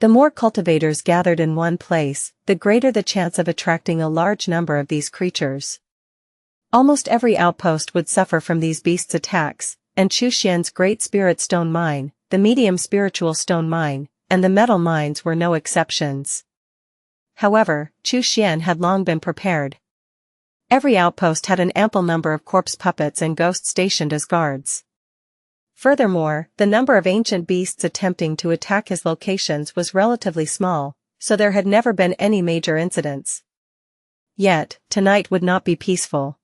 The more cultivators gathered in one place, the greater the chance of attracting a large number of these creatures. Almost every outpost would suffer from these beasts' attacks, and Xuan's Great Spirit Stone Mine, the Medium Spiritual Stone Mine, and the Metal Mines were no exceptions. However, Xuan had long been prepared. Every outpost had an ample number of corpse puppets and ghosts stationed as guards. Furthermore, the number of ancient beasts attempting to attack his locations was relatively small, so there had never been any major incidents. Yet, tonight would not be peaceful.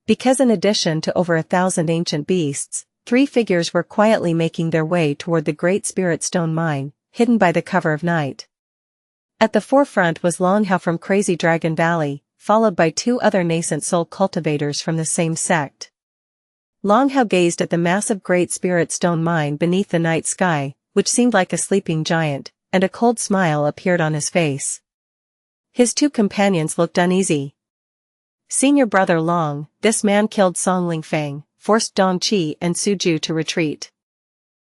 Because in addition to over 1,000 ancient beasts, 3 figures were quietly making their way toward the Great Spirit Stone Mine, hidden by the cover of night. At the forefront was Longhao from Crazy Dragon Valley, followed by 2 other nascent soul cultivators from the same sect. Longhao gazed at the massive Great Spirit Stone Mine beneath the night sky, which seemed like a sleeping giant, and a cold smile appeared on his face. His 2 companions looked uneasy. Senior brother Long, this man killed Song Lingfeng, forced Dong Qi and Su Ju to retreat.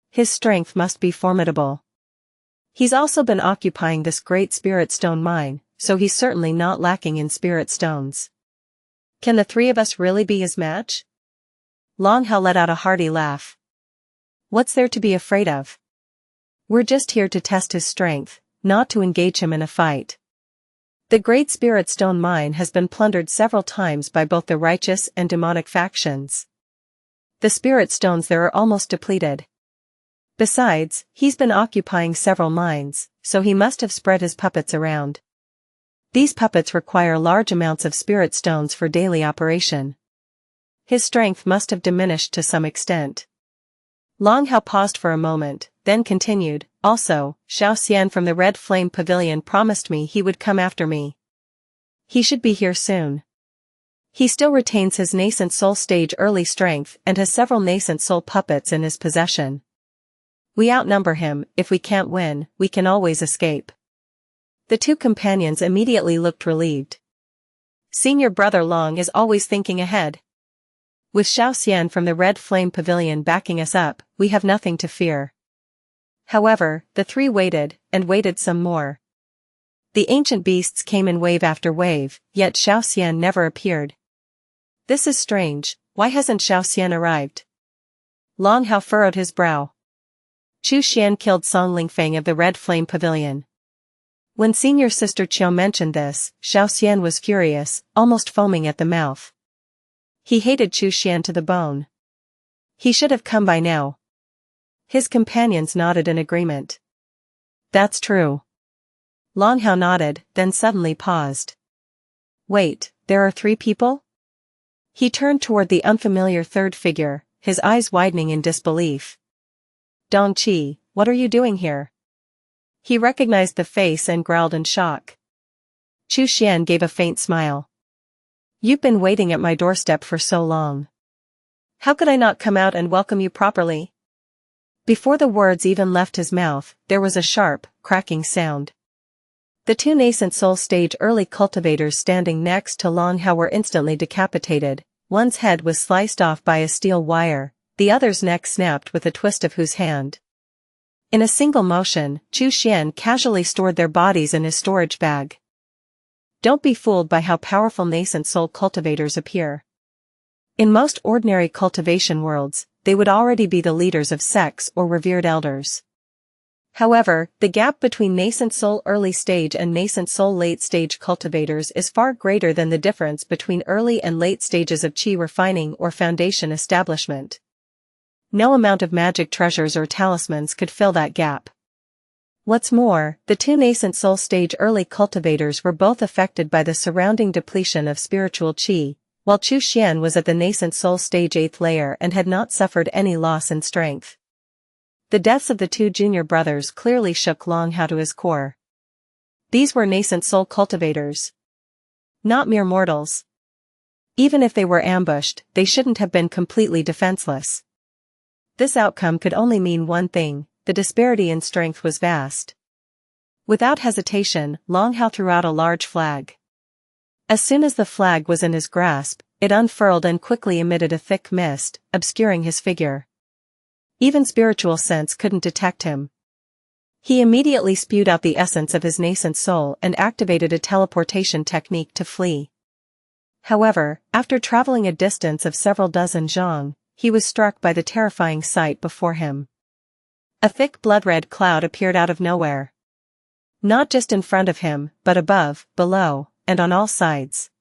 His strength must be formidable. He's also been occupying this Great Spirit Stone Mine, so he's certainly not lacking in spirit stones. Can the 3 of us really be his match? Longhao let out a hearty laugh. What's there to be afraid of? We're just here to test his strength, not to engage him in a fight. The Great Spirit Stone Mine has been plundered several times by both the righteous and demonic factions. The spirit stones there are almost depleted. Besides, he's been occupying several mines, so he must have spread his puppets around. These puppets require large amounts of spirit stones for daily operation. His strength must have diminished to some extent. Longhao paused for a moment, then continued, also, Xian from the Red Flame Pavilion promised me he would come after me. He should be here soon. He still retains his nascent soul stage early strength and has several nascent soul puppets in his possession. We outnumber him. If we can't win, we can always escape. The 2 companions immediately looked relieved. Senior brother Long is always thinking ahead. With Xian from the Red Flame Pavilion backing us up, we have nothing to fear. However, the 3 waited, and waited some more. The ancient beasts came in wave after wave, yet Xian never appeared. This is strange. Why hasn't Xian arrived? Longhao furrowed his brow. Xuan killed Song Lingfeng of the Red Flame Pavilion. When senior sister Qiao mentioned this, Xian was furious, almost foaming at the mouth. He hated Xuan to the bone. He should have come by now. His companions nodded in agreement. That's true. Longhao nodded, then suddenly paused. Wait, there are 3 people? He turned toward the unfamiliar 3rd figure, his eyes widening in disbelief. Dong Qi, what are you doing here? He recognized the face and growled in shock. Xuan gave a faint smile. You've been waiting at my doorstep for so long. How could I not come out and welcome you properly? Before the words even left his mouth, there was a sharp, cracking sound. The two nascent soul stage early cultivators standing next to Long Hao were instantly decapitated. One's head was sliced off by a steel wire, the other's neck snapped with a twist of Hu's hand. In a single motion, Xuan casually stored their bodies in his storage bag. Don't be fooled by how powerful nascent soul cultivators appear. In most ordinary cultivation worlds, they would already be the leaders of sects or revered elders. However, the gap between nascent soul early stage and nascent soul late stage cultivators is far greater than the difference between early and late stages of qi refining or foundation establishment. No amount of magic treasures or talismans could fill that gap. What's more, the two nascent soul stage early cultivators were both affected by the surrounding depletion of spiritual qi, while Xuan was at the nascent soul stage 8th layer and had not suffered any loss in strength. The deaths of the two junior brothers clearly shook Long Hao to his core. These were nascent soul cultivators. Not mere mortals. Even if they were ambushed, they shouldn't have been completely defenseless. This outcome could only mean one thing: the disparity in strength was vast. Without hesitation, Long Hao threw out a large flag. As soon as the flag was in his grasp, it unfurled and quickly emitted a thick mist, obscuring his figure. Even spiritual sense couldn't detect him. He immediately spewed out the essence of his nascent soul and activated a teleportation technique to flee. However, after traveling a distance of several dozen zhang, he was struck by the terrifying sight before him. A thick blood-red cloud appeared out of nowhere. Not just in front of him, but above, below, and on all sides.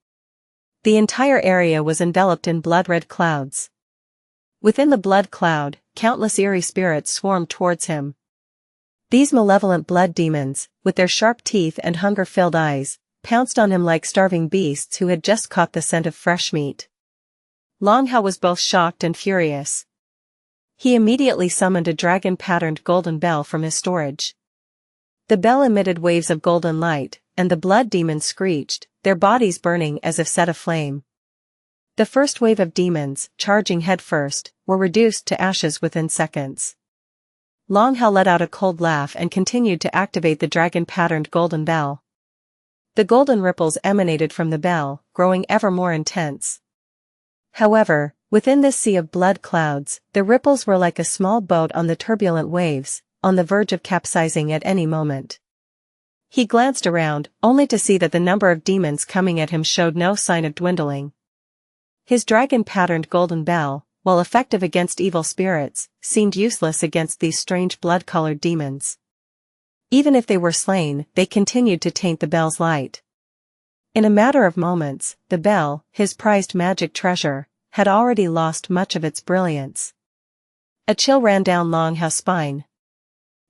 The entire area was enveloped in blood-red clouds. Within the blood cloud, countless eerie spirits swarmed towards him. These malevolent blood demons, with their sharp teeth and hunger-filled eyes, pounced on him like starving beasts who had just caught the scent of fresh meat. Long Hao was both shocked and furious. He immediately summoned a dragon-patterned golden bell from his storage. The bell emitted waves of golden light, and the blood demons screeched, their bodies burning as if set aflame. The first wave of demons, charging headfirst, were reduced to ashes within seconds. Long Hao let out a cold laugh and continued to activate the dragon-patterned golden bell. The golden ripples emanated from the bell, growing ever more intense. However, within this sea of blood clouds, the ripples were like a small boat on the turbulent waves, on the verge of capsizing at any moment. He glanced around, only to see that the number of demons coming at him showed no sign of dwindling. His dragon-patterned golden bell, while effective against evil spirits, seemed useless against these strange blood-colored demons. Even if they were slain, they continued to taint the bell's light. In a matter of moments, the bell, his prized magic treasure, had already lost much of its brilliance. A chill ran down Long Hao's spine.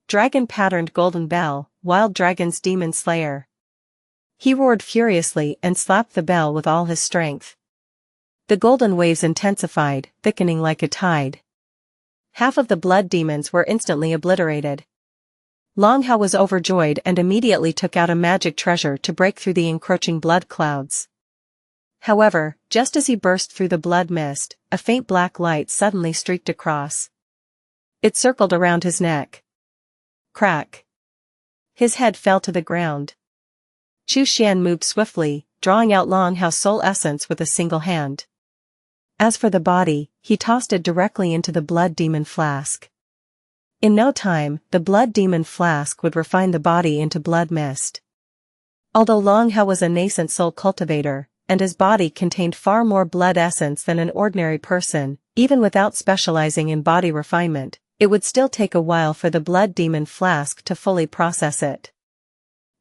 Dragon-patterned golden bell, wild dragon's demon slayer. He roared furiously and slapped the bell with all his strength. The golden waves intensified, thickening like a tide. Half of the blood demons were instantly obliterated. Long Hao was overjoyed and immediately took out a magic treasure to break through the encroaching blood clouds. However, just as he burst through the blood mist, a faint black light suddenly streaked across. It circled around his neck. Crack. His head fell to the ground. Xuan moved swiftly, drawing out Long Hao's soul essence with a single hand. As for the body, he tossed it directly into the blood demon flask. In no time, the blood demon flask would refine the body into blood mist. Although Long Hao was a nascent soul cultivator, and his body contained far more blood essence than an ordinary person, even without specializing in body refinement, it would still take a while for the blood demon flask to fully process it.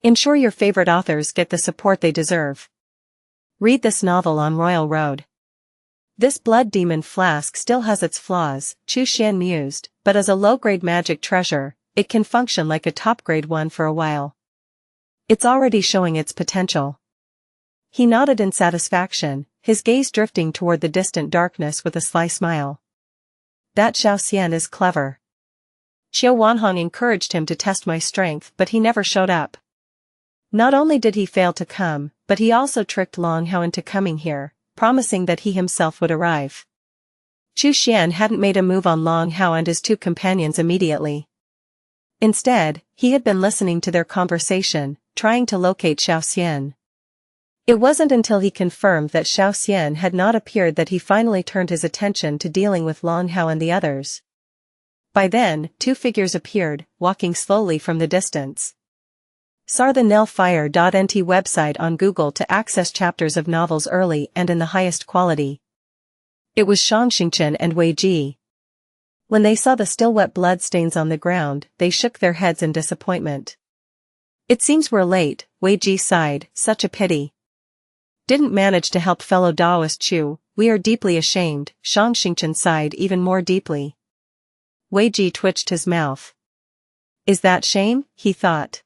Ensure your favorite authors get the support they deserve. Read this novel on Royal Road. This blood demon flask still has its flaws, Xuan mused, but as a low-grade magic treasure, it can function like a top-grade one for a while. It's already showing its potential. He nodded in satisfaction, his gaze drifting toward the distant darkness with a sly smile. That Xianxia is clever. Xiao Wanhong encouraged him to test my strength, but he never showed up. Not only did he fail to come, but he also tricked Long Hao into coming here, promising that he himself would arrive. Xuan hadn't made a move on Long Hao and his two companions immediately. Instead, he had been listening to their conversation, trying to locate Xian. It wasn't until he confirmed that Xian had not appeared that he finally turned his attention to dealing with Long Hao and the others. By then, two figures appeared, walking slowly from the distance. Sar the Nelfire.nt website on Google to access chapters of novels early and in the highest quality. It was Xianxia and Wei Ji. When they saw the still wet bloodstains on the ground, they shook their heads in disappointment. It seems we're late, Wei Ji sighed, such a pity. Didn't manage to help fellow Daoist Chu, we are deeply ashamed, Xianxia sighed even more deeply. Wei Ji twitched his mouth. Is that shame, he thought.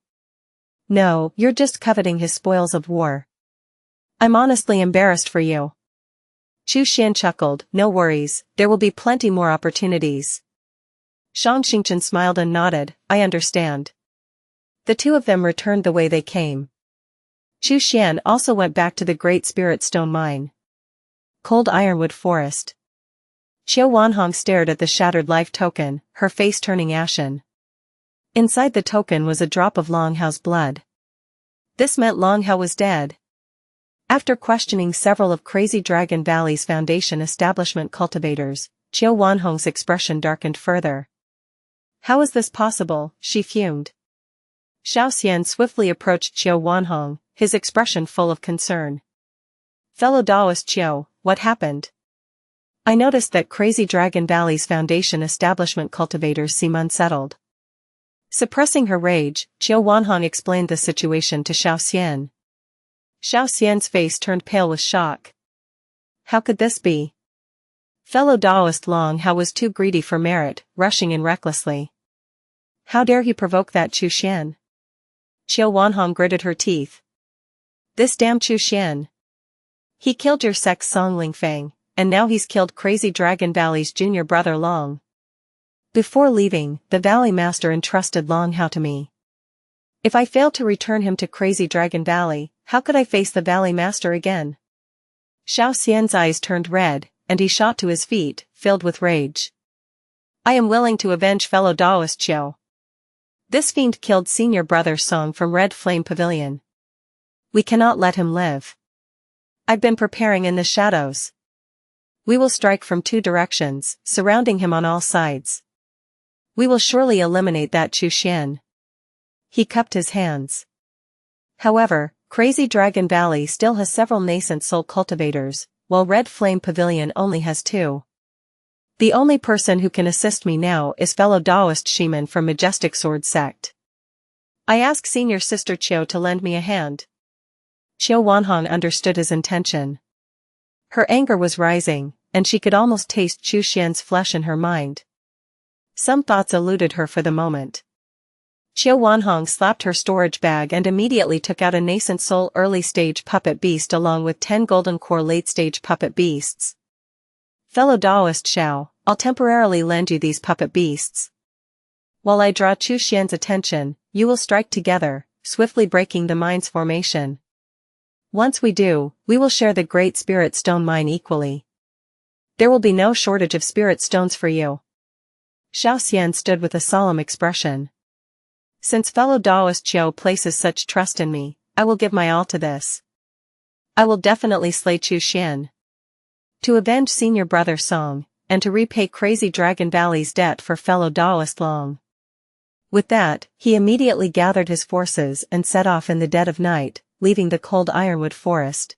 No, you're just coveting his spoils of war. I'm honestly embarrassed for you. Chu Xian chuckled, no worries, there will be plenty more opportunities. Xianxia smiled and nodded, I understand. The two of them returned the way they came. Chu Xian also went back to the Great Spirit Stone Mine. Cold Ironwood Forest. Qiu Wanhong stared at the shattered life token, her face turning ashen. Inside the token was a drop of Long Hao's blood. This meant Long Hao was dead. After questioning several of Crazy Dragon Valley's foundation establishment cultivators, Qiu Wanhong's expression darkened further. How is this possible? She fumed. Xiaoxian swiftly approached Qiu Wanhong, his expression full of concern. Fellow Daoist Qiu, what happened? I noticed that Crazy Dragon Valley's foundation establishment cultivators seem unsettled. Suppressing her rage, Qiu Wanhong explained the situation to Xiaoxian. Xiaoxian's face turned pale with shock. How could this be? Fellow Daoist Long Hao was too greedy for merit, rushing in recklessly. How dare he provoke that Chu Xian? Qiu Wanhong gritted her teeth. This damn Chu Xian. He killed your sex Song Lingfang, and now he's killed Crazy Dragon Valley's junior brother Long. Before leaving, the Valley Master entrusted Long Hao to me. If I failed to return him to Crazy Dragon Valley, how could I face the Valley Master again? Xiaoxian's eyes turned red, and he shot to his feet, filled with rage. I am willing to avenge fellow Daoist Qiu. This fiend killed senior brother Song from Red Flame Pavilion. We cannot let him live. I've been preparing in the shadows. We will strike from two directions, surrounding him on all sides. We will surely eliminate that Chu Xian. He cupped his hands. However, Crazy Dragon Valley still has several nascent soul cultivators, while Red Flame Pavilion only has two. The only person who can assist me now is fellow Daoist Shiman from Majestic Sword Sect. I ask senior sister Qiu to lend me a hand. Qiu Wanhong understood his intention. Her anger was rising, and she could almost taste Chu Xian's flesh in her mind. Some thoughts eluded her for the moment. Qiu Wanhong slapped her storage bag and immediately took out a nascent soul early-stage puppet beast along with 10 golden core late-stage puppet beasts. Fellow Daoist Xiao, I'll temporarily lend you these puppet beasts. While I draw Chu Xian's attention, you will strike together, swiftly breaking the mine's formation. Once we do, we will share the Great Spirit Stone Mine equally. There will be no shortage of spirit stones for you. Xiaoxian stood with a solemn expression. Since fellow Daoist Qiu places such trust in me, I will give my all to this. I will definitely slay Chu Xian. To avenge senior brother Song, and to repay Crazy Dragon Valley's debt for fellow Daoist Long. With that, he immediately gathered his forces and set off in the dead of night, leaving the cold ironwood forest.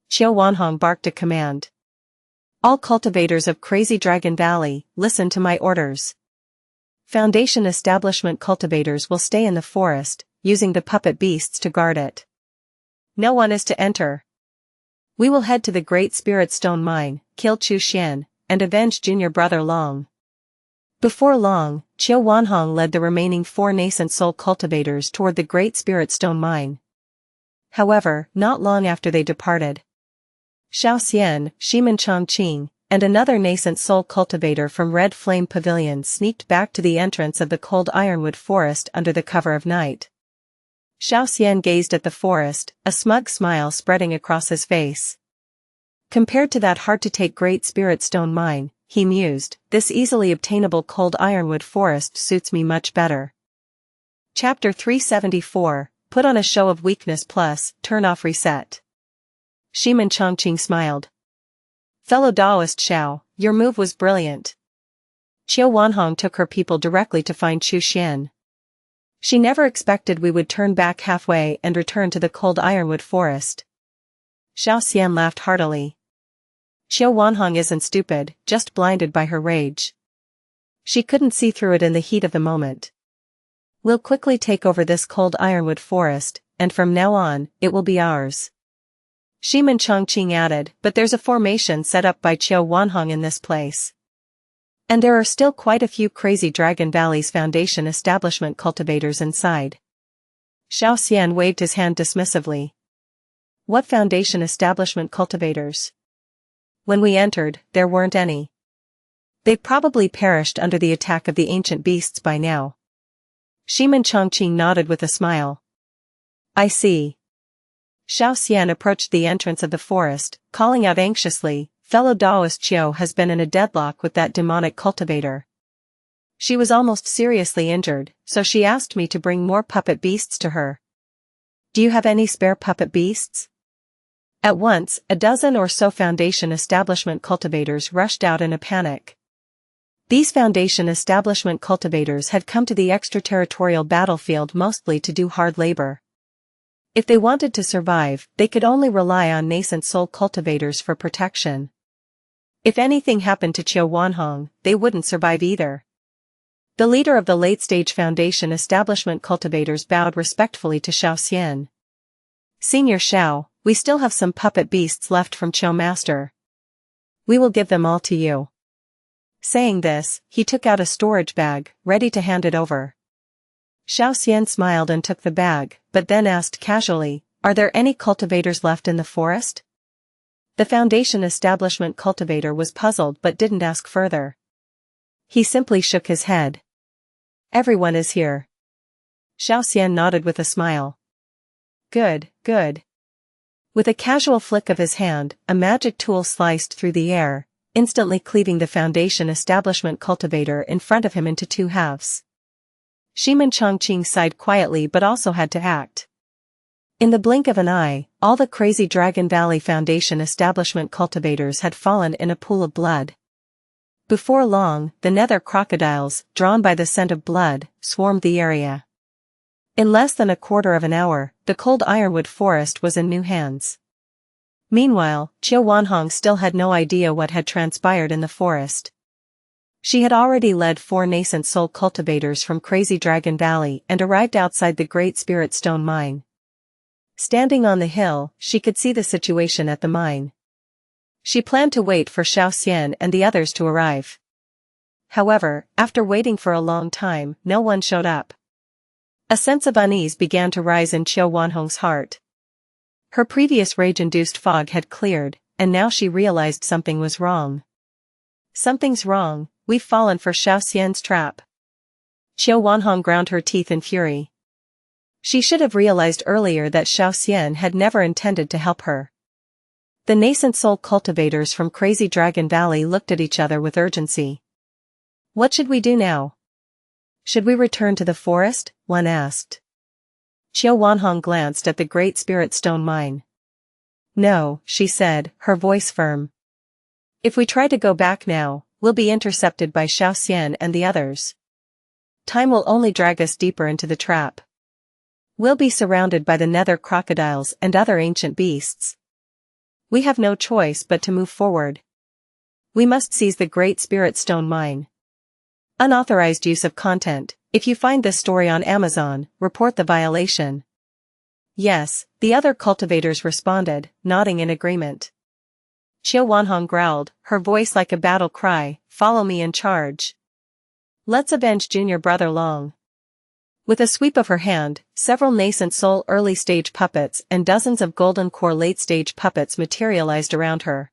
Qiu Wanhong barked a command. All cultivators of Crazy Dragon Valley, listen to my orders. Foundation establishment cultivators will stay in the forest, using the puppet beasts to guard it. No one is to enter. We will head to the Great Spirit Stone Mine, kill Chu Xian, and avenge junior brother Long. Before long, Qiu Wanhong led the remaining 4 nascent soul cultivators toward the Great Spirit Stone Mine. However, not long after they departed, Xiaoxian, Shiman Chongqing, and another nascent soul cultivator from Red Flame Pavilion sneaked back to the entrance of the cold ironwood forest under the cover of night. Xiaoxian gazed at the forest, a smug smile spreading across his face. Compared to that hard-to-take Great Spirit Stone Mine, he mused, this easily obtainable cold ironwood forest suits me much better. Chapter 374, put on a show of weakness plus, turn off reset. Shiman Chongqing smiled. Fellow Daoist Xiao, your move was brilliant. Qiu Wanhong took her people directly to find Chu Xian. She never expected we would turn back halfway and return to the cold ironwood forest. Xiao Xian laughed heartily. Qiu Wanhong isn't stupid, just blinded by her rage. She couldn't see through it in the heat of the moment. We'll quickly take over this cold ironwood forest, and from now on, it will be ours. Shiman Chongqing added, but there's a formation set up by Qiu Wanhong in this place. And there are still quite a few crazy Dragon Valley's Foundation establishment cultivators inside. Xiao Xian waved his hand dismissively. What Foundation establishment cultivators? When we entered, there weren't any. They probably perished under the attack of the ancient beasts by now. Shiman Chongqing nodded with a smile. I see. Xiao Xian approached the entrance of the forest, calling out anxiously, fellow Daoist Qiu has been in a deadlock with that demonic cultivator. She was almost seriously injured, so she asked me to bring more puppet beasts to her. Do you have any spare puppet beasts? At once, a dozen or so Foundation establishment cultivators rushed out in a panic. These Foundation establishment cultivators had come to the extraterritorial battlefield mostly to do hard labor. If they wanted to survive, they could only rely on nascent soul cultivators for protection. If anything happened to Qiu Wanhong, they wouldn't survive either. The leader of the late-stage Foundation establishment cultivators bowed respectfully to Xiao Xian. Senior Xiao, we still have some puppet beasts left from Qiu Master. We will give them all to you. Saying this, he took out a storage bag, ready to hand it over. Xiao Xian smiled and took the bag, but then asked casually, are there any cultivators left in the forest? The Foundation establishment cultivator was puzzled but didn't ask further. He simply shook his head. Everyone is here. Xiao Xian nodded with a smile. Good, good. With a casual flick of his hand, a magic tool sliced through the air, instantly cleaving the Foundation establishment cultivator in front of him into two halves. Shiman Chongqing sighed quietly but also had to act. In the blink of an eye, all the crazy Dragon Valley Foundation establishment cultivators had fallen in a pool of blood. Before long, the nether crocodiles, drawn by the scent of blood, swarmed the area. In less than a quarter of an hour, the cold ironwood forest was in new hands. Meanwhile, Qiu Wanhong still had no idea what had transpired in the forest. She had already led 4 nascent soul cultivators from Crazy Dragon Valley and arrived outside the Great Spirit Stone Mine. Standing on the hill, she could see the situation at the mine. She planned to wait for Xiao Xian and the others to arrive. However, after waiting for a long time, no one showed up. A sense of unease began to rise in Qiu Wanhong's heart. Her previous rage-induced fog had cleared, and now she realized something was wrong. Something's wrong, we've fallen for Xiao Xian's trap. Qiu Wanhong ground her teeth in fury. She should have realized earlier that Xiao Xian had never intended to help her. The nascent soul cultivators from Crazy Dragon Valley looked at each other with urgency. What should we do now? Should we return to the forest? One asked. Qiu Wanhong glanced at the Great Spirit Stone Mine. No, she said, her voice firm. If we try to go back now, we'll be intercepted by Xiao Xian and the others. Time will only drag us deeper into the trap. We'll be surrounded by the nether crocodiles and other ancient beasts. We have no choice but to move forward. We must seize the Great Spirit Stone Mine. Unauthorized use of content. If you find this story on Amazon, report the violation. Yes, the other cultivators responded, nodding in agreement. Qiu Wanhong growled, her voice like a battle cry, follow me and charge. Let's avenge junior brother Long. With a sweep of her hand, several nascent soul early-stage puppets and dozens of golden core late-stage puppets materialized around her.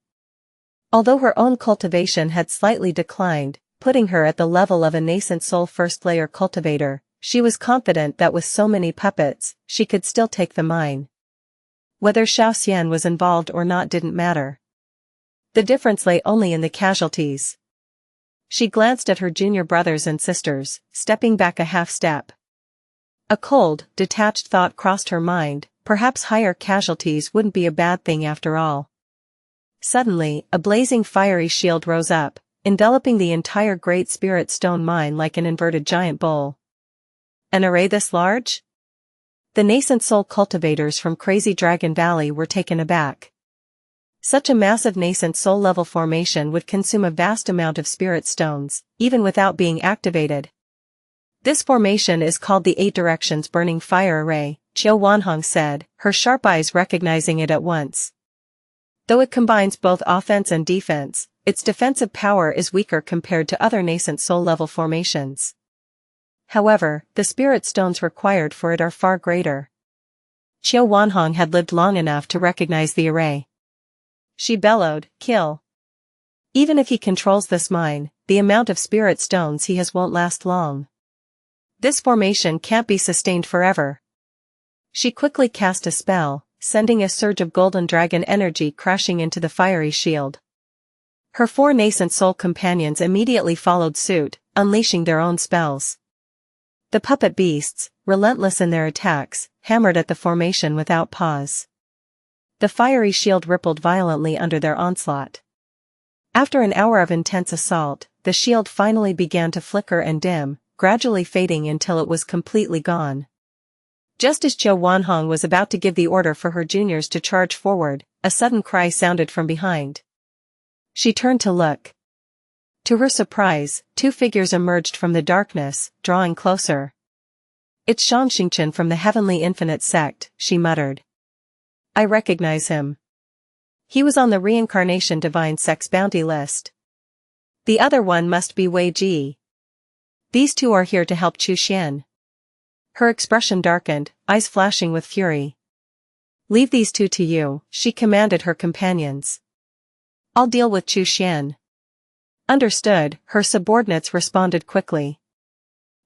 Although her own cultivation had slightly declined, putting her at the level of a nascent soul first-layer cultivator, she was confident that with so many puppets, she could still take the mine. Whether Xiao Xian was involved or not didn't matter. The difference lay only in the casualties. She glanced at her junior brothers and sisters, stepping back a half step. A cold, detached thought crossed her mind, perhaps higher casualties wouldn't be a bad thing after all. Suddenly, a blazing fiery shield rose up, enveloping the entire Great Spirit Stone mine like an inverted giant bowl. An array this large? The nascent soul cultivators from Crazy Dragon Valley were taken aback. Such a massive nascent soul-level formation would consume a vast amount of spirit stones, even without being activated. This formation is called the Eight Directions Burning Fire Array, Qiu Wanhong said, her sharp eyes recognizing it at once. Though it combines both offense and defense, its defensive power is weaker compared to other nascent soul-level formations. However, the spirit stones required for it are far greater. Qiu Wanhong had lived long enough to recognize the array. She bellowed, "Kill." Even if he controls this mine, the amount of spirit stones he has won't last long. This formation can't be sustained forever. She quickly cast a spell, sending a surge of golden dragon energy crashing into the fiery shield. Her four nascent soul companions immediately followed suit, unleashing their own spells. The puppet beasts, relentless in their attacks, hammered at the formation without pause. The fiery shield rippled violently under their onslaught. After an hour of intense assault, the shield finally began to flicker and dim, gradually fading until it was completely gone. Just as Qiu Wanhong was about to give the order for her juniors to charge forward, a sudden cry sounded from behind. She turned to look. To her surprise, two figures emerged from the darkness, drawing closer. "It's Xianxia from the Heavenly Infinite Sect," she muttered. "I recognize him. He was on the Reincarnation Divine Sect's bounty list. The other one must be Wei Ji. These two are here to help Chu Xian." Her expression darkened, eyes flashing with fury. "Leave these two to you," she commanded her companions. "I'll deal with Chu Xian." Understood, her subordinates responded quickly.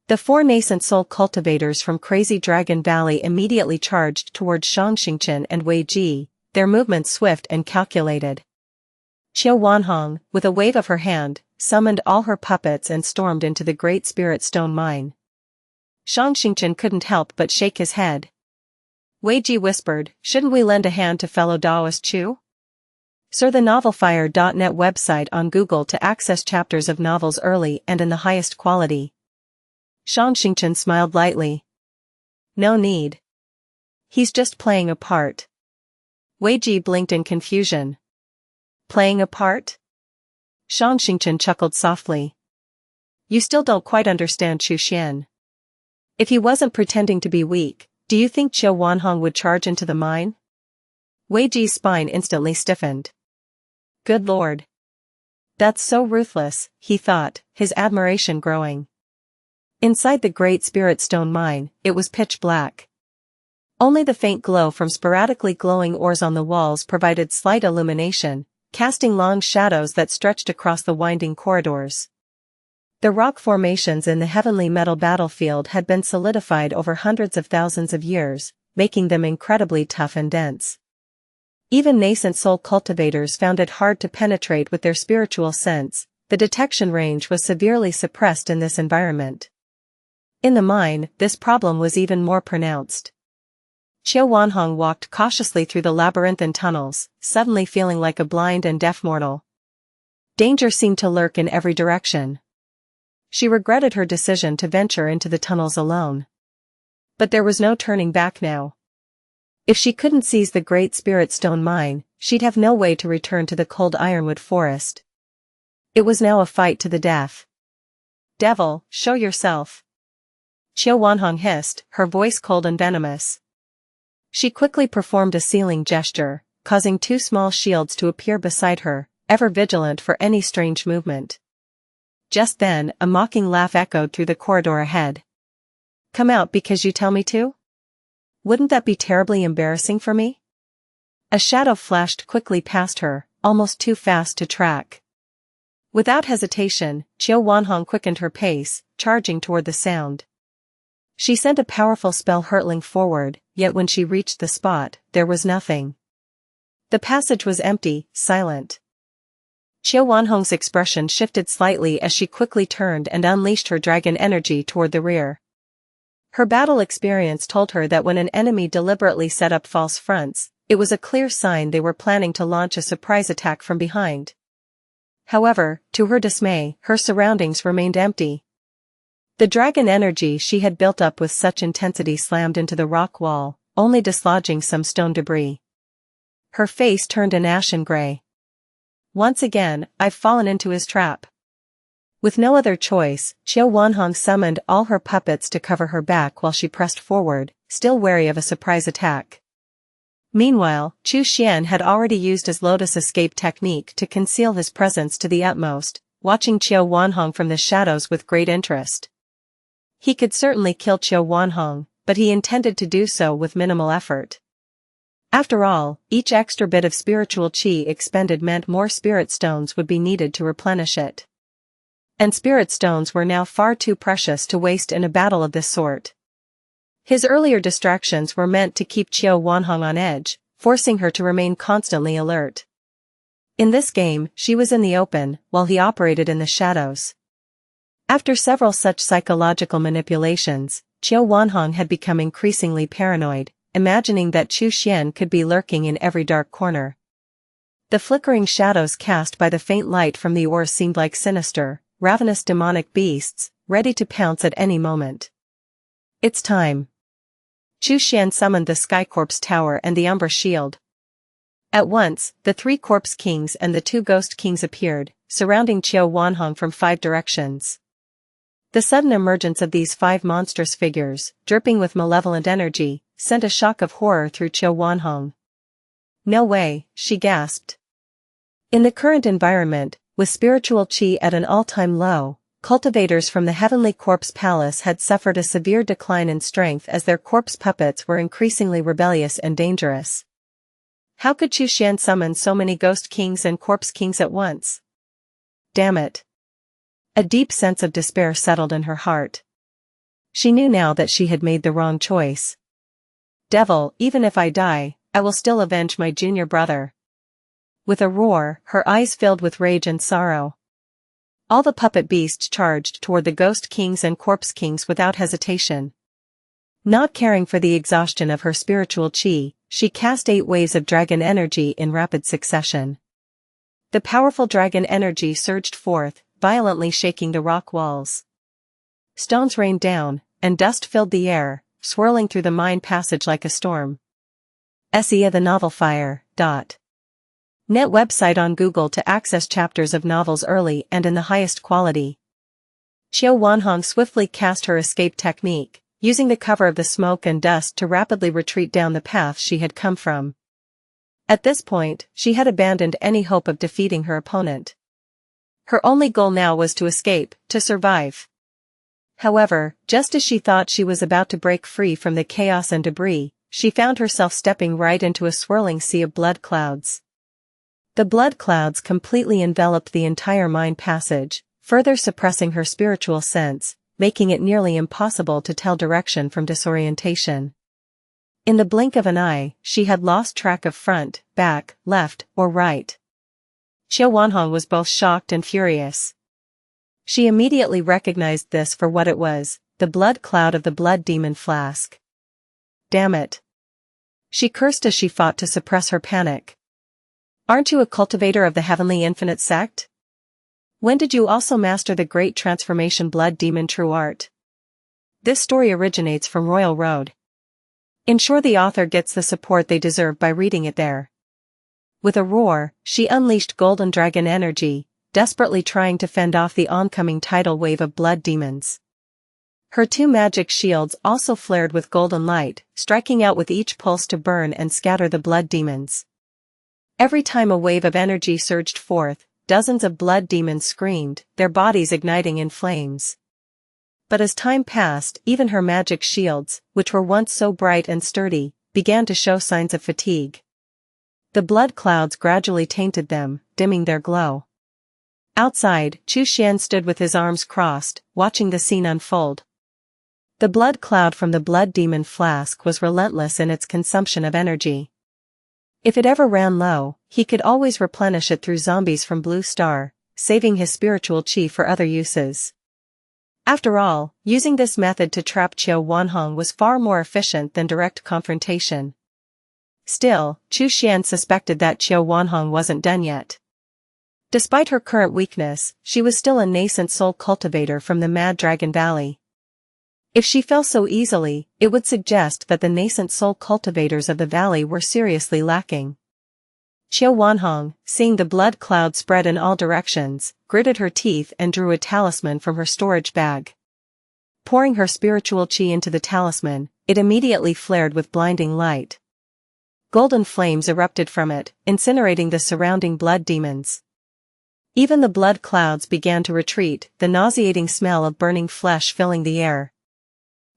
The four nascent soul cultivators from Crazy Dragon Valley immediately charged toward Xianxia and Wei Ji, their movements swift and calculated. Qiu Wanhong, with a wave of her hand, summoned all her puppets and stormed into the Great Spirit Stone mine. Xianxia couldn't help but shake his head. Wei Ji whispered, "Shouldn't we lend a hand to fellow Daoist Chu?" Search the novelfire.net website on Google to access chapters of novels early and in the highest quality. Xianxia smiled lightly. "No need. He's just playing a part." Wei Ji blinked in confusion. "Playing a part?" Xianxia chuckled softly. "You still don't quite understand Chu Xian. If he wasn't pretending to be weak, do you think Qiu Wanhong would charge into the mine?" Wei Ji's spine instantly stiffened. Good lord. That's so ruthless, he thought, his admiration growing. Inside the Great Spirit Stone mine, it was pitch black. Only the faint glow from sporadically glowing ores on the walls provided slight illumination, casting long shadows that stretched across the winding corridors. The rock formations in the heavenly metal battlefield had been solidified over hundreds of thousands of years, making them incredibly tough and dense. Even nascent soul cultivators found it hard to penetrate with their spiritual sense. The detection range was severely suppressed in this environment. In the mine, this problem was even more pronounced. Qiu Wanhong walked cautiously through the labyrinthine tunnels, suddenly feeling like a blind and deaf mortal. Danger seemed to lurk in every direction. She regretted her decision to venture into the tunnels alone. But there was no turning back now. If she couldn't seize the Great Spirit Stone mine, she'd have no way to return to the cold ironwood forest. It was now a fight to the death. "Devil, show yourself!" Qiu Wanhong hissed, her voice cold and venomous. She quickly performed a sealing gesture, causing two small shields to appear beside her, ever vigilant for any strange movement. Just then, a mocking laugh echoed through the corridor ahead. "Come out because you tell me to? Wouldn't that be terribly embarrassing for me?" A shadow flashed quickly past her, almost too fast to track. Without hesitation, Qiu Wanhong quickened her pace, charging toward the sound. She sent a powerful spell hurtling forward, yet when she reached the spot, there was nothing. The passage was empty, silent. Qiu Wanhong's expression shifted slightly as she quickly turned and unleashed her dragon energy toward the rear. Her battle experience told her that when an enemy deliberately set up false fronts, it was a clear sign they were planning to launch a surprise attack from behind. However, to her dismay, her surroundings remained empty. The dragon energy she had built up with such intensity slammed into the rock wall, only dislodging some stone debris. Her face turned an ashen gray. Once again, I've fallen into his trap. With no other choice, Xuan summoned all her puppets to cover her back while she pressed forward, still wary of a surprise attack. Meanwhile, Chu Xian had already used his lotus escape technique to conceal his presence to the utmost, watching Xuan from the shadows with great interest. He could certainly kill Xuan, but he intended to do so with minimal effort. After all, each extra bit of spiritual qi expended meant more spirit stones would be needed to replenish it. And spirit stones were now far too precious to waste in a battle of this sort. His earlier distractions were meant to keep Xuan on edge, forcing her to remain constantly alert. In this game, she was in the open, while he operated in the shadows. After several such psychological manipulations, Xuan had become increasingly paranoid, imagining that Chu Xian could be lurking in every dark corner. The flickering shadows cast by the faint light from the ore seemed like sinister, ravenous demonic beasts, ready to pounce at any moment. It's time. Chu Xian summoned the Sky Corpse Tower and the Umbra Shield. At once, the 3 Corpse Kings and the 2 Ghost Kings appeared, surrounding Xuan from 5 directions. The sudden emergence of these 5 monstrous figures, dripping with malevolent energy, sent a shock of horror through Xuan. No way, she gasped. In the current environment, with spiritual qi at an all-time low, cultivators from the Heavenly Corpse Palace had suffered a severe decline in strength as their corpse puppets were increasingly rebellious and dangerous. How could Chu Xian summon so many Ghost Kings and Corpse Kings at once? Damn it. A deep sense of despair settled in her heart. She knew now that she had made the wrong choice. Devil, even if I die, I will still avenge my junior brother. With a roar, her eyes filled with rage and sorrow. All the puppet beasts charged toward the Ghost Kings and Corpse Kings without hesitation. Not caring for the exhaustion of her spiritual qi, she cast 8 waves of dragon energy in rapid succession. The powerful dragon energy surged forth, violently shaking the rock walls. Stones rained down, and dust filled the air, swirling through the mine passage like a storm. Xianxia the Novel Fire. Net website on Google to access chapters of novels early and in the highest quality. Xuan swiftly cast her escape technique, using the cover of the smoke and dust to rapidly retreat down the path she had come from. At this point, she had abandoned any hope of defeating her opponent. Her only goal now was to escape, to survive. However, just as she thought she was about to break free from the chaos and debris, she found herself stepping right into a swirling sea of blood clouds. The blood clouds completely enveloped the entire mine passage, further suppressing her spiritual sense, making it nearly impossible to tell direction from disorientation. In the blink of an eye, she had lost track of front, back, left, or right. Xuan was both shocked and furious. She immediately recognized this for what it was, the blood cloud of the blood demon flask. Damn it. She cursed as she fought to suppress her panic. Aren't you a cultivator of the Heavenly Infinite Sect? When did you also master the Great Transformation Blood Demon True Art? This story originates from Royal Road. Ensure the author gets the support they deserve by reading it there. With a roar, she unleashed golden dragon energy, desperately trying to fend off the oncoming tidal wave of blood demons. Her 2 magic shields also flared with golden light, striking out with each pulse to burn and scatter the blood demons. Every time a wave of energy surged forth, dozens of blood demons screamed, their bodies igniting in flames. But as time passed, even her magic shields, which were once so bright and sturdy, began to show signs of fatigue. The blood clouds gradually tainted them, dimming their glow. Outside, Chu Xian stood with his arms crossed, watching the scene unfold. The blood cloud from the blood demon flask was relentless in its consumption of energy. If it ever ran low, he could always replenish it through zombies from Blue Star, saving his spiritual qi for other uses. After all, using this method to trap Qiu Wanhong was far more efficient than direct confrontation. Still, Chu Xian suspected that Qiu Wanhong wasn't done yet. Despite her current weakness, she was still a nascent soul cultivator from the Mad Dragon Valley. If she fell so easily, it would suggest that the nascent soul cultivators of the valley were seriously lacking. Qiu Wanhong, seeing the blood cloud spread in all directions, gritted her teeth and drew a talisman from her storage bag. Pouring her spiritual qi into the talisman, it immediately flared with blinding light. Golden flames erupted from it, incinerating the surrounding blood demons. Even the blood clouds began to retreat, the nauseating smell of burning flesh filling the air.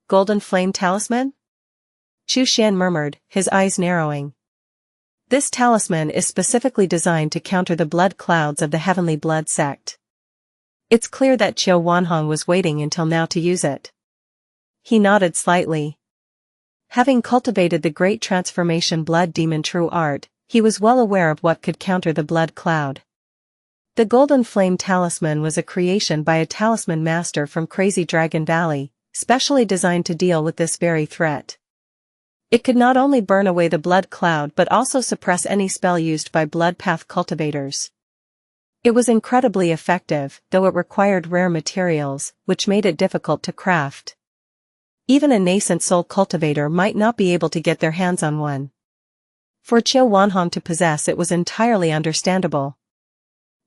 Golden flame talisman? Chu Xian murmured, his eyes narrowing. This talisman is specifically designed to counter the blood clouds of the heavenly blood sect. It's clear that Qiu Wanhong was waiting until now to use it. He nodded slightly. Having cultivated the great transformation blood demon true art, he was well aware of what could counter the blood cloud. The golden flame talisman was a creation by a talisman master from Crazy Dragon Valley, specially designed to deal with this very threat. It could not only burn away the blood cloud but also suppress any spell used by blood path cultivators. It was incredibly effective, though it required rare materials, which made it difficult to craft. Even a nascent soul cultivator might not be able to get their hands on one. For Qiu Wanhong to possess it was entirely understandable.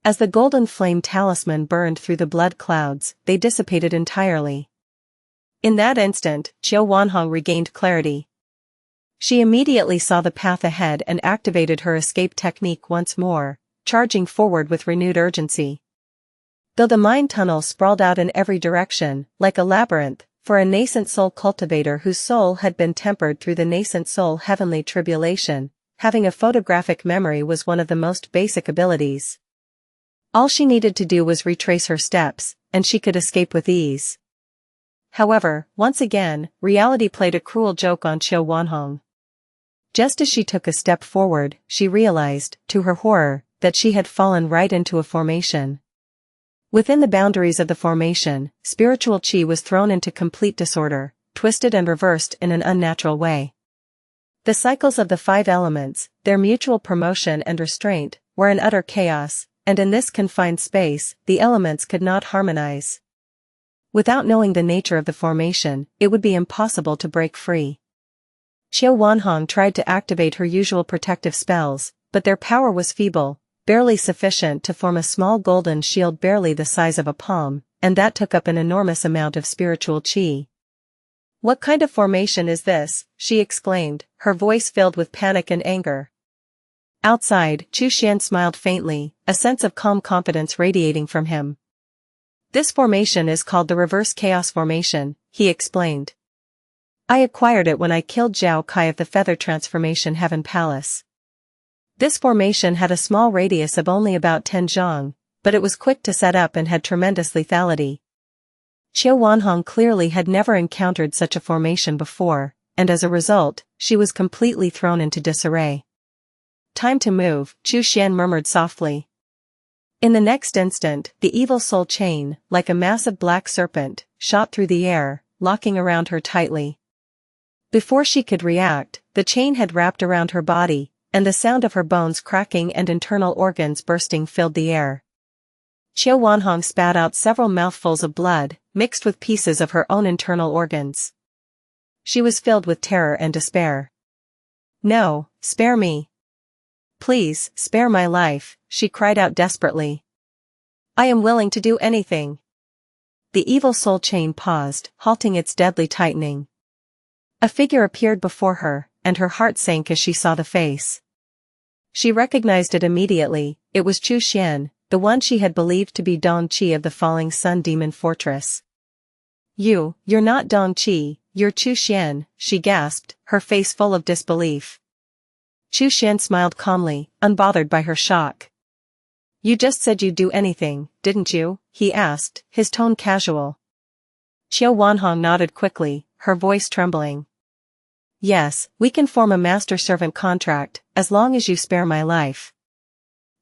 As the golden flame talisman burned through the blood clouds, they dissipated entirely. In that instant, Qiu Wanhong regained clarity. She immediately saw the path ahead and activated her escape technique once more, charging forward with renewed urgency. Though the mind tunnel sprawled out in every direction, like a labyrinth, for a nascent soul cultivator whose soul had been tempered through the nascent soul heavenly tribulation, having a photographic memory was one of the most basic abilities. All she needed to do was retrace her steps, and she could escape with ease. However, once again, reality played a cruel joke on Qiu Wanhong. Just as she took a step forward, she realized, to her horror, that she had fallen right into a formation. Within the boundaries of the formation, spiritual qi was thrown into complete disorder, twisted and reversed in an unnatural way. The cycles of the 5 elements, their mutual promotion and restraint, were in utter chaos, and in this confined space, the elements could not harmonize. Without knowing the nature of the formation, it would be impossible to break free. Qiu Wanhong tried to activate her usual protective spells, but their power was feeble, barely sufficient to form a small golden shield barely the size of a palm, and that took up an enormous amount of spiritual qi. "What kind of formation is this?" she exclaimed, her voice filled with panic and anger. Outside, Chu Xian smiled faintly, a sense of calm confidence radiating from him. "This formation is called the Reverse Chaos Formation," he explained. "I acquired it when I killed Zhao Kai of the Feather Transformation Heaven Palace. This formation had a small radius of only about 10 zhang, but it was quick to set up and had tremendous lethality." Qiu Wanhong clearly had never encountered such a formation before, and as a result, she was completely thrown into disarray. "Time to move," Chu Xian murmured softly. In the next instant, the evil soul chain, like a massive black serpent, shot through the air, locking around her tightly. Before she could react, the chain had wrapped around her body, and the sound of her bones cracking and internal organs bursting filled the air. Qiu Wanhong spat out several mouthfuls of blood, mixed with pieces of her own internal organs. She was filled with terror and despair. "No, spare me. Please, spare my life," she cried out desperately. "I am willing to do anything." The evil soul chain paused, halting its deadly tightening. A figure appeared before her, and her heart sank as she saw the face. She recognized it immediately. It was Chu Xian, the one she had believed to be Dong Qi of the Falling Sun Demon Fortress. You're not Dong Qi, you're Chu Xian," she gasped, her face full of disbelief. Chu Xian smiled calmly, unbothered by her shock. "You just said you'd do anything, didn't you?" he asked, his tone casual. Qiu Wanhong nodded quickly, her voice trembling. "Yes, we can form a master-servant contract, as long as you spare my life."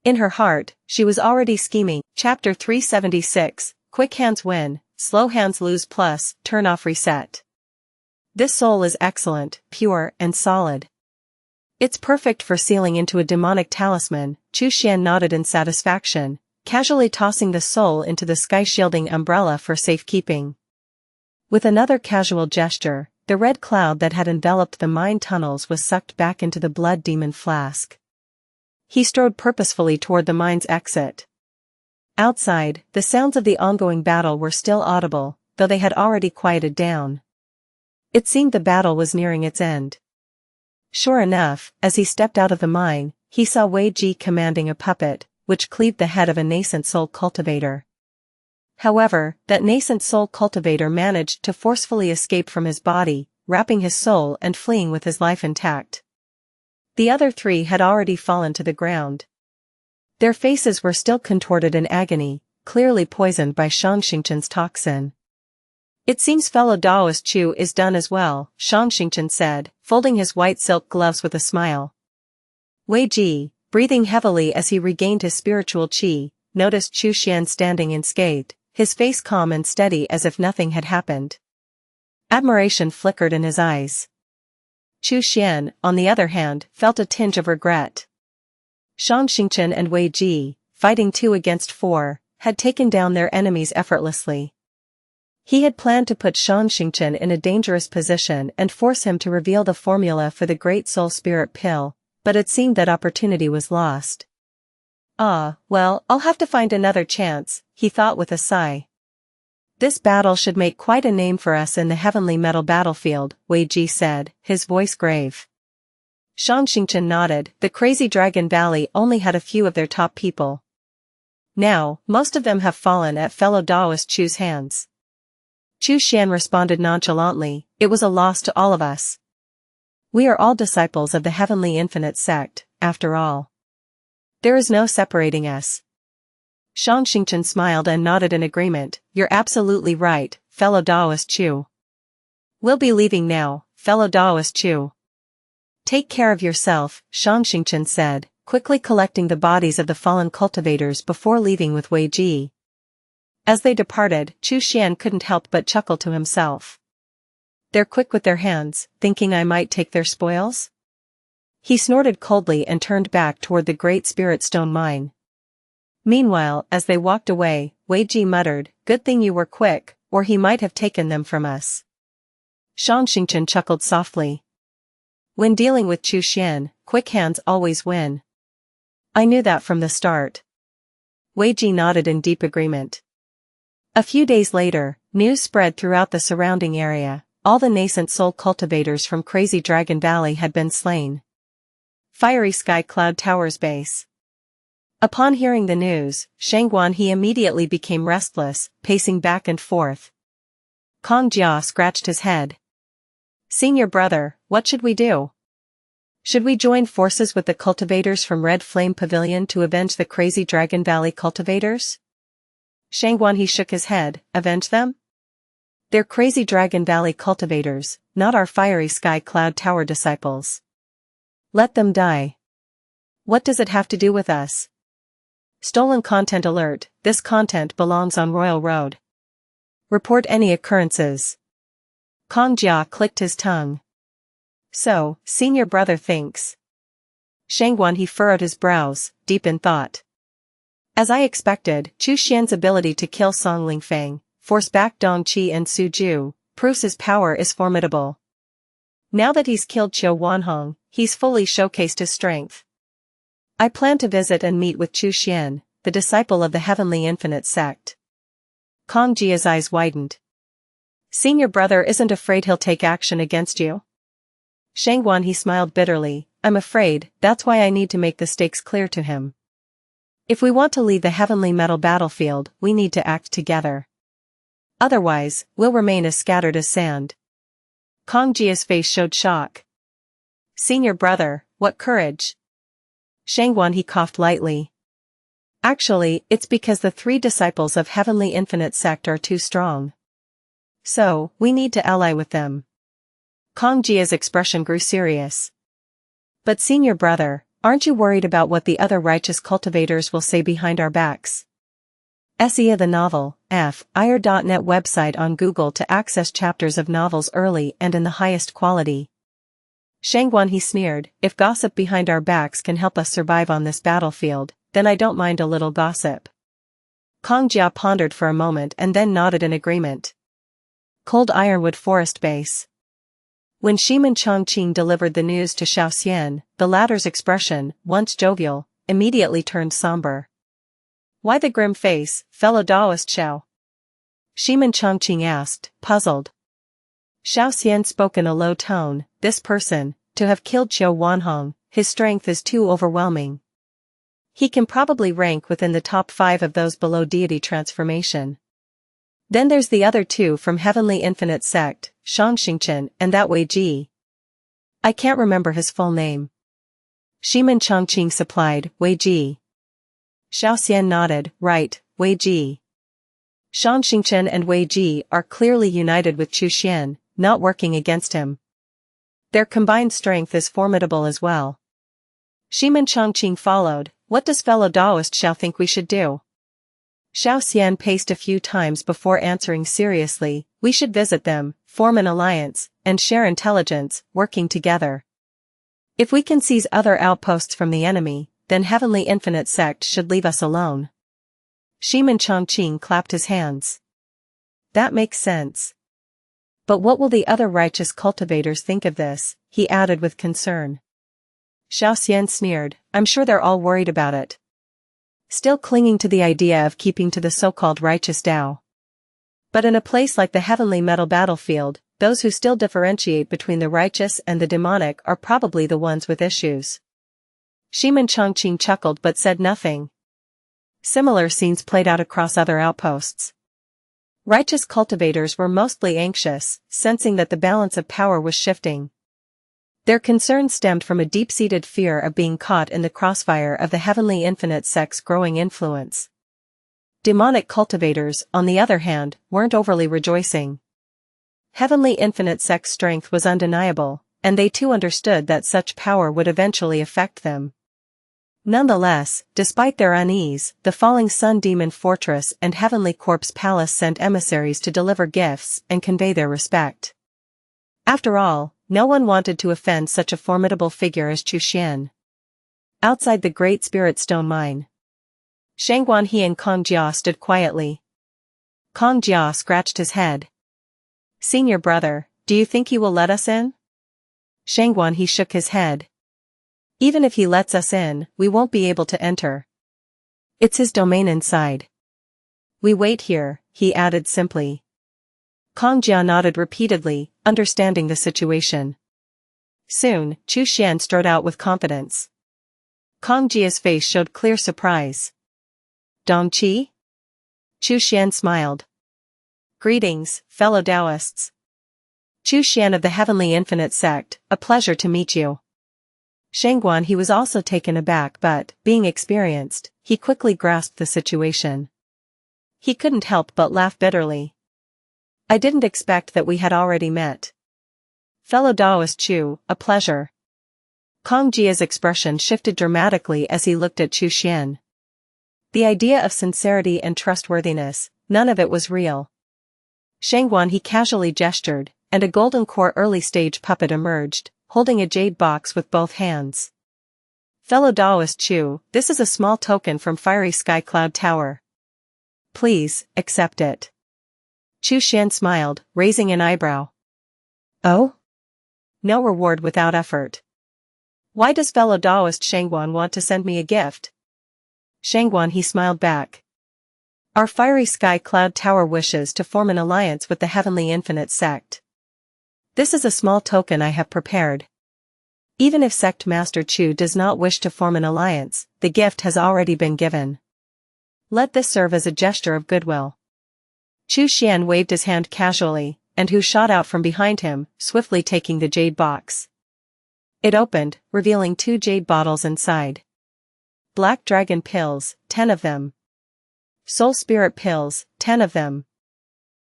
In her heart, she was already scheming. Chapter 376, Quick Hands Win. slow hands lose plus, turn off reset. This soul is excellent, pure, and solid. It's perfect for sealing into a demonic talisman. Xuan nodded in satisfaction, casually tossing the soul into the sky-shielding umbrella for safekeeping. With another casual gesture, the red cloud that had enveloped the mine tunnels was sucked back into the blood demon flask. He strode purposefully toward the mine's exit. Outside, the sounds of the ongoing battle were still audible, though they had already quieted down. It seemed the battle was nearing its end. Sure enough, as he stepped out of the mine, he saw Wei Ji commanding a puppet, which cleaved the head of a nascent soul cultivator. However, that nascent soul cultivator managed to forcefully escape from his body, wrapping his soul and fleeing with his life intact. The other three had already fallen to the ground. Their faces were still contorted in agony, clearly poisoned by Xianxia's toxin. It seems fellow Daoist Chu is done as well, Xianxia said, folding his white silk gloves with a smile. Wei Ji, breathing heavily as he regained his spiritual qi, noticed Xuan standing unscathed, his face calm and steady as if nothing had happened. Admiration flickered in his eyes. Xuan, on the other hand, felt a tinge of regret. Xianxia and Wei Ji, fighting 2 against 4, had taken down their enemies effortlessly. He had planned to put Xianxia in a dangerous position and force him to reveal the formula for the Great Soul Spirit Pill, but it seemed that opportunity was lost. Well, I'll have to find another chance, he thought with a sigh. This battle should make quite a name for us in the heavenly metal battlefield, Wei Ji said, his voice grave. Xianxia nodded. The crazy Dragon Valley only had a few of their top people. Now, most of them have fallen at fellow Daoist Chu's hands. Xuan responded nonchalantly, it was a loss to all of us. We are all disciples of the Heavenly Infinite Sect, after all. There is no separating us. Xianxia smiled and nodded in agreement, you're absolutely right, fellow Daoist Chu. We'll be leaving now, fellow Daoist Chu. Take care of yourself, Xianxia said, quickly collecting the bodies of the fallen cultivators before leaving with Wei Ji. As they departed, Xuan couldn't help but chuckle to himself. They're quick with their hands, thinking I might take their spoils? He snorted coldly and turned back toward the Great Spirit Stone Mine. Meanwhile, as they walked away, Wei Ji muttered, good thing you were quick, or he might have taken them from us. Xianxia chuckled softly. When dealing with Xuan, quick hands always win. I knew that from the start. Wei Ji nodded in deep agreement. A few days later, news spread throughout the surrounding area. All the nascent soul cultivators from Crazy Dragon Valley had been slain. Fiery Sky Cloud Tower's base. Upon hearing the news, Xuan he immediately became restless, pacing back and forth. Kong Jia scratched his head. Senior brother, what should we do? Should we join forces with the cultivators from Red Flame Pavilion to avenge the Crazy Dragon Valley cultivators? Xuan he shook his head, avenge them? They're Crazy Dragon Valley cultivators, not our Fiery Sky Cloud Tower disciples. Let them die. What does it have to do with us? Stolen content alert, this content belongs on Royal Road. Report any occurrences. Kong Jia clicked his tongue. So, senior brother thinks. Xuan he furrowed his brows, deep in thought. As I expected, Xuan's ability to kill Song Lingfeng, force back Dong Qi and Su Ju, proves his power is formidable. Now that he's killed Qiu Wanhong, he's fully showcased his strength. I plan to visit and meet with Xuan, the disciple of the Heavenly Infinite Sect. Kong Jia's eyes widened. Senior brother isn't afraid he'll take action against you? Xuan he smiled bitterly, I'm afraid, that's why I need to make the stakes clear to him. If we want to leave the heavenly metal battlefield, we need to act together. Otherwise, we'll remain as scattered as sand. Kong Jia's face showed shock. Senior brother, what courage? Xuan he coughed lightly. Actually, it's because the 3 disciples of Heavenly Infinite Sect are too strong. So, we need to ally with them. Kong Jia's expression grew serious. But senior brother, aren't you worried about what the other righteous cultivators will say behind our backs? Xianxia the novel, ir.net website on Google to access chapters of novels early and in the highest quality. Xuan he sneered, if gossip behind our backs can help us survive on this battlefield, then I don't mind a little gossip. Jia pondered for a moment and then nodded in agreement. Cold Ironwood Forest Base. When Shimen Chongqing delivered the news to Xian, the latter's expression, once jovial, immediately turned somber. Why the grim face, fellow Taoist Xiao? Shimen Chongqing asked, puzzled. Xian spoke in a low tone, this person, to have killed Qiu Wanhong, his strength is too overwhelming. He can probably rank within the top 5 of those below deity transformation. Then there's the other 2 from Heavenly Infinite Sect, Shangxingchen and that Wei Ji. I can't remember his full name. Shimen Chongqing supplied, Wei Ji. Xian nodded, right, Wei Ji. Shangxingchen and Wei Ji are clearly united with Xian, not working against him. Their combined strength is formidable as well. Shimen Chongqing followed, what does fellow Taoist Xiao think we should do? Xian paced a few times before answering seriously, we should visit them, form an alliance, and share intelligence, working together. If we can seize other outposts from the enemy, then Heavenly Infinite Sect should leave us alone. Shimen Chongqing clapped his hands. That makes sense. But what will the other righteous cultivators think of this, he added with concern. Xian sneered, I'm sure they're all worried about it. Still clinging to the idea of keeping to the so-called righteous Tao. But in a place like the heavenly metal battlefield, those who still differentiate between the righteous and the demonic are probably the ones with issues. Shimen Chongqing chuckled but said nothing. Similar scenes played out across other outposts. Righteous cultivators were mostly anxious, sensing that the balance of power was shifting. Their concern stemmed from a deep-seated fear of being caught in the crossfire of the Heavenly Infinite Sect's growing influence. Demonic cultivators, on the other hand, weren't overly rejoicing. Heavenly Infinite Sect's strength was undeniable, and they too understood that such power would eventually affect them. Nonetheless, despite their unease, the Falling Sun Demon Fortress and Heavenly Corpse Palace sent emissaries to deliver gifts and convey their respect. After all, no one wanted to offend such a formidable figure as Xian. Outside the Great Spirit Stone Mine, Shangguan He and Jia stood quietly. Jia scratched his head. Senior brother, do you think he will let us in? Shangguan He shook his head. Even if he lets us in, we won't be able to enter. It's his domain inside. We wait here, he added simply. Jia nodded repeatedly, understanding the situation. Soon, Xian strode out with confidence. Jia's face showed clear surprise. Dongqi? Xian smiled. Greetings, fellow Taoists. Xian of the Heavenly Infinite Sect, a pleasure to meet you. Shangguan He was also taken aback but, being experienced, he quickly grasped the situation. He couldn't help but laugh bitterly. I didn't expect that we had already met. Fellow Taoist Chu, a pleasure. Jia's expression shifted dramatically as he looked at Xian. The idea of sincerity and trustworthiness, none of it was real. Shangguan He casually gestured, and a golden core early-stage puppet emerged, holding a jade box with both hands. Fellow Taoist Chu, this is a small token from Fiery Sky Cloud Tower. Please, accept it. Xian smiled, raising an eyebrow. Oh? No reward without effort. Why does fellow Taoist Shangguan want to send me a gift? Shangguan He smiled back. Our Fiery Sky Cloud Tower wishes to form an alliance with the Heavenly Infinite Sect. This is a small token I have prepared. Even if Sect Master Chu does not wish to form an alliance, the gift has already been given. Let this serve as a gesture of goodwill. Xian waved his hand casually, and Hu shot out from behind him, swiftly taking the jade box. It opened, revealing 2 jade bottles inside. Black Dragon Pills, 10 of them. Soul Spirit Pills, 10 of them.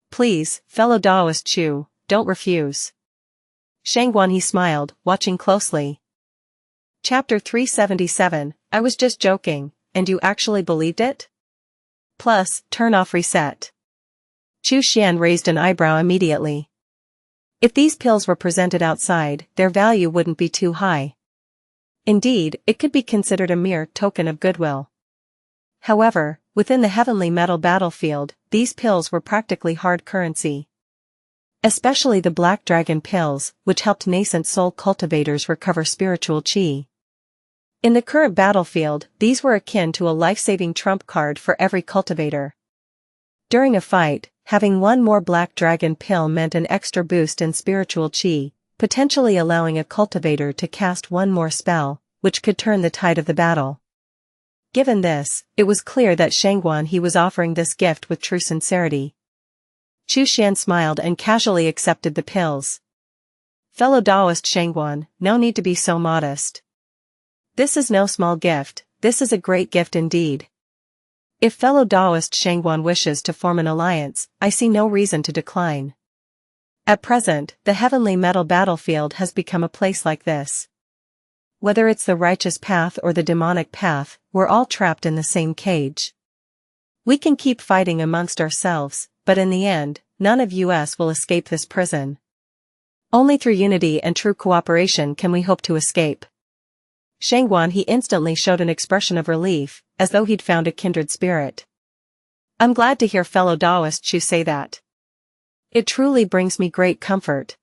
Please, fellow Taoist Chu, don't refuse. Shangguan He smiled, watching closely. Chapter 377, I was just joking, and you actually believed it? plus, turn off reset. Xuan raised an eyebrow immediately. If these pills were presented outside, their value wouldn't be too high. Indeed, it could be considered a mere token of goodwill. However, within the heavenly metal battlefield, these pills were practically hard currency. Especially the Black Dragon pills, which helped nascent soul cultivators recover spiritual chi. In the current battlefield, these were akin to a life-saving trump card for every cultivator. During a fight, having one more Black Dragon pill meant an extra boost in spiritual chi, potentially allowing a cultivator to cast one more spell, which could turn the tide of the battle. Given this, it was clear that Xuan he was offering this gift with true sincerity. Xuan smiled and casually accepted the pills. Fellow Taoist Xuan, no need to be so modest. This is no small gift, this is a great gift indeed. If fellow Taoist Xuan wishes to form an alliance, I see no reason to decline. At present, the heavenly metal battlefield has become a place like this. Whether it's the righteous path or the demonic path, we're all trapped in the same cage. We can keep fighting amongst ourselves, but in the end, none of us will escape this prison. Only through unity and true cooperation can we hope to escape. Xuan he instantly showed an expression of relief, as though he'd found a kindred spirit. I'm glad to hear fellow Taoist Chu say that. It truly brings me great comfort.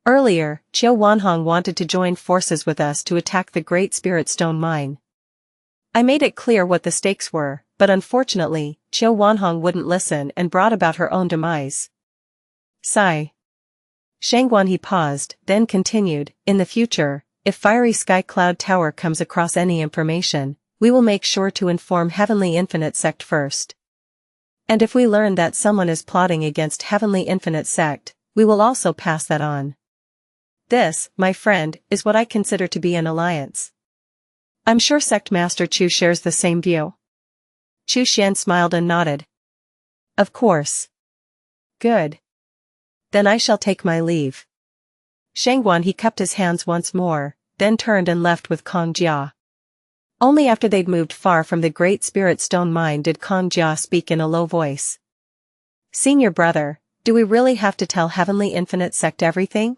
Earlier, Qiu Wanhong wanted to join forces with us to attack the Great Spirit Stone Mine. I made it clear what the stakes were, but unfortunately, Qiu Wanhong wouldn't listen and brought about her own demise. Sigh. Xuan he paused, then continued, in the future, if Fiery Sky Cloud Tower comes across any information, we will make sure to inform Heavenly Infinite Sect first. And if we learn that someone is plotting against Heavenly Infinite Sect, we will also pass that on. This, my friend, is what I consider to be an alliance. I'm sure Sect Master Chu shares the same view. Xuan smiled and nodded. Of course. Good. Then I shall take my leave. Xuan he cupped his hands once more, then turned and left with Kong Jia. Only after they'd moved far from the Great Spirit Stone Mine did Kong Jia speak in a low voice. Senior brother, do we really have to tell Heavenly Infinite Sect everything?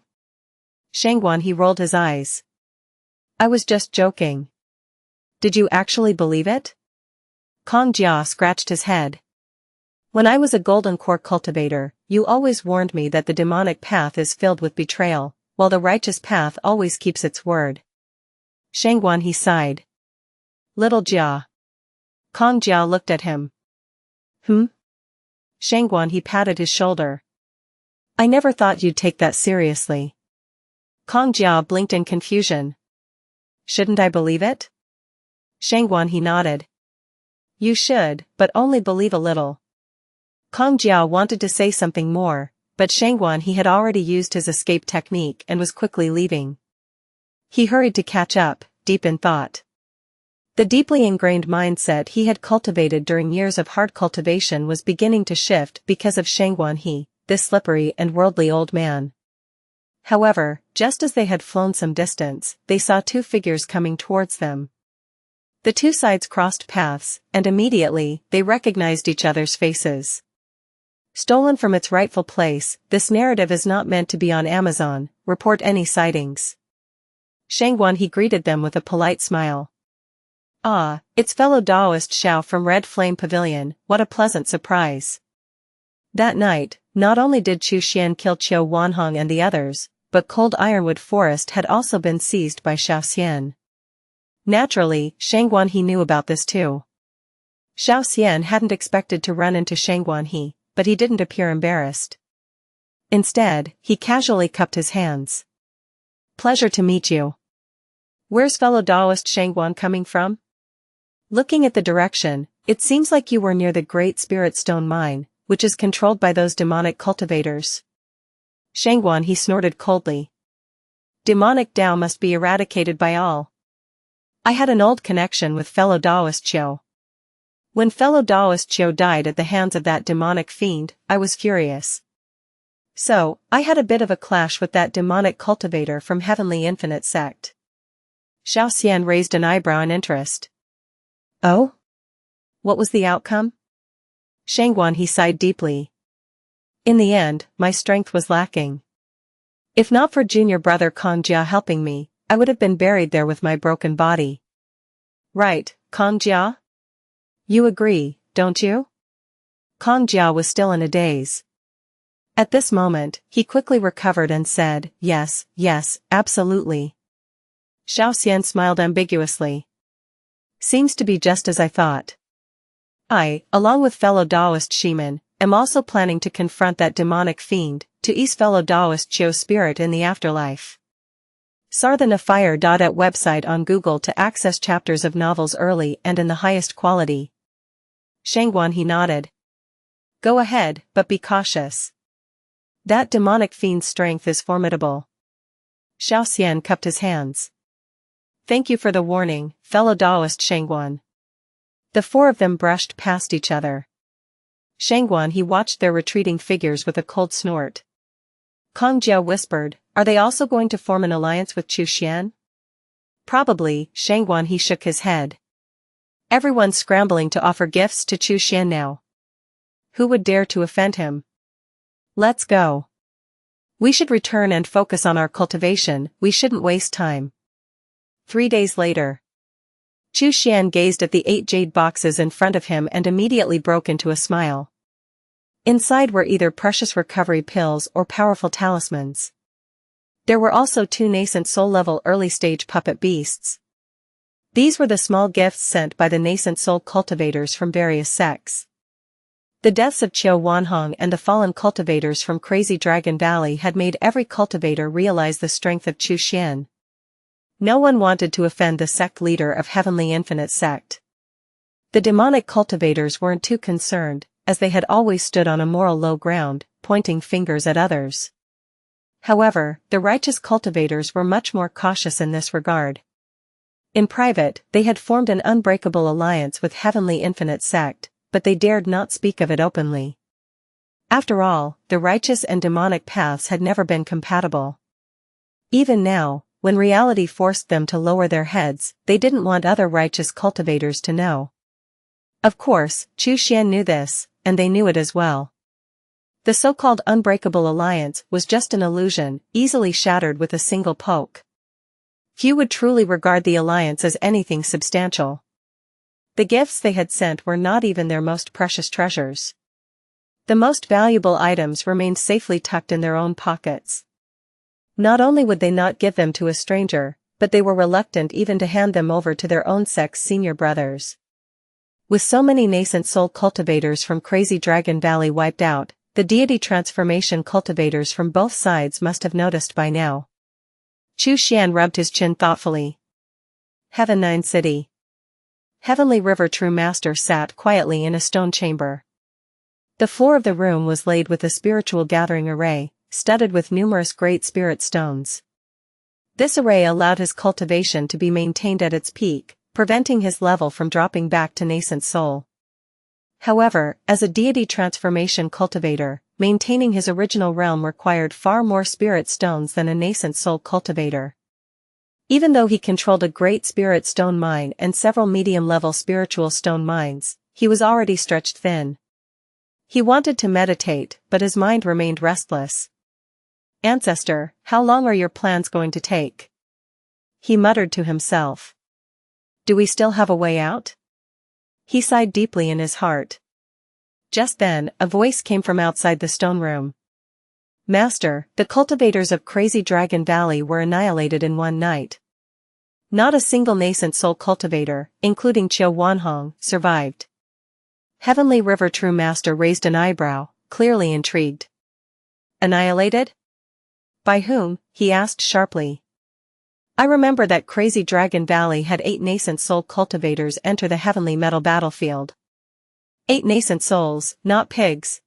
Xuan he rolled his eyes. I was just joking. Did you actually believe it? Kong Jia scratched his head. When I was a Golden Core cultivator, you always warned me that the demonic path is filled with betrayal, while the righteous path always keeps its word. Xuan he sighed. Little Jia. Kong Jia looked at him. Xuan he patted his shoulder. I never thought you'd take that seriously. Kong Jia blinked in confusion. Shouldn't I believe it? Xuan he nodded. You should, but only believe a little. Kong Jia wanted to say something more, but Xuan he had already used his escape technique and was quickly leaving. He hurried to catch up, deep in thought. The deeply ingrained mindset he had cultivated during years of hard cultivation was beginning to shift because of Xuan he, this slippery and worldly old man. However, just as they had flown some distance, they saw two figures coming towards them. The two sides crossed paths, and immediately, they recognized each other's faces. Stolen from its rightful place, this narrative is not meant to be on Amazon, report any sightings. Xuan he greeted them with a polite smile. Ah, it's fellow Taoist Xiao from Red Flame Pavilion, what a pleasant surprise. That night, not only did Xuan kill Qiu Wanhong and the others, but Cold Ironwood Forest had also been seized by Xiaoxian. Naturally, Xuan he knew about this too. Xiaoxian hadn't expected to run into Xuan he, but he didn't appear embarrassed. Instead, he casually cupped his hands. Pleasure to meet you. Where's fellow Taoist Xuan coming from? Looking at the direction, it seems like you were near the Great Spirit Stone Mine, which is controlled by those demonic cultivators. Xuan he snorted coldly. Demonic Tao must be eradicated by all. I had an old connection with fellow Taoist Qiu. When fellow Taoist Qiu died at the hands of that demonic fiend, I was furious. So, I had a bit of a clash with that demonic cultivator from Heavenly Infinite Sect. Xiaoxian raised an eyebrow in interest. Oh? What was the outcome? Xuan he sighed deeply. In the end, my strength was lacking. If not for junior brother Kong Jia helping me, I would have been buried there with my broken body. Right, Kong Jia? You agree, don't you? Kong Jia was still in a daze. At this moment, he quickly recovered and said, yes, absolutely. Xianxia smiled ambiguously. Seems to be just as I thought. I, along with fellow Taoist Shiman, am also planning to confront that demonic fiend, to ease fellow Taoist Chiu's spirit in the afterlife. Sarthanafire.at website on Google to access chapters of novels early and in the highest quality. Xuan he nodded. Go ahead, but be cautious. That demonic fiend's strength is formidable. Xianxia cupped his hands. Thank you for the warning, fellow Taoist Xuan. The four of them brushed past each other. Xuan he watched their retreating figures with a cold snort. Kong Jia whispered, are they also going to form an alliance with Chu Xian? Probably, Xuan he shook his head. Everyone's scrambling to offer gifts to Chu Xian now. Who would dare to offend him? Let's go. We should return and focus on our cultivation, we shouldn't waste time. 3 days later. Chu Xian gazed at the 8 jade boxes in front of him and immediately broke into a smile. Inside were either precious recovery pills or powerful talismans. There were also 2 nascent soul-level early-stage puppet beasts. These were the small gifts sent by the nascent soul cultivators from various sects. The deaths of Qiu Wanhong and the fallen cultivators from Crazy Dragon Valley had made every cultivator realize the strength of Chu Xian. No one wanted to offend the sect leader of Heavenly Infinite Sect. The demonic cultivators weren't too concerned, as they had always stood on a moral low ground, pointing fingers at others. However, the righteous cultivators were much more cautious in this regard. In private, they had formed an unbreakable alliance with Heavenly Infinite Sect, but they dared not speak of it openly. After all, the righteous and demonic paths had never been compatible. Even now, when reality forced them to lower their heads, they didn't want other righteous cultivators to know. Of course, Chu Xian knew this, and they knew it as well. The so-called unbreakable alliance was just an illusion, easily shattered with a single poke. Few would truly regard the alliance as anything substantial. The gifts they had sent were not even their most precious treasures. The most valuable items remained safely tucked in their own pockets. Not only would they not give them to a stranger, but they were reluctant even to hand them over to their own sect's senior brothers. With so many nascent soul cultivators from Crazy Dragon Valley wiped out, the deity transformation cultivators from both sides must have noticed by now. Chu Xian rubbed his chin thoughtfully. Heaven 9 City. Heavenly River True Master sat quietly in a stone chamber. The floor of the room was laid with a spiritual gathering array, studded with numerous great spirit stones. This array allowed his cultivation to be maintained at its peak, preventing his level from dropping back to nascent soul. However, as a deity transformation cultivator, maintaining his original realm required far more spirit stones than a nascent soul cultivator. Even though he controlled a great spirit stone mine and several medium-level spiritual stone mines, he was already stretched thin. He wanted to meditate, but his mind remained restless. Ancestor, how long are your plans going to take? He muttered to himself. Do we still have a way out? He sighed deeply in his heart. Just then, a voice came from outside the stone room. Master, the cultivators of Crazy Dragon Valley were annihilated in one night. Not a single nascent soul cultivator, including Qiu Wanhong, survived. Heavenly River True Master raised an eyebrow, clearly intrigued. Annihilated? By whom? He asked sharply. I remember that Crazy Dragon Valley had 8 nascent soul cultivators enter the heavenly metal battlefield. 8 nascent souls, not pigs.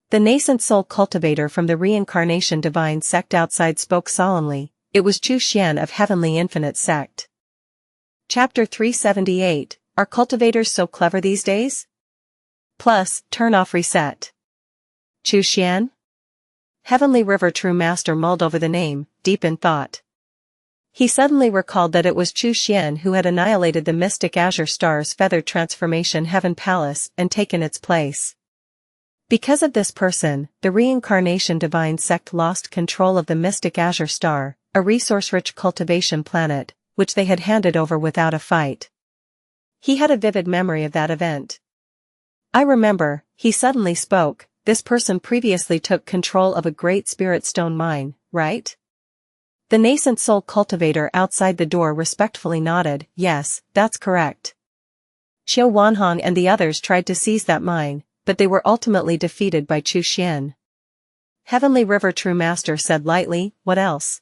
The nascent soul cultivator from the reincarnation divine sect outside spoke solemnly. It was Chu Xian of Heavenly Infinite Sect. Chapter 378, Are cultivators so clever these days? Plus, turn off reset. Chu Xian? Heavenly River True Master mulled over the name, deep in thought. He suddenly recalled that it was Chu Xian who had annihilated the mystic Azure Star's feathered transformation Heaven Palace and taken its place. Because of this person, the reincarnation divine sect lost control of the mystic Azure Star, a resource-rich cultivation planet, which they had handed over without a fight. He had a vivid memory of that event. I remember, he suddenly spoke, this person previously took control of a great spirit stone mine, right? The nascent soul cultivator outside the door respectfully nodded, yes, that's correct. Qiu Wanhong and the others tried to seize that mine, but they were ultimately defeated by Chu Xian. Heavenly River True Master said lightly, what else?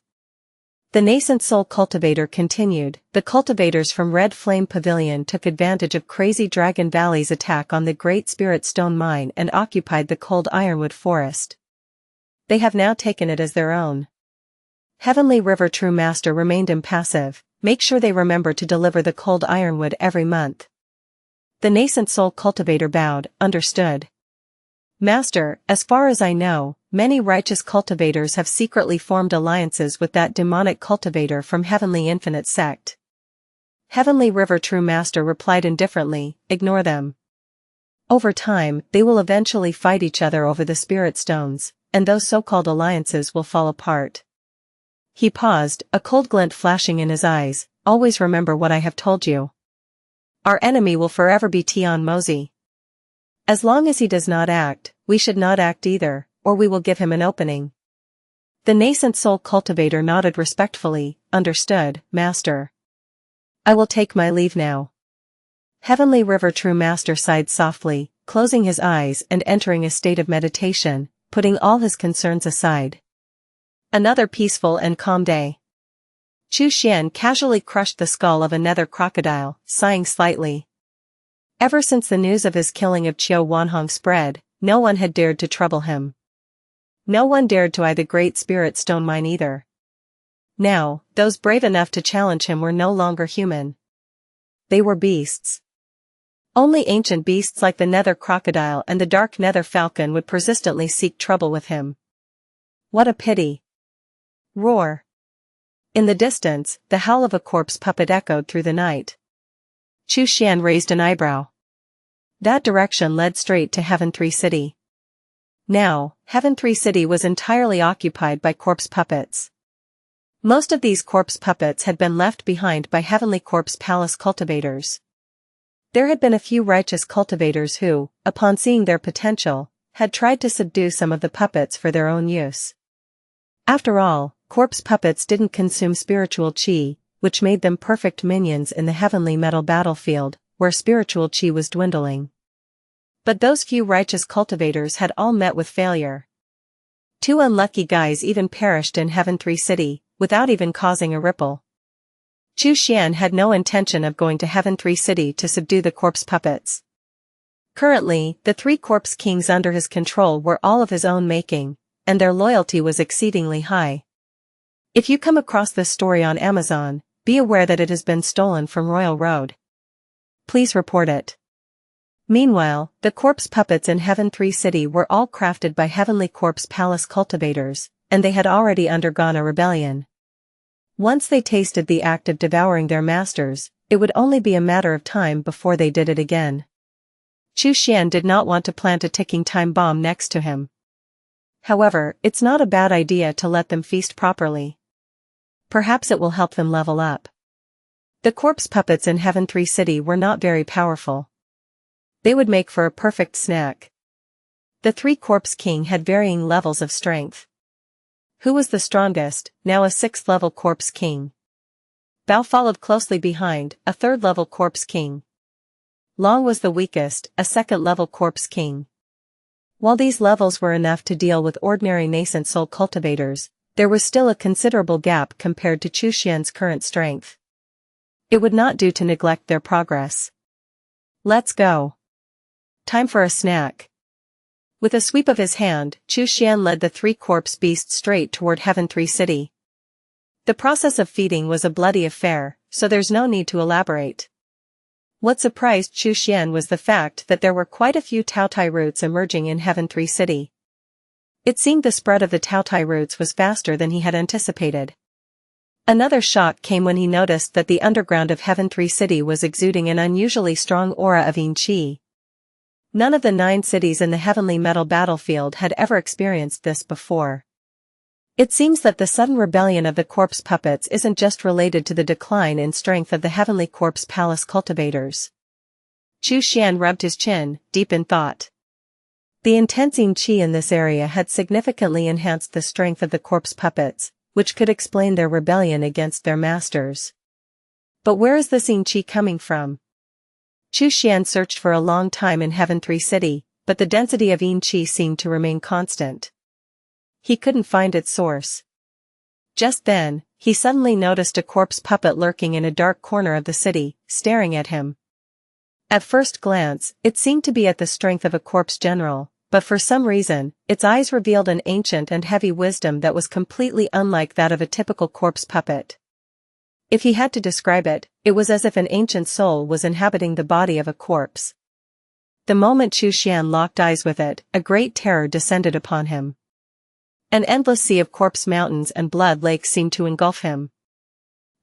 The nascent soul cultivator continued, the cultivators from Red Flame Pavilion took advantage of Crazy Dragon Valley's attack on the Great Spirit Stone Mine and occupied the Cold Ironwood Forest. They have now taken it as their own. Heavenly River True Master remained impassive, make sure they remember to deliver the Cold Ironwood every month. The nascent soul cultivator bowed, understood. Master, as far as I know, many righteous cultivators have secretly formed alliances with that demonic cultivator from Heavenly Infinite Sect. Heavenly River True Master replied indifferently, ignore them. Over time, they will eventually fight each other over the spirit stones, and those so-called alliances will fall apart. He paused, a cold glint flashing in his eyes, always remember what I have told you. Our enemy will forever be Tian Mozi. As long as he does not act, we should not act either, or we will give him an opening. The nascent soul cultivator nodded respectfully, understood, Master. I will take my leave now. Heavenly River True Master sighed softly, closing his eyes and entering a state of meditation, putting all his concerns aside. Another peaceful and calm day. Chu Xian casually crushed the skull of a nether crocodile, sighing slightly. Ever since the news of his killing of Qiu Wanhong spread, no one had dared to trouble him. No one dared to eye the Great Spirit Stone Mine either. Now, those brave enough to challenge him were no longer human. They were beasts. Only ancient beasts like the nether crocodile and the dark nether falcon would persistently seek trouble with him. What a pity. Roar. In the distance, the howl of a corpse puppet echoed through the night. Chu Xian raised an eyebrow. That direction led straight to Heaven 3 City. Now, Heaven 3 City was entirely occupied by corpse puppets. Most of these corpse puppets had been left behind by Heavenly Corpse Palace cultivators. There had been a few righteous cultivators who, upon seeing their potential, had tried to subdue some of the puppets for their own use. After all, corpse puppets didn't consume spiritual qi, which made them perfect minions in the heavenly metal battlefield, where spiritual qi was dwindling. But those few righteous cultivators had all met with failure. 2 unlucky guys even perished in Heaven 3 City, without even causing a ripple. Chu Xian had no intention of going to Heaven 3 City to subdue the corpse puppets. Currently, the 3 corpse kings under his control were all of his own making, and their loyalty was exceedingly high. If you come across this story on Amazon, be aware that it has been stolen from Royal Road. Please report it. Meanwhile, the corpse puppets in Heaven 3 City were all crafted by Heavenly Corpse Palace cultivators, and they had already undergone a rebellion. Once they tasted the act of devouring their masters, it would only be a matter of time before they did it again. Chu Xian did not want to plant a ticking time bomb next to him. However, it's not a bad idea to let them feast properly. Perhaps it will help them level up. The corpse puppets in Heaven 3 City were not very powerful. They would make for a perfect snack. The 3 corpse king had varying levels of strength. Who was the strongest, now a 6th level corpse king? Bao followed closely behind, a 3rd level corpse king. Long was the weakest, a 2nd level corpse king. While these levels were enough to deal with ordinary nascent soul cultivators, there was still a considerable gap compared to Chu Xian's current strength. It would not do to neglect their progress. Let's go. Time for a snack. With a sweep of his hand, Chu Xian led the 3 corpse beasts straight toward Heaven 3 City. The process of feeding was a bloody affair, so there's no need to elaborate. What surprised Chu Xian was the fact that there were quite a few Taotai roots emerging in Heaven 3 City. It seemed the spread of the Taotai roots was faster than he had anticipated. Another shock came when he noticed that the underground of Heaven 3 City was exuding an unusually strong aura of yin qi. None of the 9 cities in the heavenly metal battlefield had ever experienced this before. It seems that the sudden rebellion of the corpse puppets isn't just related to the decline in strength of the heavenly corpse palace cultivators. Xuan rubbed his chin, deep in thought. The intense qi in this area had significantly enhanced the strength of the corpse puppets, which could explain their rebellion against their masters. But where is this qi coming from? Xuan searched for a long time in Heaven 3 City, but the density of qi seemed to remain constant. He couldn't find its source. Just then, he suddenly noticed a corpse puppet lurking in a dark corner of the city, staring at him. At first glance, it seemed to be at the strength of a corpse general, but for some reason, its eyes revealed an ancient and heavy wisdom that was completely unlike that of a typical corpse puppet. If he had to describe it, it was as if an ancient soul was inhabiting the body of a corpse. The moment Xuan locked eyes with it, a great terror descended upon him. An endless sea of corpse mountains and blood lakes seemed to engulf him.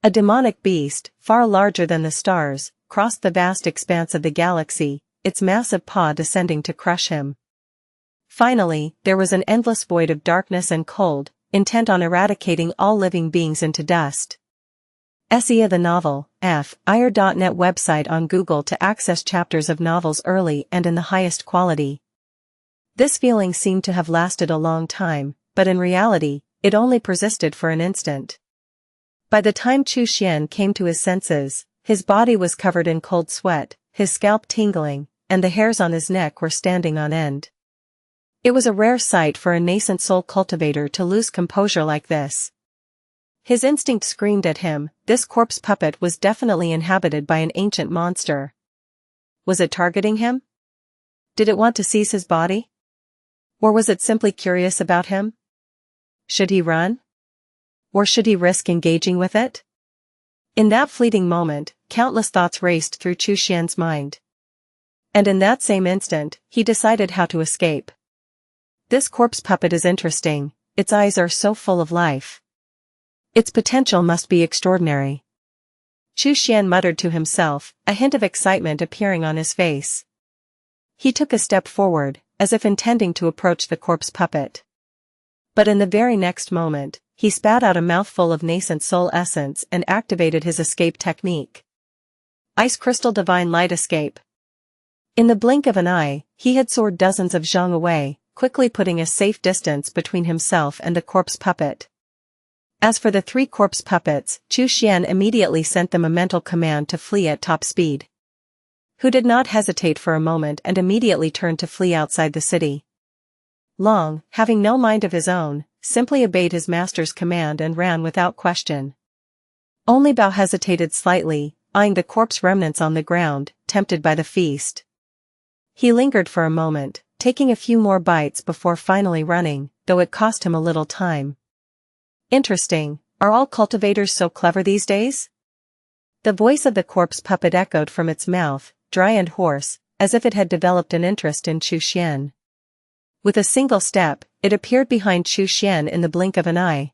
A demonic beast, far larger than the stars, crossed the vast expanse of the galaxy, its massive paw descending to crush him. Finally, there was an endless void of darkness and cold, intent on eradicating all living beings into dust. Xianxia the novel, ir.net website on Google to access chapters of novels early and in the highest quality. This feeling seemed to have lasted a long time, but in reality, it only persisted for an instant. By the time Xuan came to his senses, his body was covered in cold sweat, his scalp tingling, and the hairs on his neck were standing on end. It was a rare sight for a nascent soul cultivator to lose composure like this. His instinct screamed at him, this corpse puppet was definitely inhabited by an ancient monster. Was it targeting him? Did it want to seize his body? Or was it simply curious about him? Should he run? Or should he risk engaging with it? In that fleeting moment, countless thoughts raced through Xuan's mind. And in that same instant, he decided how to escape. This corpse puppet is interesting, its eyes are so full of life. Its potential must be extraordinary. Xuan muttered to himself, a hint of excitement appearing on his face. He took a step forward, as if intending to approach the corpse puppet. But in the very next moment, he spat out a mouthful of nascent soul essence and activated his escape technique. Ice Crystal Divine Light Escape. In the blink of an eye, he had soared dozens of zhang away, quickly putting a safe distance between himself and the corpse puppet. As for the 3 corpse puppets, Xuan immediately sent them a mental command to flee at top speed. Who did not hesitate for a moment and immediately turned to flee outside the city. Long, having no mind of his own, simply obeyed his master's command and ran without question. Only Bao hesitated slightly, eyeing the corpse remnants on the ground, tempted by the feast. He lingered for a moment, taking a few more bites before finally running, though it cost him a little time. Interesting, are all cultivators so clever these days? The voice of the corpse puppet echoed from its mouth, dry and hoarse, as if it had developed an interest in Xuan. With a single step, it appeared behind Xuan in the blink of an eye.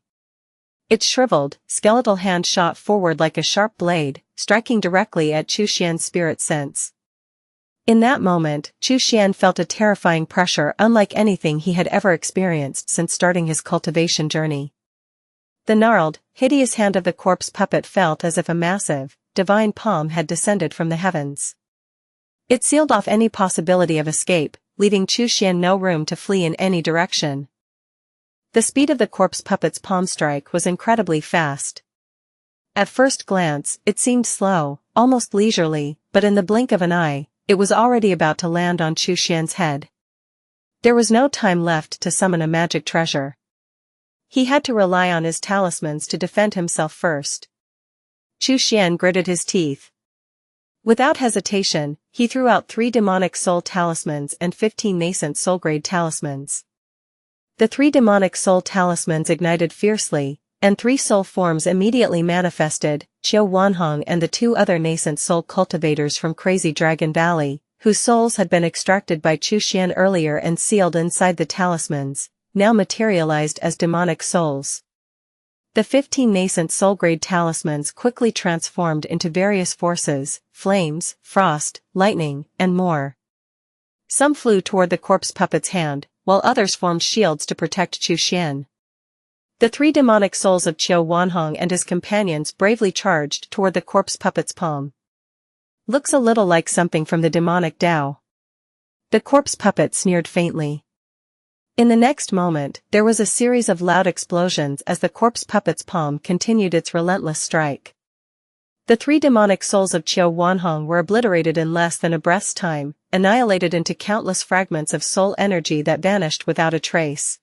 Its shriveled, skeletal hand shot forward like a sharp blade, striking directly at Xuan's spirit sense. In that moment, Xuan felt a terrifying pressure unlike anything he had ever experienced since starting his cultivation journey. The gnarled, hideous hand of the corpse puppet felt as if a massive, divine palm had descended from the heavens. It sealed off any possibility of escape, leaving Xuan no room to flee in any direction. The speed of the corpse puppet's palm strike was incredibly fast. At first glance, it seemed slow, almost leisurely, but in the blink of an eye, it was already about to land on Xuan's head. There was no time left to summon a magic treasure. He had to rely on his talismans to defend himself first. Xuan gritted his teeth. Without hesitation, he threw out 3 demonic soul talismans and 15 nascent soul-grade talismans. The 3 demonic soul talismans ignited fiercely, and 3 soul forms immediately manifested, Qiu Wanhong and the 2 other nascent soul cultivators from Crazy Dragon Valley, whose souls had been extracted by Xuan earlier and sealed inside the talismans, now materialized as demonic souls. The 15 nascent soul-grade talismans quickly transformed into various forces, flames, frost, lightning, and more. Some flew toward the corpse puppet's hand, while others formed shields to protect Xuan. The three demonic souls of Qiu Wanhong and his companions bravely charged toward the corpse puppet's palm. Looks a little like something from the demonic Tao. The corpse puppet sneered faintly. In the next moment, there was a series of loud explosions as the corpse puppet's palm continued its relentless strike. The three demonic souls of Qiu Wanhong were obliterated in less than a breath's time, annihilated into countless fragments of soul energy that vanished without a trace.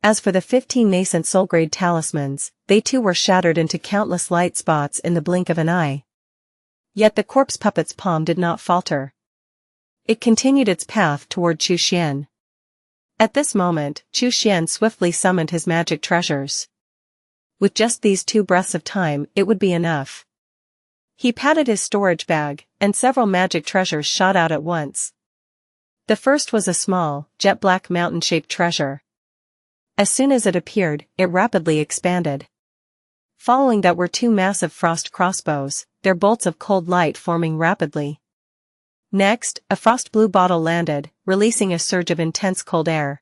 As for the 15 nascent soul-grade talismans, they too were shattered into countless light spots in the blink of an eye. Yet the corpse puppet's palm did not falter. It continued its path toward Xuan. At this moment, Xuan swiftly summoned his magic treasures. With just these 2 breaths of time, it would be enough. He patted his storage bag, and several magic treasures shot out at once. The first was a small, jet-black mountain-shaped treasure. As soon as it appeared, it rapidly expanded. Following that were 2 massive frost crossbows, their bolts of cold light forming rapidly. Next, a frost blue bottle landed, releasing a surge of intense cold air.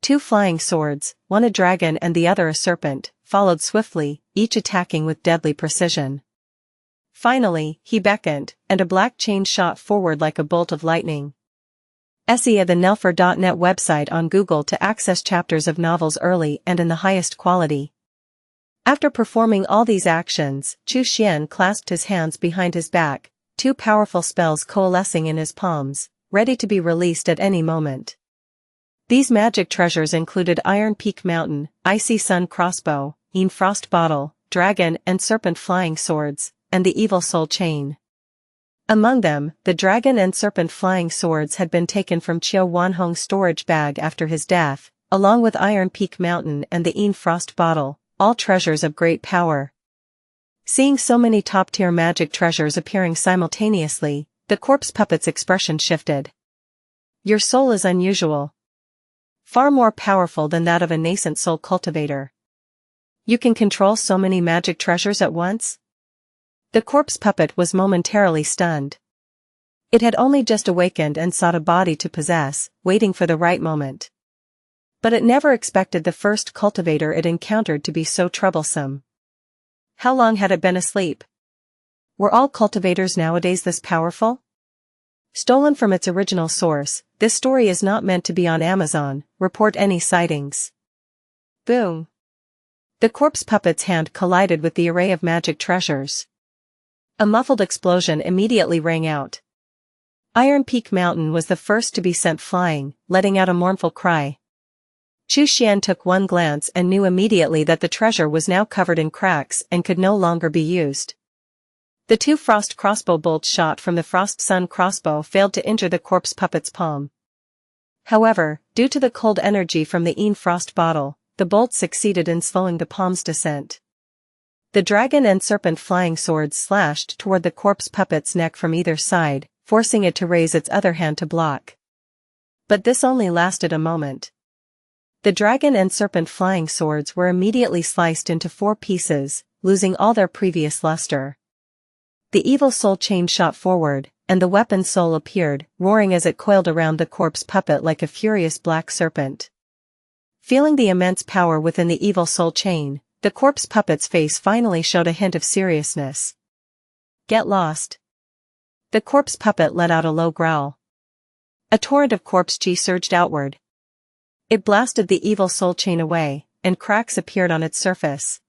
2 flying swords, one a dragon and the other a serpent, followed swiftly, each attacking with deadly precision. Finally, he beckoned, and a black chain shot forward like a bolt of lightning. See the Nelfer.net website on Google to access chapters of novels early and in the highest quality. After performing all these actions, Xuan clasped his hands behind his back, 2 powerful spells coalescing in his palms, ready to be released at any moment. These magic treasures included Iron Peak Mountain, Icy Sun Crossbow, Een Frost Bottle, Dragon and Serpent Flying Swords, and the Evil Soul Chain. Among them, the Dragon and Serpent Flying Swords had been taken from Qiu Wanhong's storage bag after his death, along with Iron Peak Mountain and the Een Frost Bottle, all treasures of great power. Seeing so many top-tier magic treasures appearing simultaneously, the corpse puppet's expression shifted. Your soul is unusual. Far more powerful than that of a nascent soul cultivator. You can control so many magic treasures at once? The corpse puppet was momentarily stunned. It had only just awakened and sought a body to possess, waiting for the right moment. But it never expected the first cultivator it encountered to be so troublesome. How long had it been asleep? Were all cultivators nowadays this powerful? Stolen from its original source, this story is not meant to be on Amazon, report any sightings. Boom. The corpse puppet's hand collided with the array of magic treasures. A muffled explosion immediately rang out. Iron Peak Mountain was the first to be sent flying, letting out a mournful cry. Xuan took one glance and knew immediately that the treasure was now covered in cracks and could no longer be used. The 2 frost crossbow bolts shot from the Frost Sun crossbow failed to injure the corpse puppet's palm. However, due to the cold energy from the Een Frost bottle, the bolts succeeded in slowing the palm's descent. The Dragon and Serpent Flying Swords slashed toward the corpse puppet's neck from either side, forcing it to raise its other hand to block. But this only lasted a moment. The Dragon and Serpent Flying Swords were immediately sliced into 4 pieces, losing all their previous luster. The Evil Soul Chain shot forward, and the weapon soul appeared, roaring as it coiled around the corpse puppet like a furious black serpent. Feeling the immense power within the Evil Soul Chain, the corpse puppet's face finally showed a hint of seriousness. Get lost. The corpse puppet let out a low growl. A torrent of corpse chi surged outward. It blasted the Evil Soul Chain away, and cracks appeared on its surface.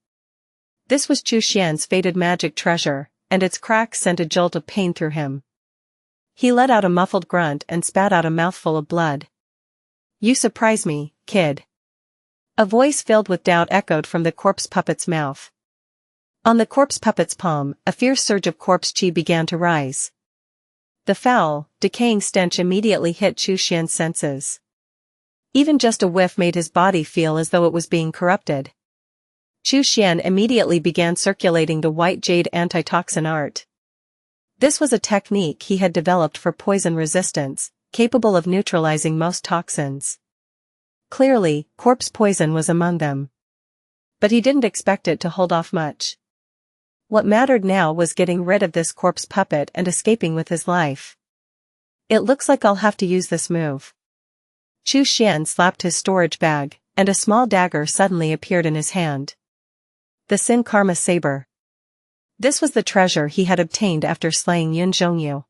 This was Xuan's fated magic treasure, and its cracks sent a jolt of pain through him. He let out a muffled grunt and spat out a mouthful of blood. You surprise me, kid. A voice filled with doubt echoed from the corpse puppet's mouth. On the corpse puppet's palm, a fierce surge of corpse chi began to rise. The foul, decaying stench immediately hit Xuan's senses. Even just a whiff made his body feel as though it was being corrupted. Xuan immediately began circulating the white jade antitoxin art. This was a technique he had developed for poison resistance, capable of neutralizing most toxins. Clearly, corpse poison was among them. But he didn't expect it to hold off much. What mattered now was getting rid of this corpse puppet and escaping with his life. It looks like I'll have to use this move. Xuan slapped his storage bag, and a small dagger suddenly appeared in his hand. The Sin Karma Saber. This was the treasure he had obtained after slaying Yun Zhongyu.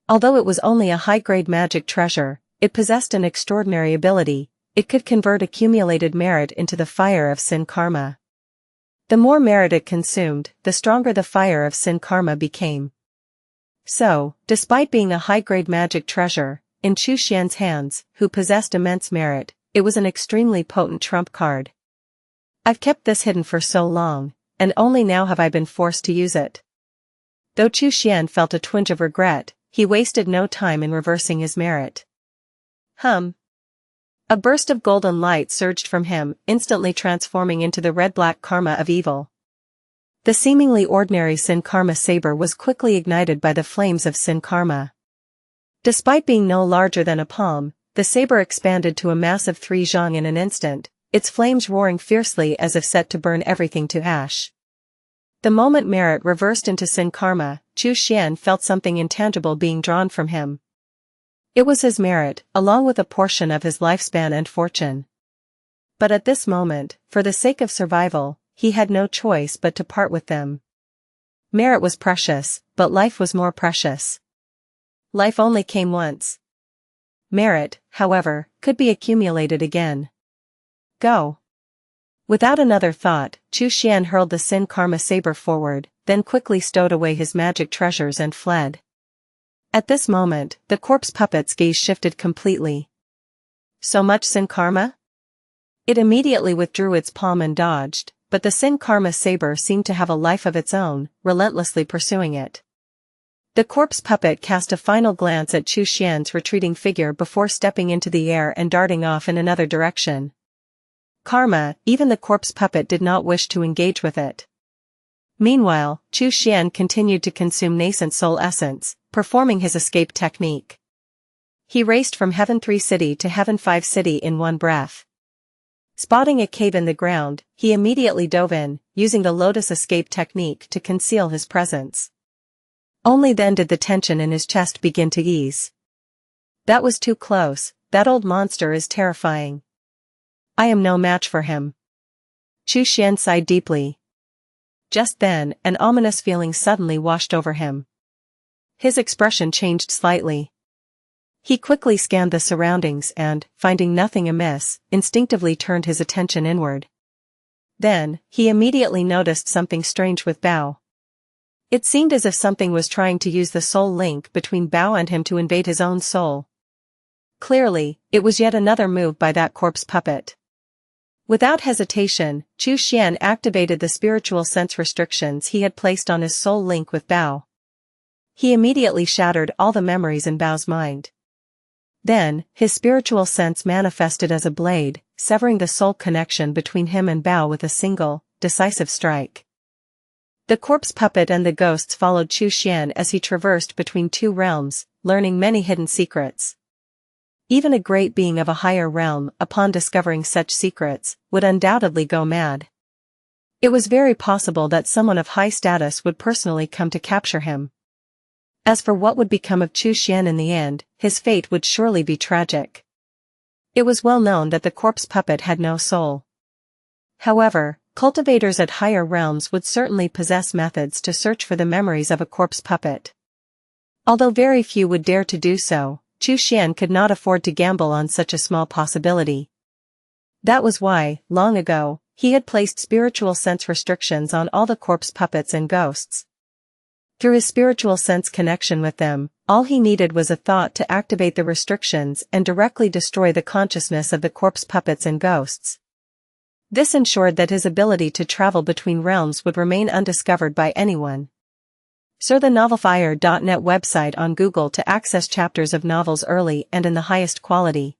Although it was only a high-grade magic treasure, it possessed an extraordinary ability. It could convert accumulated merit into the fire of sin karma. The more merit it consumed, the stronger the fire of sin karma became. So, despite being a high-grade magic treasure, in Xuan's hands, who possessed immense merit, it was an extremely potent trump card. I've kept this hidden for so long, and only now have I been forced to use it. Though Xuan felt a twinge of regret, he wasted no time in reversing his merit. A burst of golden light surged from him, instantly transforming into the red-black karma of evil. The seemingly ordinary sin karma saber was quickly ignited by the flames of sin karma. Despite being no larger than a palm, the saber expanded to a massive 3 zhang in an instant, its flames roaring fiercely as if set to burn everything to ash. The moment merit reversed into sin karma, Xuan felt something intangible being drawn from him. It was his merit, along with a portion of his lifespan and fortune. But at this moment, for the sake of survival, he had no choice but to part with them. Merit was precious, but life was more precious. Life only came once. Merit, however, could be accumulated again. Go. Without another thought, Xuan hurled the sin karma saber forward, then quickly stowed away his magic treasures and fled. At this moment, the corpse puppet's gaze shifted completely. So much sin karma? It immediately withdrew its palm and dodged, but the sin karma saber seemed to have a life of its own, relentlessly pursuing it. The corpse puppet cast a final glance at Xuan's retreating figure before stepping into the air and darting off in another direction. Karma, even the corpse puppet did not wish to engage with it. Meanwhile, Xuan continued to consume nascent soul essence, performing his escape technique. He raced from Heaven 3 City to Heaven 5 City in one breath. Spotting a cave in the ground, he immediately dove in, using the lotus escape technique to conceal his presence. Only then did the tension in his chest begin to ease. That was too close, that old monster is terrifying. I am no match for him. Xuan sighed deeply. Just then, an ominous feeling suddenly washed over him. His expression changed slightly. He quickly scanned the surroundings and, finding nothing amiss, instinctively turned his attention inward. Then, he immediately noticed something strange with Bao. It seemed as if something was trying to use the soul link between Bao and him to invade his own soul. Clearly, it was yet another move by that corpse puppet. Without hesitation, Xuan activated the spiritual sense restrictions he had placed on his soul link with Bao. He immediately shattered all the memories in Bao's mind. Then, his spiritual sense manifested as a blade, severing the soul connection between him and Bao with a single, decisive strike. The corpse puppet and the ghosts followed Xuan as he traversed between two realms, learning many hidden secrets. Even a great being of a higher realm, upon discovering such secrets, would undoubtedly go mad. It was very possible that someone of high status would personally come to capture him. As for what would become of Xuan in the end, his fate would surely be tragic. It was well known that the corpse puppet had no soul. However, cultivators at higher realms would certainly possess methods to search for the memories of a corpse puppet. Although very few would dare to do so, Xuan could not afford to gamble on such a small possibility. That was why, long ago, he had placed spiritual sense restrictions on all the corpse puppets and ghosts. Through his spiritual sense connection with them, all he needed was a thought to activate the restrictions and directly destroy the consciousness of the corpse puppets and ghosts. This ensured that his ability to travel between realms would remain undiscovered by anyone. Search the novelfire.net website on Google to access chapters of novels early and in the highest quality.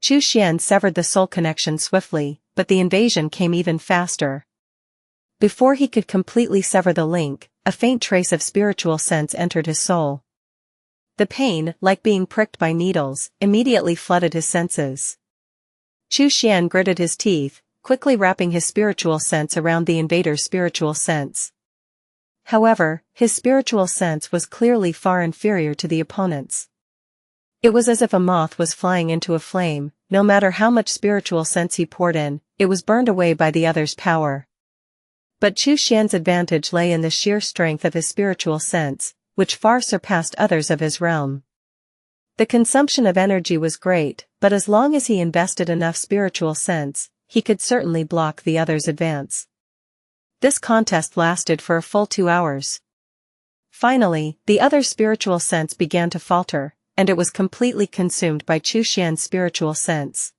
Xuan severed the soul connection swiftly, but the invasion came even faster. Before he could completely sever the link, a faint trace of spiritual sense entered his soul. The pain, like being pricked by needles, immediately flooded his senses. Xuan gritted his teeth, quickly wrapping his spiritual sense around the invader's spiritual sense. However, his spiritual sense was clearly far inferior to the opponent's. It was as if a moth was flying into a flame. No matter how much spiritual sense he poured in, it was burned away by the other's power. But Chu Xian's advantage lay in the sheer strength of his spiritual sense, which far surpassed others of his realm. The consumption of energy was great, but as long as he invested enough spiritual sense, he could certainly block the other's advance. This contest lasted for a full 2 hours. Finally, the other's spiritual sense began to falter, and it was completely consumed by Chu Xian's spiritual sense.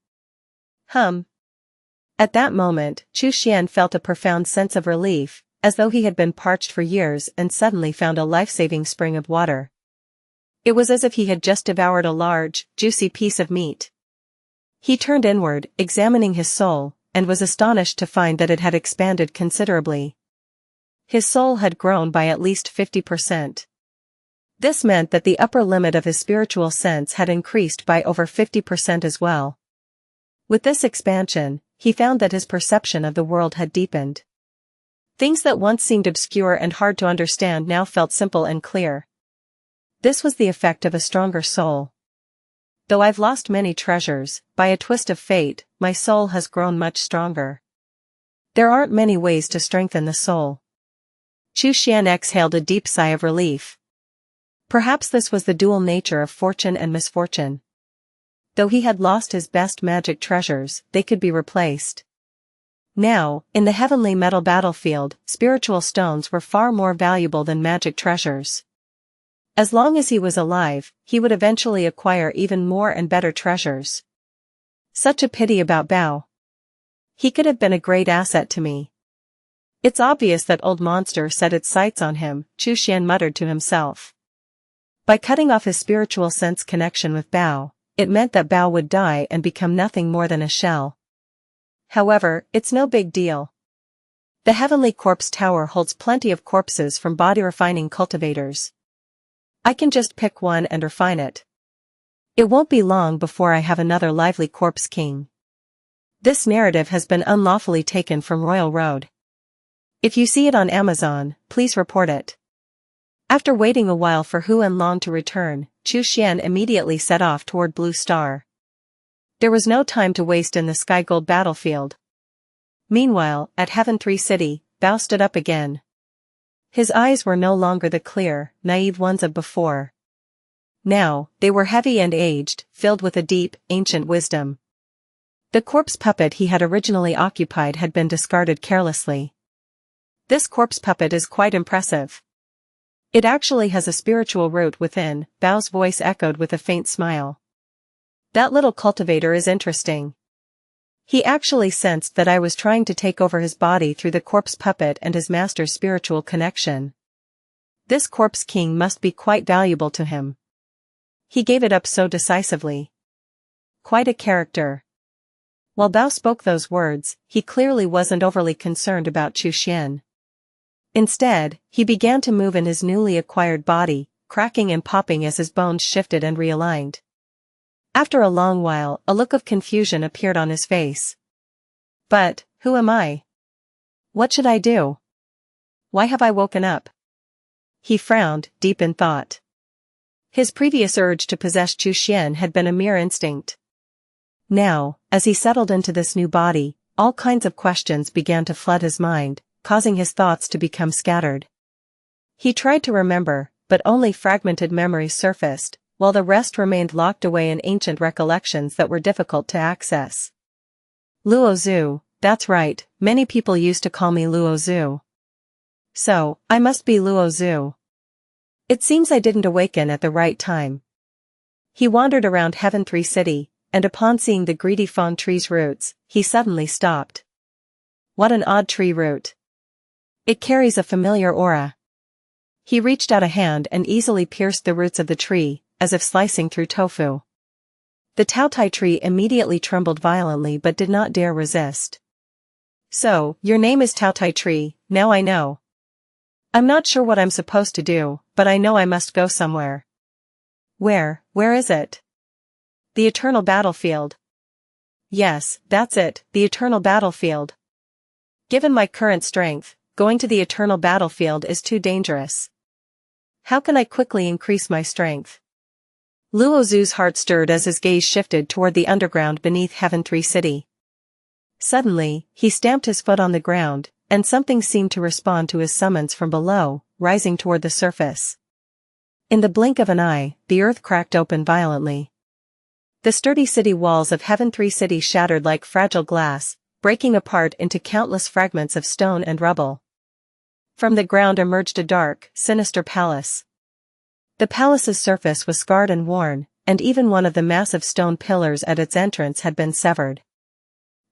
At that moment, Chu Xian felt a profound sense of relief, as though he had been parched for years and suddenly found a life-saving spring of water. It was as if he had just devoured a large, juicy piece of meat. He turned inward, examining his soul, and was astonished to find that it had expanded considerably. His soul had grown by at least 50%. This meant that the upper limit of his spiritual sense had increased by over 50% as well. With this expansion, he found that his perception of the world had deepened. Things that once seemed obscure and hard to understand now felt simple and clear. This was the effect of a stronger soul. Though I've lost many treasures, by a twist of fate, my soul has grown much stronger. There aren't many ways to strengthen the soul. Chu Xian exhaled a deep sigh of relief. Perhaps this was the dual nature of fortune and misfortune. Though he had lost his best magic treasures, they could be replaced. Now, in the heavenly metal battlefield, spiritual stones were far more valuable than magic treasures. As long as he was alive, he would eventually acquire even more and better treasures. Such a pity about Bao. He could have been a great asset to me. It's obvious that old monster set its sights on him, Chu Xian muttered to himself. By cutting off his spiritual sense connection with Bao, it meant that Bao would die and become nothing more than a shell. However, it's no big deal. The Heavenly Corpse Tower holds plenty of corpses from body-refining cultivators. I can just pick one and refine it. It won't be long before I have another lively corpse king. This narrative has been unlawfully taken from Royal Road. If you see it on Amazon, please report it. After waiting a while for Huan Long to return, Chu Xian immediately set off toward Blue Star. There was no time to waste in the Sky Gold battlefield. Meanwhile, at Heaven 3 City, Bao stood up again. His eyes were no longer the clear, naive ones of before. Now, they were heavy and aged, filled with a deep, ancient wisdom. The corpse puppet he had originally occupied had been discarded carelessly. This corpse puppet is quite impressive. It actually has a spiritual root within, Bao's voice echoed with a faint smile. That little cultivator is interesting. He actually sensed that I was trying to take over his body through the corpse puppet and his master's spiritual connection. This corpse king must be quite valuable to him. He gave it up so decisively. Quite a character. While Bao spoke those words, he clearly wasn't overly concerned about Chu Xian. Instead, he began to move in his newly acquired body, cracking and popping as his bones shifted and realigned. After a long while, a look of confusion appeared on his face. But, who am I? What should I do? Why have I woken up? He frowned, deep in thought. His previous urge to possess Chu Xian had been a mere instinct. Now, as he settled into this new body, all kinds of questions began to flood his mind, causing his thoughts to become scattered. He tried to remember, but only fragmented memories surfaced, while the rest remained locked away in ancient recollections that were difficult to access. Luo Zu, that's right, many people used to call me Luo Zu. So, I must be Luo Zu. It seems I didn't awaken at the right time. He wandered around Heaven 3 City, and upon seeing the greedy fawn tree's roots, he suddenly stopped. What an odd tree root. It carries a familiar aura. He reached out a hand and easily pierced the roots of the tree, as if slicing through tofu. The Taotai tree immediately trembled violently but did not dare resist. So, your name is Taotai tree, now I know. I'm not sure what I'm supposed to do, but I know I must go somewhere. Where is it? The eternal battlefield. Yes, that's it, the eternal battlefield. Given my current strength, going to the eternal battlefield is too dangerous. How can I quickly increase my strength? Luo Zu's heart stirred as his gaze shifted toward the underground beneath Heaven 3 City. Suddenly, he stamped his foot on the ground, and something seemed to respond to his summons from below, rising toward the surface. In the blink of an eye, the earth cracked open violently. The sturdy city walls of Heaven 3 City shattered like fragile glass, breaking apart into countless fragments of stone and rubble. From the ground emerged a dark, sinister palace. The palace's surface was scarred and worn, and even one of the massive stone pillars at its entrance had been severed.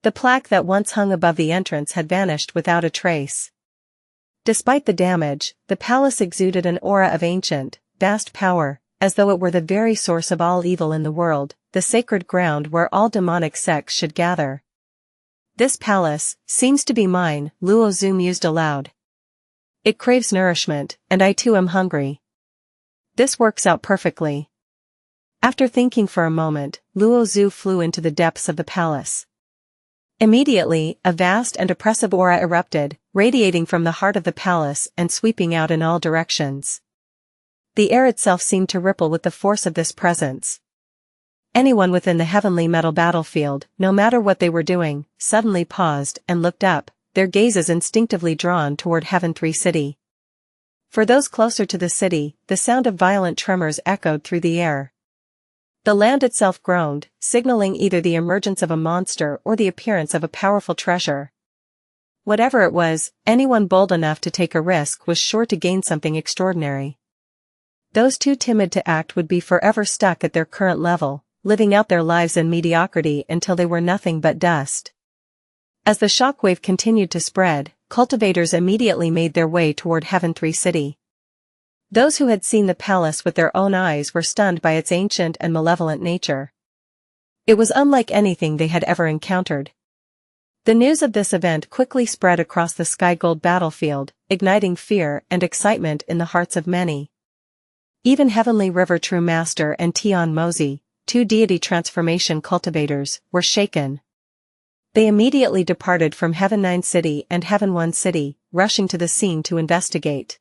The plaque that once hung above the entrance had vanished without a trace. Despite the damage, the palace exuded an aura of ancient, vast power, as though it were the very source of all evil in the world, the sacred ground where all demonic sects should gather. This palace seems to be mine, Luo Zu mused aloud. It craves nourishment, and I too am hungry. This works out perfectly. After thinking for a moment, Luo Zu flew into the depths of the palace. Immediately, a vast and oppressive aura erupted, radiating from the heart of the palace and sweeping out in all directions. The air itself seemed to ripple with the force of this presence. Anyone within the heavenly metal battlefield, no matter what they were doing, suddenly paused and looked up, their gazes instinctively drawn toward Heaven 3 City. For those closer to the city, the sound of violent tremors echoed through the air. The land itself groaned, signaling either the emergence of a monster or the appearance of a powerful treasure. Whatever it was, anyone bold enough to take a risk was sure to gain something extraordinary. Those too timid to act would be forever stuck at their current level, living out their lives in mediocrity until they were nothing but dust. As the shockwave continued to spread, cultivators immediately made their way toward Heaven 3 City. Those who had seen the palace with their own eyes were stunned by its ancient and malevolent nature. It was unlike anything they had ever encountered. The news of this event quickly spread across the sky-gold battlefield, igniting fear and excitement in the hearts of many. Even Heavenly River True Master and Tian Mozi, two deity transformation cultivators, were shaken. They immediately departed from Heaven 9 City and Heaven 1 City, rushing to the scene to investigate.